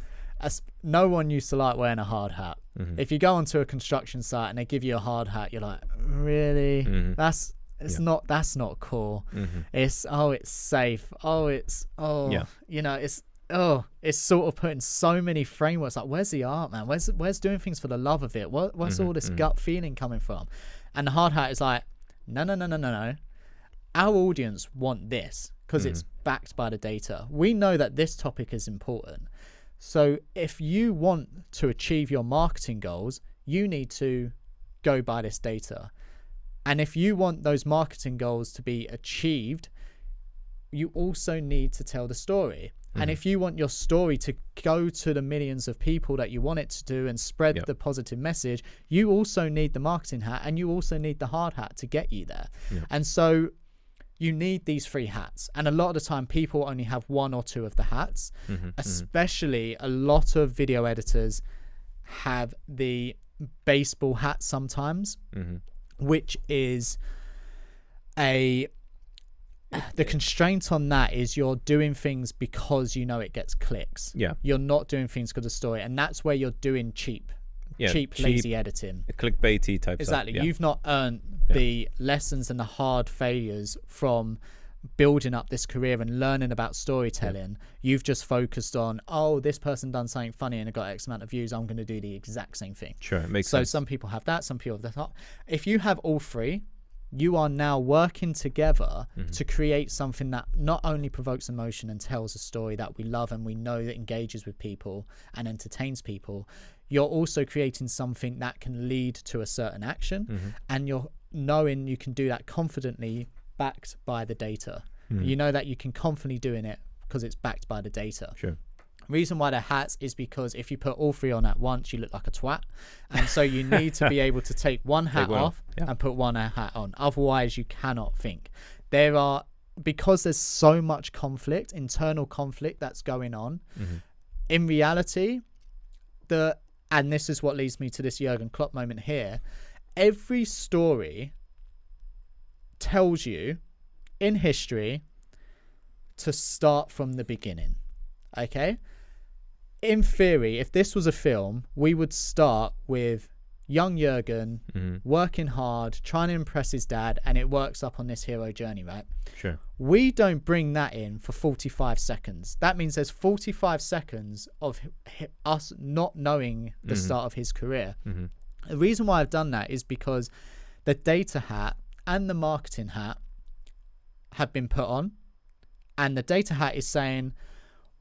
used to like wearing a hard hat. If you go onto a construction site and they give you a hard hat, you're like, really? That's not cool. It's safe. It's it's sort of putting so many frameworks. Like, where's the art, man? Where's doing things for the love of it? Where's all this gut feeling coming from? And the hard hat is like, no. Our audience want this because it's backed by the data. We know that this topic is important. So if you want to achieve your marketing goals, you need to go by this data. And if you want those marketing goals to be achieved, you also need to tell the story. And if you want your story to go to the millions of people that you want it to do and spread the positive message, you also need the marketing hat, and you also need the hard hat to get you there. And so you need these 3 hats. And a lot of the time people only have 1 or 2 of the hats. Especially a lot of video editors have the baseball hat sometimes, which is the constraint on that is you're doing things because you know it gets clicks. You're not doing things because of the story, and that's where you're doing cheap, lazy editing, clickbaity type exactly stuff. You've not earned the lessons and the hard failures from building up this career and learning about storytelling. You've just focused on, this person done something funny and it got X amount of views, I'm going to do the exact same thing. Sure, it makes sense. So some people have that, some people have that. If you have all 3, you are now working together to create something that not only provokes emotion and tells a story that we love and we know that engages with people and entertains people. You're also creating something that can lead to a certain action, and you're knowing you can do that confidently, backed by the data. You know that you can confidently doing it because it's backed by the data. Sure. Reason why they're hats is because if you put all 3 on at once, you look like a twat, and so you need to be able to take one hat off and put one hat on. Otherwise, you cannot think. Because there's so much conflict, internal conflict that's going on. In reality, and this is what leads me to this Jurgen Klopp moment here. Every story tells you in history to start from the beginning. Okay? In theory, if this was a film, we would start with young Jurgen working hard, trying to impress his dad, and it works up on this hero journey, right? Sure. We don't bring that in for 45 seconds. That means there's 45 seconds of us not knowing the start of his career. The reason why I've done that is because the data hat and the marketing hat have been put on, and the data hat is saying,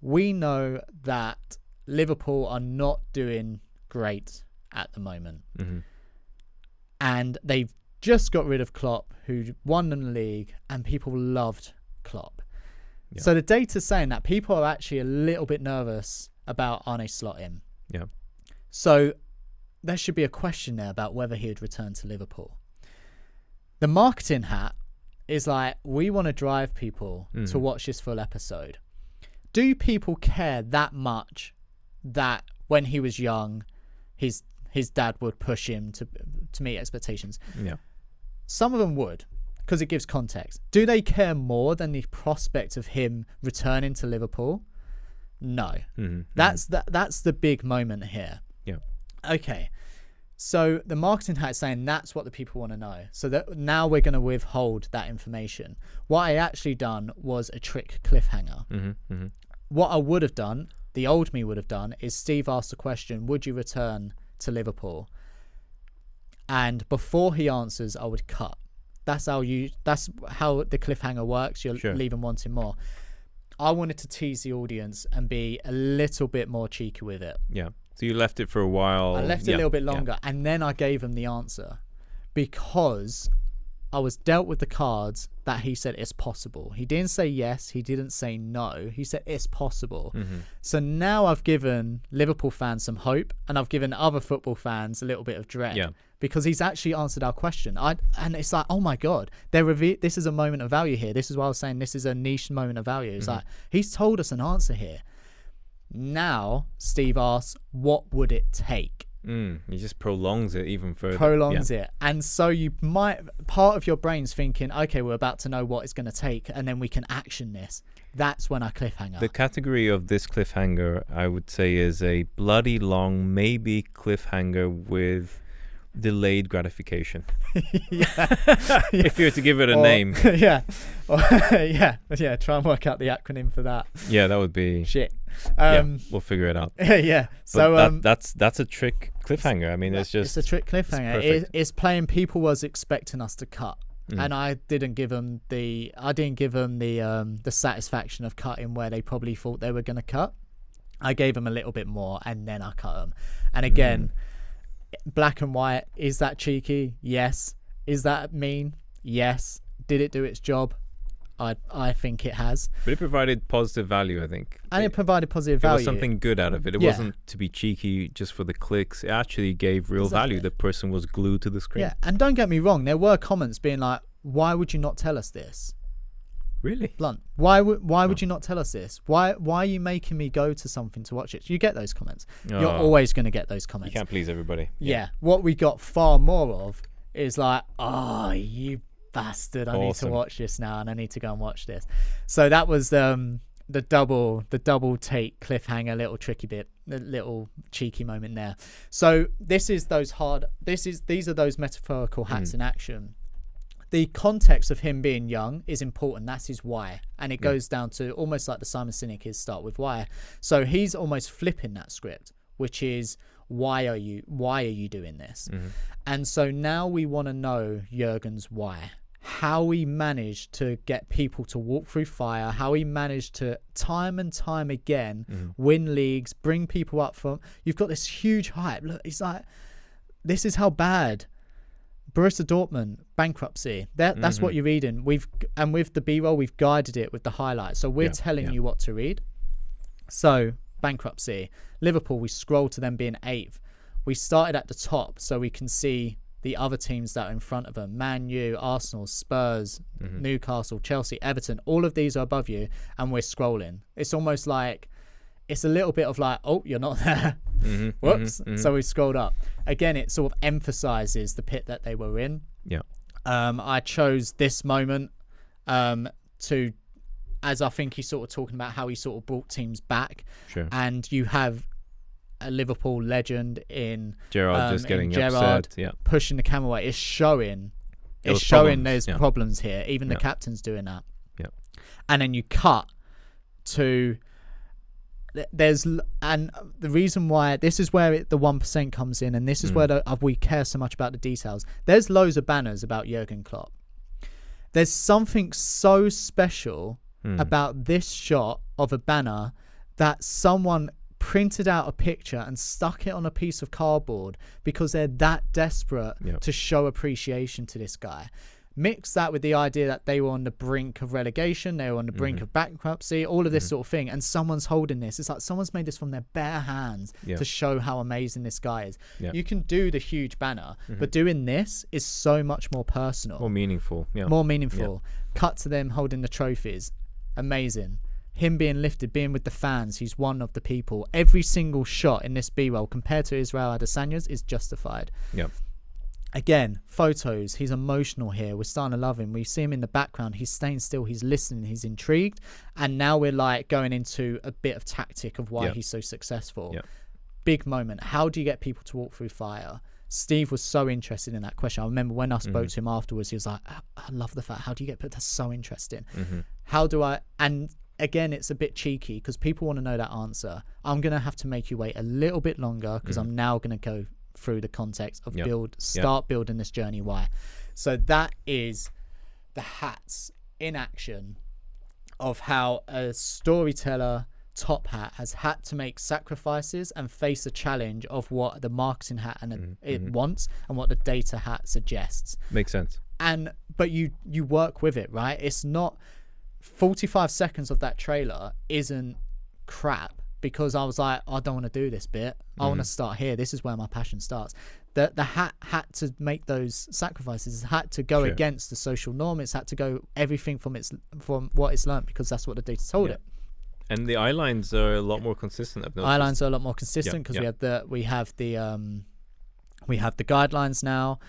we know that Liverpool are not doing great at the moment. And they've just got rid of Klopp, who won the league, and people loved Klopp. So the data's saying that people are actually a little bit nervous about Arne Slot in. So there should be a question there about whether he would return to Liverpool. The marketing hat is like, we want to drive people to watch this full episode. Do people care that much that when he was young, his dad would push him to meet expectations? Some of them would, because it gives context. Do they care more than the prospect of him returning to Liverpool? No. That's the big moment here. Okay. So the marketing hat is saying that's what the people want to know. So that now we're going to withhold that information. What I actually done was a trick cliffhanger. What I would have done, the old me would have done, is Steve asked the question, would you return to Liverpool? And before he answers, I would cut. That's how the cliffhanger works. You're leaving wanting more. I wanted to tease the audience and be a little bit more cheeky with it. So you left it for a while. I left it a little bit longer, and then I gave him the answer because I was dealt with the cards that he said it's possible. He didn't say yes. He didn't say no. He said it's possible. So now I've given Liverpool fans some hope, and I've given other football fans a little bit of dread because he's actually answered our question. And it's like, oh my God, this is a moment of value here. This is why I was saying this is a niche moment of value. It's like, he's told us an answer here. Now Steve asks, what would it take? He just prolongs it even further. Prolongs it. And so part of your brain's thinking, okay, we're about to know what it's going to take, and then we can action this. That's when I cliffhanger. The category of this cliffhanger, I would say, is a bloody long, maybe cliffhanger with Delayed gratification. Yeah. If you were to give it a Or- name. Yeah. Yeah. Try and work out the acronym for that. Yeah, that would be. Shit. Yeah, we'll figure it out. Yeah. So But that's a trick cliffhanger. I mean, it's just. it's a trick cliffhanger. perfect. It's playing people was expecting us to cut. Mm. And I didn't give them the satisfaction of cutting where they probably thought they were going to cut. I gave them a little bit more and then I cut them. And again, black and white, is that cheeky? Yes. Is that mean? Yes. Did it do its job? I think it has. But it provided positive value, I think. And it provided positive There value. was something good out of it. It Yeah. wasn't to be cheeky just for the clicks. It actually gave real value. Exactly. The person was glued to the screen. Yeah. And don't get me wrong, there were comments being like, why would you not tell us this? Really? Blunt. Why would you not tell us this? Why are you making me go to something to watch it? You get those comments. You're Oh. always going to get those You comments. can't please everybody. Yeah. What we got far more of is like, oh, you bastard! I need to Awesome. watch this now, and I need to go and watch this. So that was the double take cliffhanger, little tricky bit, the little cheeky moment there. So these are those metaphorical hats in action. The context of him being young is important. That's his why. And it goes down to almost like the Simon Sinek is start with why. So he's almost flipping that script, which is why are you doing this? And so now we want to know Jurgen's why. How he managed to get people to walk through fire, how he managed to time and time again win leagues, bring people up from, you've got this huge hype. Look, it's like, this is how bad Borussia Dortmund bankruptcy. That's what you're reading. With the B-roll, we've guided it with the highlights. So we're telling you what to read. So bankruptcy. Liverpool, we scroll to them being 8th. We started at the top so we can see the other teams that are in front of them. Man U, Arsenal, Spurs, Newcastle, Chelsea, Everton. All of these are above you and we're scrolling. It's almost like, it's a little bit of like, oh, you're not there. Whoops. So we scrolled up. Again, it sort of emphasizes the pit that they were in. Yeah. I chose this moment to, as I think he's sort of talking about how he sort of brought teams back. Sure. And you have a Liverpool legend in Gerrard just getting Gerrard upset. Yeah. pushing the camera away. It's showing There's problems, there's yeah. problems here. Even the captain's doing that. Yeah. And then you cut to and the reason why this is where the 1% comes in, and this is where we care so much about the details. There's loads of banners about Jurgen Klopp. There's something so special about this shot of a banner that someone printed out a picture and stuck it on a piece of cardboard because they're that desperate to show appreciation to this guy. Mix that with the idea that they were on the brink of relegation, they were on the brink of bankruptcy, all of this sort of thing, and someone's holding this. It's like someone's made this from their bare hands to show how amazing this guy is. You can do the huge banner, but doing this is so much more personal. More meaningful. Yeah. More meaningful. Cut to them holding the trophies. Amazing. Him being lifted, being with the fans, he's one of the people. Every single shot in this B-roll compared to Israel Adesanya's is justified. Yeah. Again, photos, he's emotional here. We're starting to love him. We see him in the background. He's staying still. He's listening. He's intrigued. And now we're like going into a bit of tactic of why he's so successful. Yeah. Big moment. How do you get people to walk through fire? Steve was so interested in that question. I remember when I spoke to him afterwards, he was like, I love the fact, how do you get, that's so interesting. How do I, and again, it's a bit cheeky because people want to know that answer. I'm going to have to make you wait a little bit longer because I'm now going to go through the context of start building this journey. Why? So that is the hats in action of how a storyteller top hat has had to make sacrifices and face a challenge of what the marketing hat and it wants and what the data hat suggests. Makes sense. But you work with it, right? It's not 45 seconds of that trailer isn't crap because I was like, I don't want to do this bit. I want to start here. This is where my passion starts. The hat had to make those sacrifices. It had to go against the social norm. It's had to go everything from what it's learned because that's what the data told it. And the eye lines are a lot more consistent. I've noticed. Eye lines are a lot more consistent because we have the guidelines now.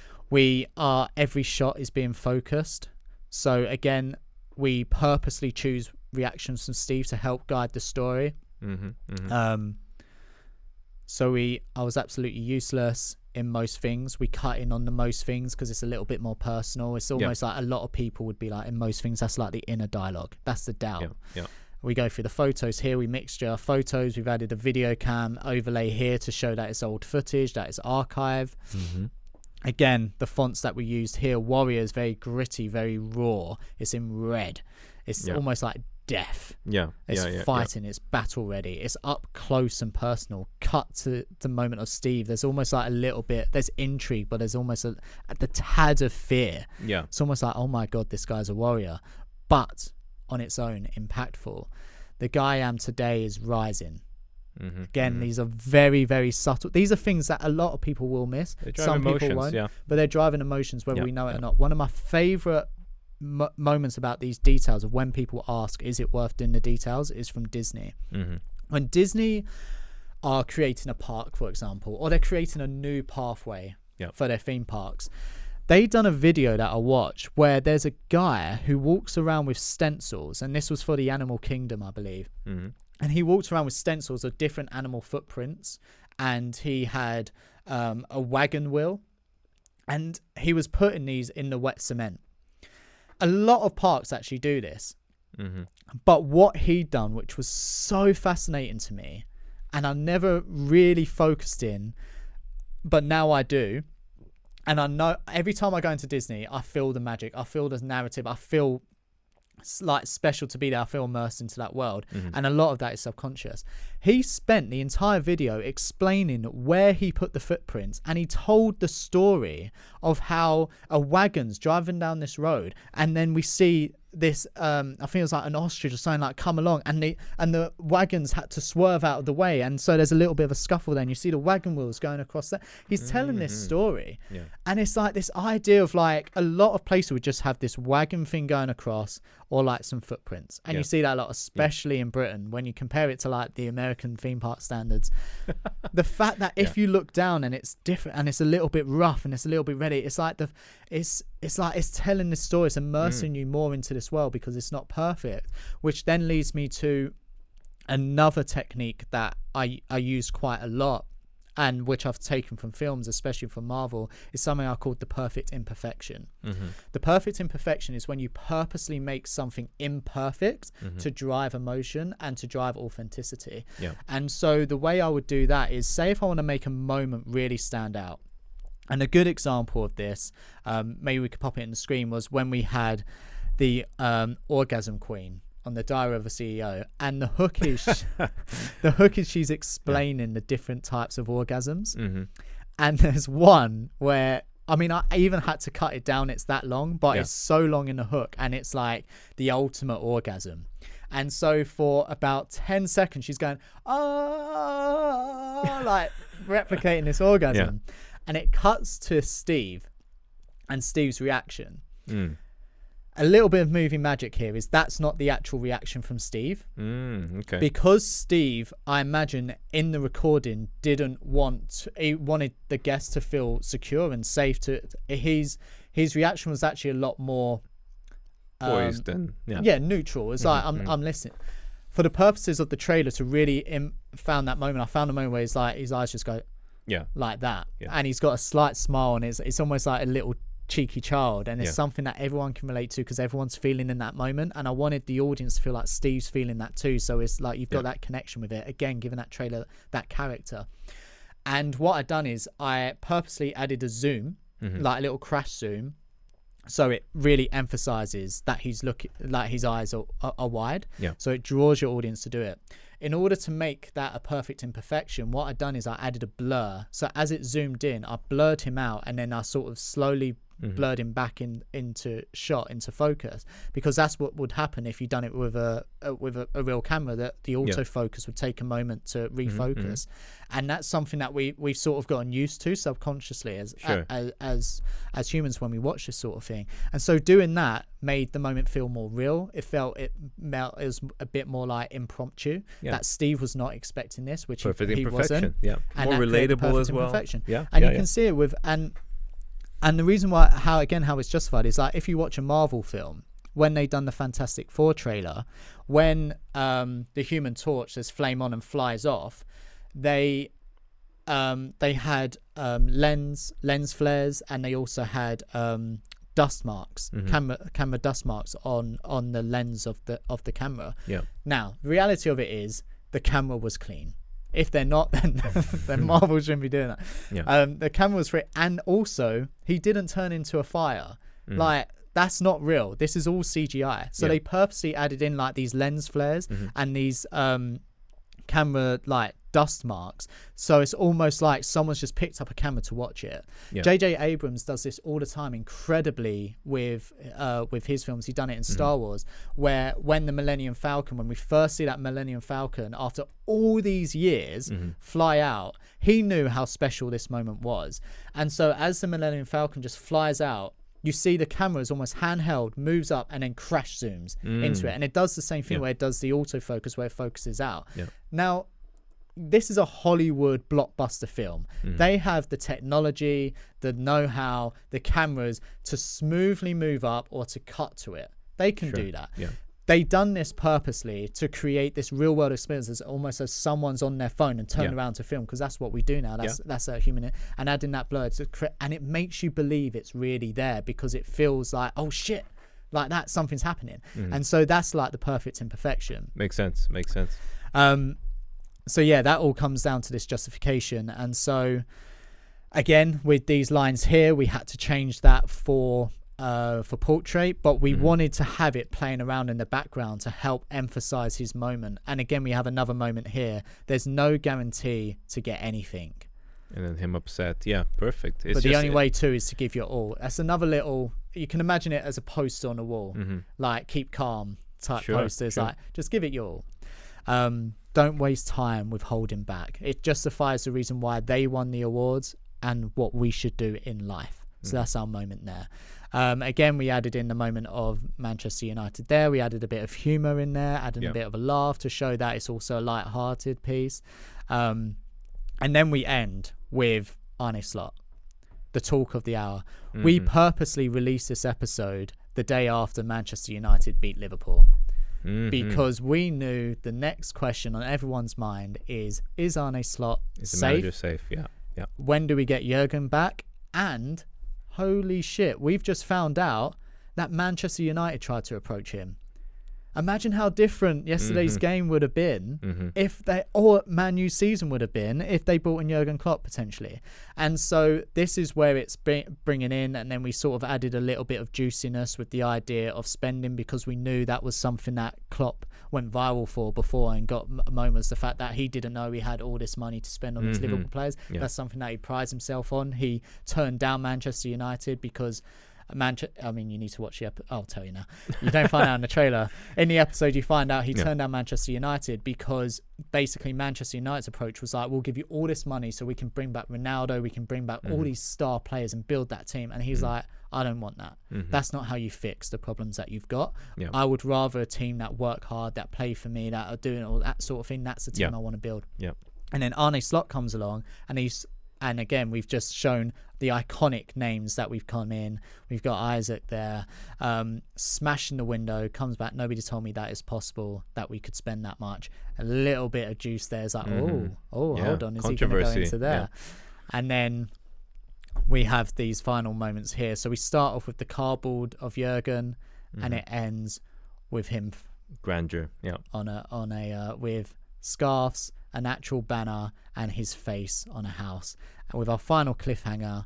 Every shot is being focused. So again, we purposely choose reactions from Steve to help guide the story. I was absolutely useless. in most things. We cut in on the most things because it's a little bit more personal. It's almost like a lot of people would be like, in most things, that's like the inner dialogue. That's the doubt. We go through the photos here. We mixture photos. We've added a video cam overlay here to show that it's old footage, that it's archive. Again, the fonts that we used here, Warrior, is very gritty, very raw. It's in red. It's almost like death. It's fighting. It's battle ready. It's up close and personal. Cut to the moment of Steve. There's almost like a little bit, there's intrigue, but there's almost the tad of fear. It's almost like, oh my God, this guy's a warrior. But on its own, impactful. The guy I am today is rising. Again, these are very, very subtle. These are things that a lot of people will miss. Some people won't, but they're driving emotions whether we know it or not. One of my favorite moments about these details of when people ask, is it worth doing the details, is from Disney. When Disney are creating a park, for example, or they're creating a new pathway for their theme parks, they done a video that I watched where there's a guy who walks around with stencils, and this was for the Animal Kingdom, I believe. And he walked around with stencils of different animal footprints, and he had a wagon wheel, and he was putting these in the wet cement. A lot of parks actually do this. But what he'd done, which was so fascinating to me, and I never really focused in, but now I do. And I know every time I go into Disney, I feel the magic. I feel the narrative. I feel like special to be there. I feel immersed into that world. And a lot of that is subconscious. He spent the entire video explaining where he put the footprints, and he told the story of how a wagon's driving down this road, and then we see this I think it was like an ostrich or something, like come along, and the wagons had to swerve out of the way, and so there's a little bit of a scuffle there, and you see the wagon wheels going across there. He's telling this story, and it's like this idea of like a lot of places would just have this wagon thing going across, or like some footprints, and you see that a lot, especially in Britain, when you compare it to like the American theme park standards. The fact that if you look down and it's different, and it's a little bit rough, and it's a little bit ready, it's like it's like it's telling this story, it's immersing you more into this world because it's not perfect, which then leads me to another technique that I use quite a lot, and which I've taken from films, especially from Marvel, is something I called the perfect imperfection. The perfect imperfection is when you purposely make something imperfect to drive emotion and to drive authenticity. And so the way I would do that is, say if I want to make a moment really stand out, and a good example of this, maybe we could pop it in the screen, was when we had the orgasm queen on the Diary of a CEO, and the hook is she's explaining the different types of orgasms. And there's one where, I mean, I even had to cut it down, it's that long, but it's so long in the hook, and it's like the ultimate orgasm. And so for about 10 seconds she's going like replicating this orgasm. And it cuts to Steve and Steve's reaction. A little bit of movie magic here is that's not the actual reaction from Steve. Because Steve, I imagine, in the recording he wanted the guest to feel secure and safe. His reaction was actually a lot more poised and neutral. It's like I'm listening. For the purposes of the trailer to really found that moment, I found a moment where his eyes just go like that, and he's got a slight smile, and it's almost like a little cheeky child, and it's something that everyone can relate to because everyone's feeling in that moment, and I wanted the audience to feel like Steve's feeling that too, so it's like you've got that connection with it, again giving that trailer that character. And what I've done is I purposely added a zoom, like a little crash zoom, so it really emphasizes that he's looking, like his eyes are wide, so it draws your audience to do it. In order to make that a perfect imperfection, what I've done is I added a blur. So as it zoomed in, I blurred him out, and then I sort of slowly blurred him back into focus, because that's what would happen if you'd done it with a real camera, that the autofocus would take a moment to refocus. And that's something that we've sort of gotten used to subconsciously as humans when we watch this sort of thing. And so doing that made the moment feel more real. It was a bit more like impromptu, that Steve was not expecting this, which he wasn't. And more relatable as well. And you can see it with and the reason why how it's justified is, like, if you watch a Marvel film, when they done the Fantastic Four trailer, when the Human Torch says flame on and flies off, they had lens flares, and they also had dust marks, camera dust marks on the lens of the camera. Yeah. Now, the reality of it is the camera was clean. If they're not, then Marvel shouldn't be doing that. Yeah. The camera was free, and also he didn't turn into a fire. Like, that's not real. This is all CGI. So they purposely added in like these lens flares and these camera like dust marks, so it's almost like someone's just picked up a camera to watch it. JJ Abrams does this all the time incredibly with his films. He done it in Star Wars, where when we first see that Millennium Falcon after all these years fly out, he knew how special this moment was. And so as the Millennium Falcon just flies out, you see the camera is almost handheld, moves up, and then crash zooms into it. And it does the same thing where it does the autofocus, where it focuses out. Now, this is a Hollywood blockbuster film. They have the technology, the know-how, the cameras to smoothly move up or to cut to it. They can do that. They done this purposely to create this real-world experience as almost as someone's on their phone and turn around to film, because that's what we do now. That's a human, and adding that blur and it makes you believe it's really there, because it feels like, oh shit, like that, something's happening. And so that's like the perfect imperfection. Makes sense. So yeah, that all comes down to this justification. And so again, with these lines here, we had to change that for portrait, but we wanted to have it playing around in the background to help emphasize his moment. And again, we have another moment here. There's no guarantee to get anything. And then him upset. Yeah, perfect. But the only way too is to give your all. That's another little, you can imagine it as a poster on a wall, like keep calm type posters, like just give it your all. Don't waste time with holding back. It justifies the reason why they won the awards and what we should do in life. So that's our moment there. Again, we added in the moment of Manchester United there. We added a bit of humour in there, added a bit of a laugh to show that it's also a light-hearted piece. And then we end with Arne Slot, the talk of the hour. We purposely released this episode the day after Manchester United beat Liverpool. Because we knew the next question on everyone's mind is Arne Slot Is the safe? manager safe? Yeah. When do we get Jurgen back? And holy shit, we've just found out that Manchester United tried to approach him. Imagine how different yesterday's game would have been if they, or Man U's season would have been if they brought in Jurgen Klopp potentially. And so this is where it's bringing in, and then we sort of added a little bit of juiciness with the idea of spending, because we knew that was something that Klopp went viral for before and got moments. The fact that he didn't know he had all this money to spend on his Liverpool players, that's something that he prides himself on. He turned down Manchester United because I mean, you need to watch the episode. I'll tell you now. You don't find out in the trailer. In the episode, you find out he turned down Manchester United because basically Manchester United's approach was like, we'll give you all this money so we can bring back Ronaldo, we can bring back all these star players and build that team. And he's like, I don't want that. That's not how you fix the problems that you've got. I would rather a team that work hard, that play for me, that are doing all that sort of thing. That's the team I want to build. And then Arne Slot comes along, and again, we've just shown the iconic names that we've come in. We've got Isaac there, smashing the window, comes back. Nobody told me that is possible, that we could spend that much. A little bit of juice there is like, hold on, is he going to go into there? And then we have these final moments here. So we start off with the cardboard of Jurgen, and it ends with him grandeur, on a with scarves, an actual banner, and his face on a house. And with our final cliffhanger,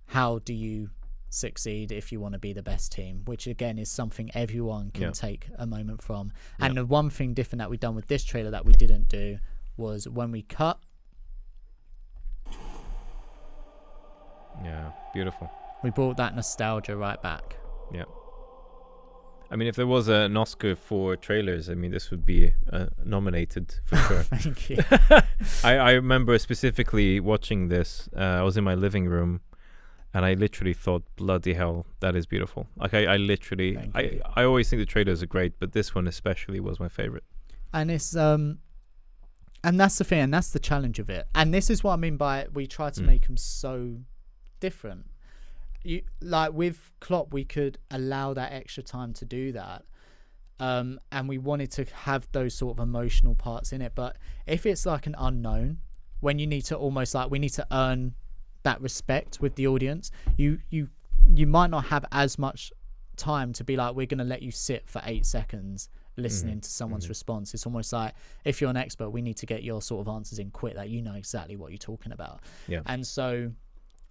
how do you succeed if you want to be the best team? Which again is something everyone can take a moment from. And the one thing different that we've done with this trailer that we didn't do was when we cut. Yeah, beautiful. We brought that nostalgia right back. Yeah. I mean, if there was an Oscar for trailers, I mean, this would be nominated for sure. Thank you. I remember specifically watching this. I was in my living room, and I literally thought, bloody hell, that is beautiful. Like, I literally, I always think the trailers are great, but this one especially was my favorite. And it's, and that's the thing, and that's the challenge of it. And this is what I mean by we try to make them so different. You, like with Klopp, we could allow that extra time to do that, and we wanted to have those sort of emotional parts in it. But if it's like an unknown, when you need to almost like, we need to earn that respect with the audience. You might not have as much time to be like, we're going to let you sit for 8 seconds listening to someone's response. It's almost like, if you're an expert, we need to get your sort of answers in quick, that you know exactly what you're talking about. And so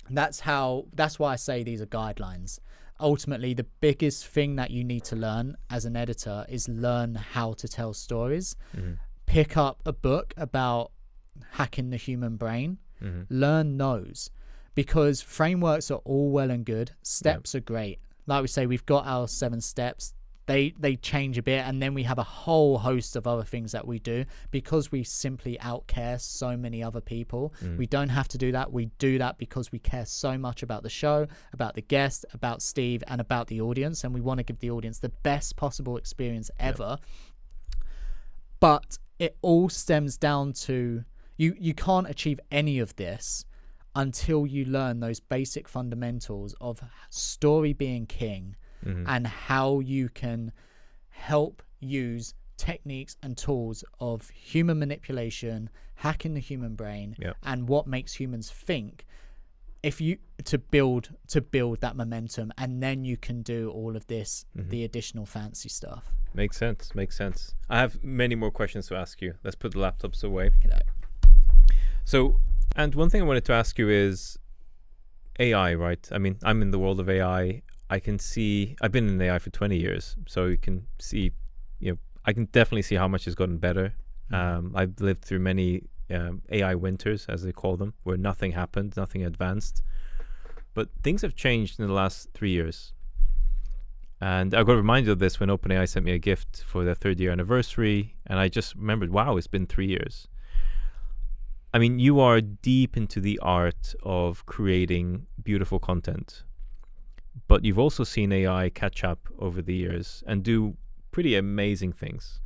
that's why I say these are guidelines. Ultimately, the biggest thing that you need to learn as an editor is learn how to tell stories. Pick up a book about hacking the human brain, learn those, because frameworks are all well and good. Steps are great. Like we say, we've got our 7 steps. They change a bit, and then we have a whole host of other things that we do because we simply outcare so many other people. We don't have to do that. We do that because we care so much about the show, about the guest, about Steve, and about the audience, and we want to give the audience the best possible experience ever. But it all stems down to you can't achieve any of this until you learn those basic fundamentals of story being king, and how you can help use techniques and tools of human manipulation, hacking the human brain, and what makes humans think, to build that momentum, and then you can do all of this, the additional fancy stuff. Makes sense. I have many more questions to ask you. Let's put the laptops away. So, and one thing I wanted to ask you is AI, right? I mean, I'm in the world of AI. I've been in AI for 20 years, so you can see, I can definitely see how much it's gotten better. I've lived through many AI winters, as they call them, where nothing happened, nothing advanced. But things have changed in the last 3 years. And I got reminded of this when OpenAI sent me a gift for their 3rd year anniversary, and I just remembered, wow, it's been 3 years. I mean, you are deep into the art of creating beautiful content. But you've also seen AI catch up over the years and do pretty amazing things.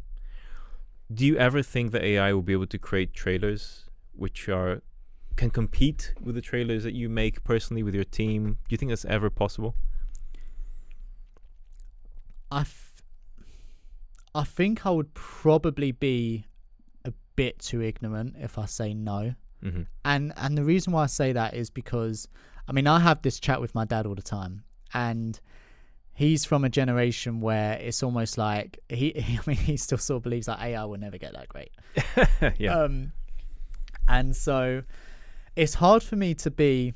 Do you ever think that AI will be able to create trailers which can compete with the trailers that you make personally with your team? Do you think that's ever possible? I think I would probably be a bit too ignorant if I say no. And the reason why I say that is because, I mean, I have this chat with my dad all the time. And he's from a generation where it's almost like he still sort of believes that AI will never get that great. And so it's hard for me to be,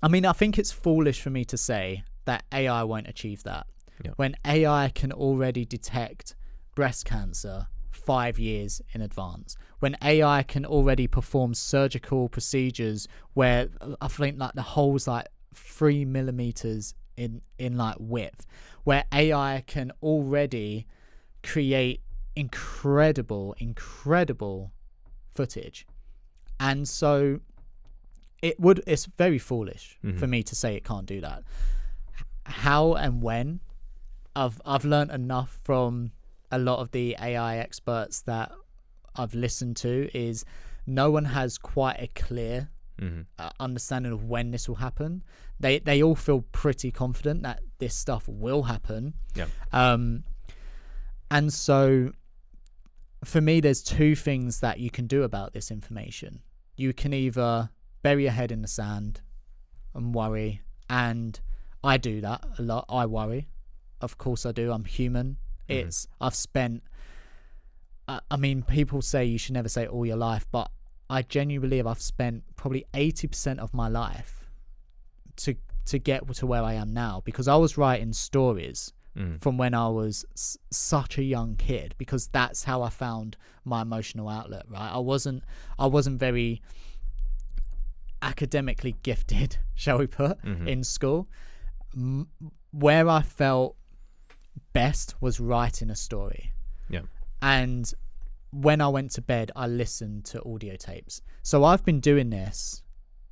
I mean, I think it's foolish for me to say that AI won't achieve that. When AI can already detect breast cancer 5 years in advance, when AI can already perform surgical procedures where I think like the hole's like 3 millimeters in like width, where AI can already create incredible footage. And so it's very foolish for me to say it can't do that. How and when, I've learned enough from a lot of the AI experts that I've listened to, is no one has quite a clear understanding of when this will happen. They all feel pretty confident that this stuff will happen. And so for me, there's 2 things that you can do about this information. You can either bury your head in the sand and worry, and I do that a lot. I worry, of course I do. I'm human. I've spent, I mean, people say you should never say all your life, but I genuinely believe I've spent probably 80% of my life to get to where I am now, because I was writing stories from when I was such a young kid, because that's how I found my emotional outlet, right? I wasn't very academically gifted, shall we put, in school. Where I felt best was writing a story. And when I went to bed, I listened to audio tapes. So I've been doing this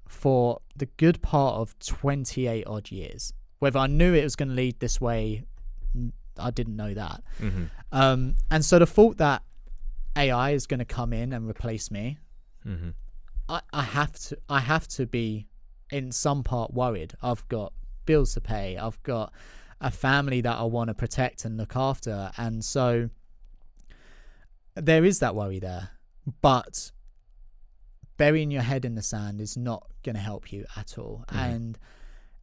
for the good part of 28 odd years. Whether I knew it was going to lead this way, I didn't know that. And so the thought that AI is going to come in and replace me, I have to be in some part worried. I've got bills to pay. I've got a family that I want to protect and look after. And so there is that worry there. But burying your head in the sand is not going to help you at all. And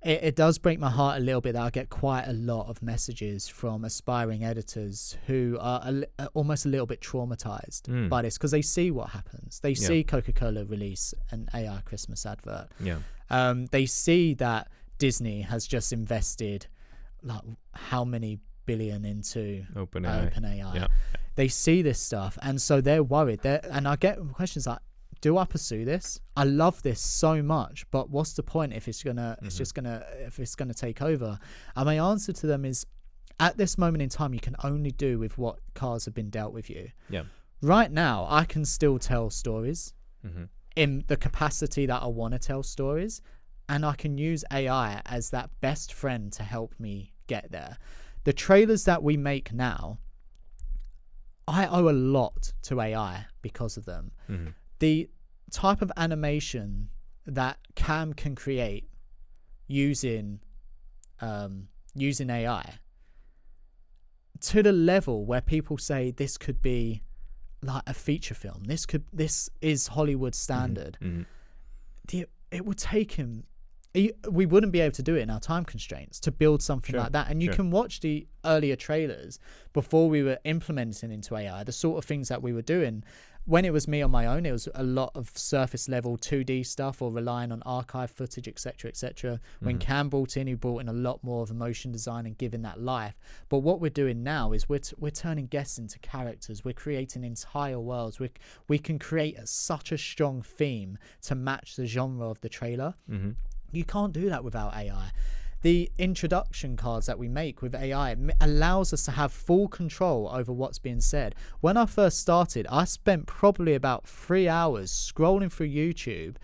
it does break my heart a little bit that I get quite a lot of messages from aspiring editors who are almost a little bit traumatized by this, because they see what happens. They see Coca-Cola release an AI Christmas advert. They see that Disney has just invested like how many billion into OpenAI. They see this stuff, and so they're worried. And I get questions like, do I pursue this? I love this so much, but what's the point if it's gonna take over? And my answer to them is, at this moment in time, you can only do with what cards have been dealt with you. Right now, I can still tell stories in the capacity that I want to tell stories, and I can use AI as that best friend to help me get there. The trailers that we make now, I owe a lot to AI because of them. The type of animation that Cam can create using AI, to the level where people say this could be like a feature film. This is Hollywood standard. It would take him. We wouldn't be able to do it in our time constraints to build something like that. And you can watch the earlier trailers before we were implementing into AI, the sort of things that we were doing. When it was me on my own, it was a lot of surface level 2D stuff or relying on archive footage, etc., etc. When Cam brought in, he brought in a lot more of emotion design and giving that life. But what we're doing now is we're turning guests into characters. We're creating entire worlds. We can create such a strong theme to match the genre of the trailer. You can't do that without AI. The introduction cards that we make with AI allows us to have full control over what's being said. When I first started, I spent probably about 3 hours scrolling through YouTube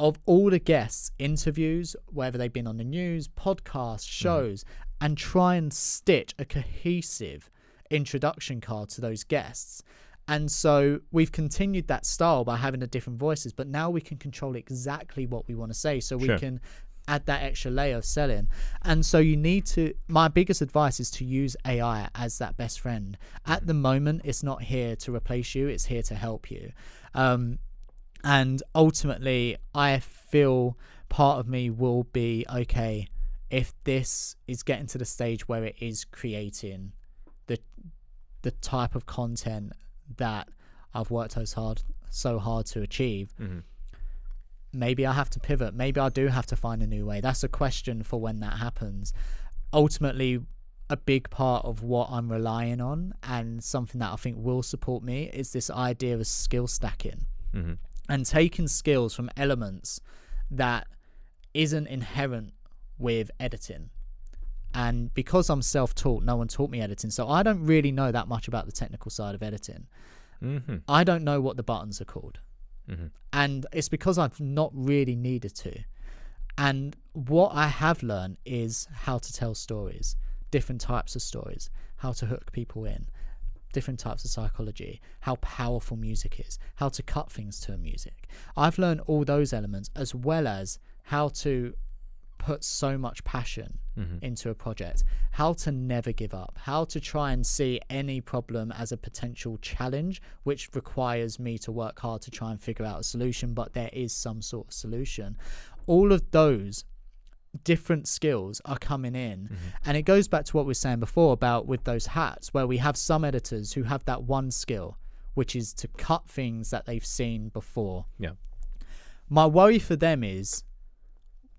of all the guests' interviews, whether they've been on the news, podcasts, shows, and try and stitch a cohesive introduction card to those guests. And so we've continued that style by having the different voices, but now we can control exactly what we want to say. So we can add that extra layer of selling. And so my biggest advice is to use AI as that best friend. At the moment, it's not here to replace you, it's here to help you. And ultimately, I feel part of me will be, okay, if this is getting to the stage where it is creating the type of content that I've worked so hard to achieve, maybe I have to pivot. Maybe I do have to find a new way. That's a question for when that happens. Ultimately, a big part of what I'm relying on, and something that I think will support me, is this idea of skill stacking and taking skills from elements that isn't inherent with editing. And because I'm self-taught, no one taught me editing, so I don't really know that much about the technical side of editing. I don't know what the buttons are called. And it's because I've not really needed to. And what I have learned is how to tell stories, different types of stories, how to hook people in, different types of psychology, how powerful music is, how to cut things to a music. I've learned all those elements, as well as how to put so much passion into a project, how to never give up, how to try and see any problem as a potential challenge, which requires me to work hard to try and figure out a solution, but there is some sort of solution. All of those different skills are coming in, and it goes back to what we were saying before about with those hats, where we have some editors who have that one skill, which is to cut things that they've seen before. My worry for them is,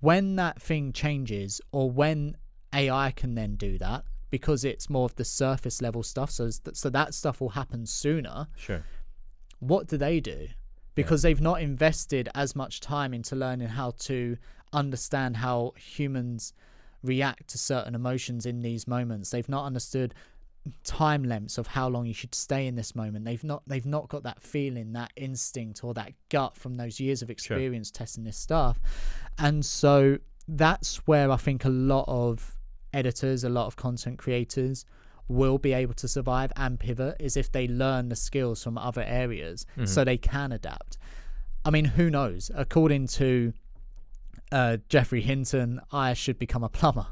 when that thing changes, or when AI can then do that, because it's more of the surface level stuff, so that stuff will happen sooner. What do they do? Because they've not invested as much time into learning how to understand how humans react to certain emotions in these moments. They've not understood time lengths of how long you should stay in this moment. They've not got that feeling, that instinct, or that gut from those years of experience testing this stuff. And so that's where I think a lot of editors, a lot of content creators will be able to survive and pivot, is if they learn the skills from other areas so they can adapt. I mean, who knows? According to Jeffrey Hinton, I should become a plumber.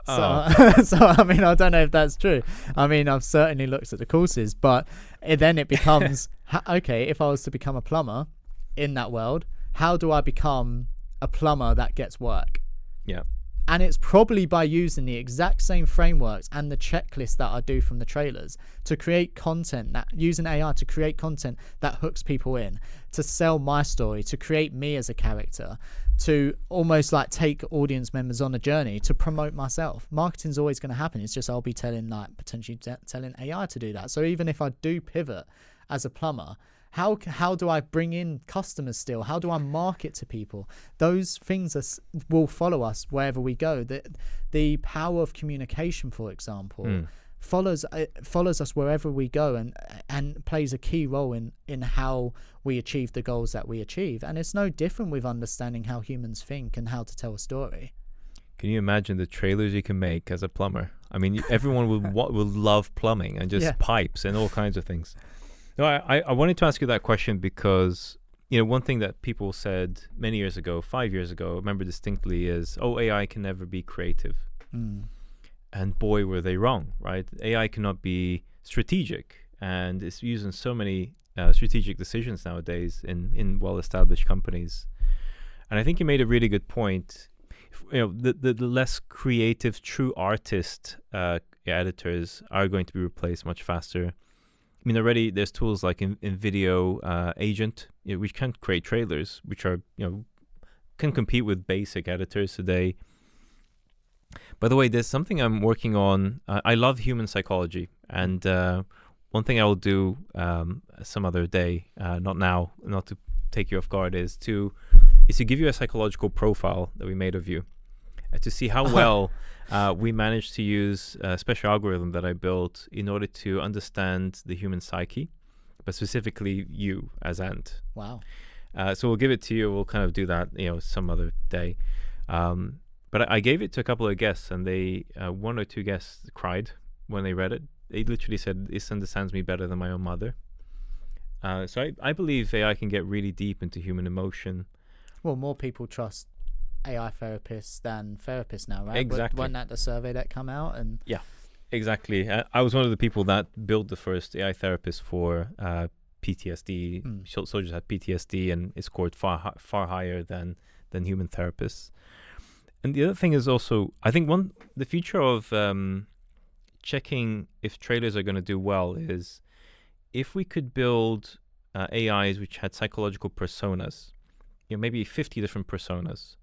So I mean, I don't know if that's true. I mean, I've certainly looked at the courses, but then it becomes okay, if I was to become a plumber, in that world. How do I become a plumber that gets work? Yeah. And it's probably by using the exact same frameworks and the checklist that I do from the trailers to create content, that using AI to create content that hooks people in, to sell my story, to create me as a character, to almost like take audience members on a journey to promote myself. Marketing's always going to happen. It's just I'll be potentially telling AI to do that. So even if I do pivot as a plumber, how do I bring in customers still? How do I market to people? Those things will follow us wherever we go. The power of communication, for example, follows us wherever we go, and plays a key role in how we achieve the goals that we achieve. And it's no different with understanding how humans think and how to tell a story. Can you imagine the trailers you can make as a plumber? I mean, everyone will love plumbing and just pipes and all kinds of things. No, I wanted to ask you that question because, one thing that people said many years ago, 5 years ago, I remember distinctly, is, AI can never be creative. And boy, were they wrong, right? AI cannot be strategic, and it's using so many strategic decisions nowadays in well-established companies. And I think you made a really good point. The less creative, true artist editors are going to be replaced much faster. I mean, already there's tools like in Video Agent, which can create trailers, which are, can compete with basic editors today. By the way, there's something I'm working on. I love human psychology, and one thing I will do some other day, not now, not to take you off guard, is to give you a psychological profile that we made of you, to see how well we managed to use a special algorithm that I built in order to understand the human psyche, but specifically you as Ant. Wow. So we'll give it to you. We'll kind of do that, some other day. But I gave it to a couple of guests, and they, one or two guests cried when they read it. They literally said, "This understands me better than my own mother." So I believe AI can get really deep into human emotion. Well, more people trust AI therapists than therapists now, right? Exactly. Wasn't that the survey that come out? And yeah, exactly. I was one of the people that built the first AI therapist for PTSD. Soldiers had PTSD, and it scored far higher than human therapists. And the other thing is also, I think the future of checking if trailers are going to do well is if we could build AIs which had psychological personas, maybe 50 different personas,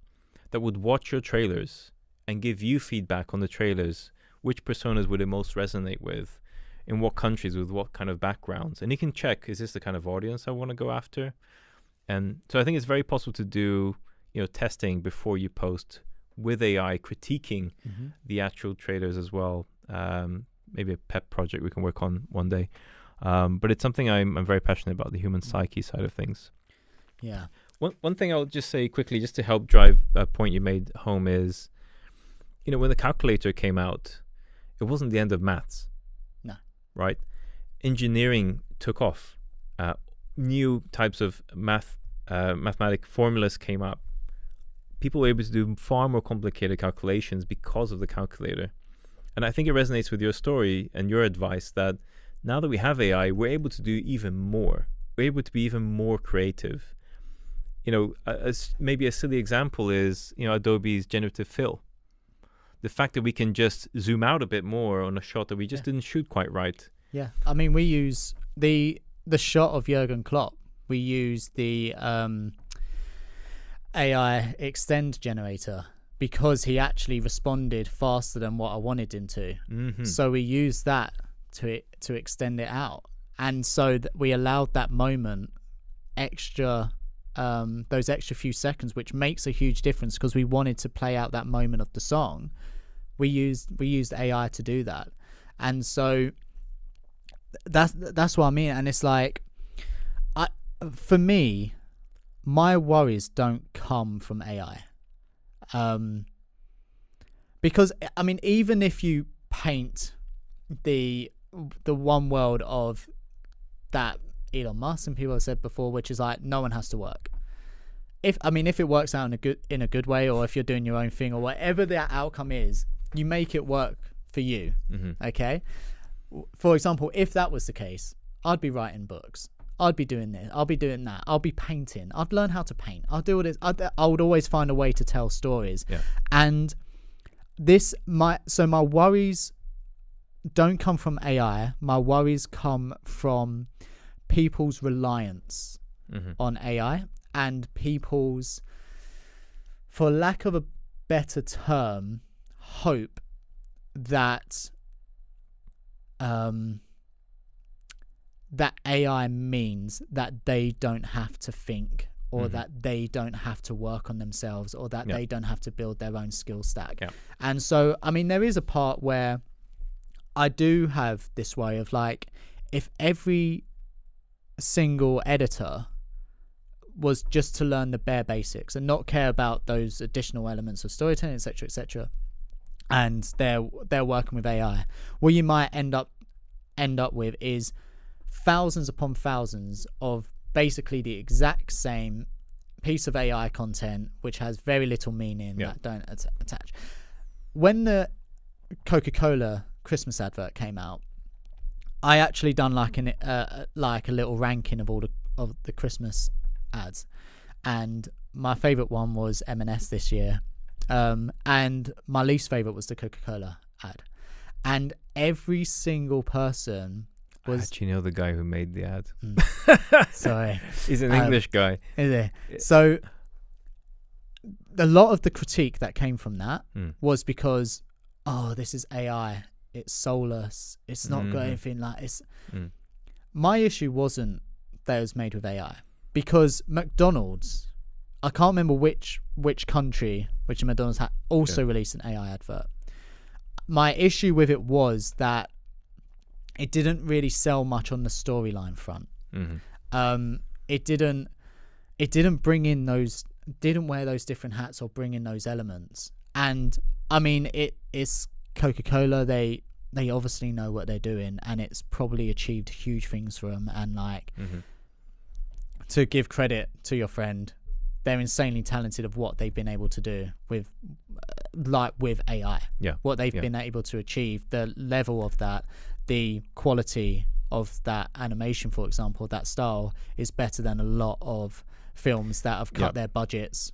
that would watch your trailers and give you feedback on the trailers, which personas would it most resonate with, in what countries, with what kind of backgrounds. And you can check, is this the kind of audience I want to go after? And so I think it's very possible to do, testing before you post with AI, critiquing the actual trailers as well. Maybe a pet project we can work on one day. But it's something I'm very passionate about, the human psyche side of things. Yeah. One thing I'll just say quickly, just to help drive a point you made home, is, when the calculator came out, it wasn't the end of maths. No. Right? Engineering took off. New types of mathematic formulas came up. People were able to do far more complicated calculations because of the calculator. And I think it resonates with your story and your advice that now that we have AI, we're able to do even more. We're able to be even more creative. Maybe a silly example is, Adobe's generative fill. The fact that we can just zoom out a bit more on a shot that we just didn't shoot quite right. Yeah. I mean, we use the shot of Jurgen Klopp. We use the AI extend generator because he actually responded faster than what I wanted him to. So we used that to extend it out. And so we allowed that moment extra, those extra few seconds, which makes a huge difference because we wanted to play out that moment of the song. We used AI to do that. And so that's what I mean. And it's like, for me, my worries don't come from AI. Because, I mean, even if you paint the one world of that Elon Musk and people have said before, which is like no one has to work. If it works out in a good way, or if you're doing your own thing, or whatever that outcome is, you make it work for you. Okay. For example, if that was the case, I'd be writing books. I'd be doing this, I'll be doing that, I'll be painting, I'd learn how to paint, I'll do all this. I would always find a way to tell stories. And my worries don't come from AI. My worries come from people's reliance on AI and people's, for lack of a better term, hope that that AI means that they don't have to think, or that they don't have to work on themselves, or that they don't have to build their own skill stack. And so, I mean, there is a part where I do have this way of like, if every single editor was just to learn the bare basics and not care about those additional elements of storytelling, etc., and they're working with AI, what you might end up with is thousands upon thousands of basically the exact same piece of AI content which has very little meaning that don't attach. When the Coca-Cola Christmas advert came out, I actually done like a little ranking of all of the Christmas ads, and my favorite one was M&S this year, and my least favorite was the Coca-Cola ad, and every single person was... Actually, you know the guy who made the ad. Sorry, he's an English guy. Is he? So a lot of the critique that came from that was because, oh, this is AI, it's soulless, it's not got anything like this. My issue wasn't that it was made with AI, because McDonald's, I can't remember which country which McDonald's had also released an AI advert. My issue with it was that it didn't really sell much on the storyline front. It didn't bring in those, didn't wear those different hats or bring in those elements. And I mean, it's Coca-Cola. They obviously know what they're doing, and it's probably achieved huge things for them. And like, to give credit to your friend, they're insanely talented of what they've been able to do with AI. What they've been able to achieve, the level of that, the quality of that animation, for example, that style is better than a lot of films that have cut their budgets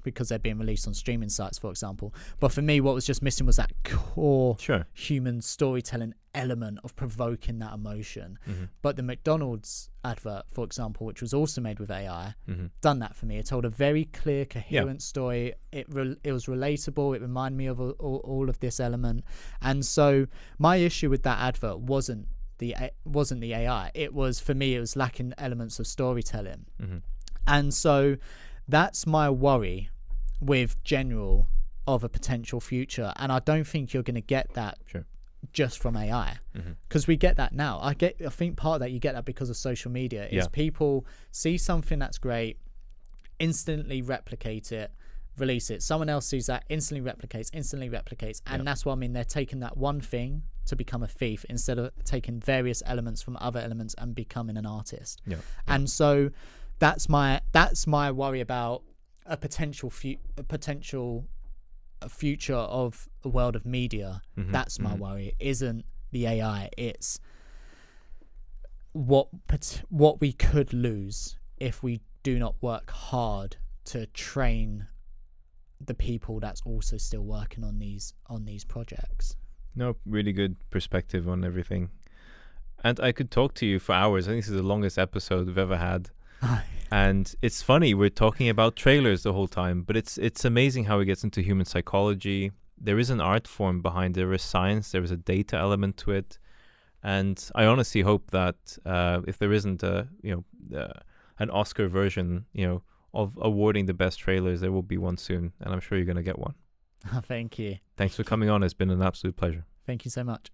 because they're being released on streaming sites, for example. But for me, what was just missing was that core human storytelling element of provoking that emotion. But the McDonald's advert, for example, which was also made with AI, done that for me. It told a very clear, coherent story. It was relatable. It reminded me of all of this element. And so my issue with that advert wasn't the AI. It was, for me, it was lacking elements of storytelling. And so that's my worry with general of a potential future. And I don't think you're going to get that just from AI, because we get that now. I think part of that, you get that because of social media, is people see something that's great, instantly replicate it, release it. Someone else sees that, instantly replicates. And that's what I mean. They're taking that one thing to become a thief instead of taking various elements from other elements and becoming an artist. And so that's my worry about a potential future of the world of media. That's my worry. It isn't the AI. It's what we could lose if we do not work hard to train the people that's also still working on these projects. No, really good perspective on everything. And I could talk to you for hours. I think this is the longest episode we've ever had. And it's funny, we're talking about trailers the whole time, but it's amazing how it gets into human psychology. There is an art form behind it. There is science. There is a data element to it. And I honestly hope that if there isn't an Oscar version, of awarding the best trailers, there will be one soon, and I'm sure you're going to get one. Thank you. Thanks for coming on. It's been an absolute pleasure. Thank you so much.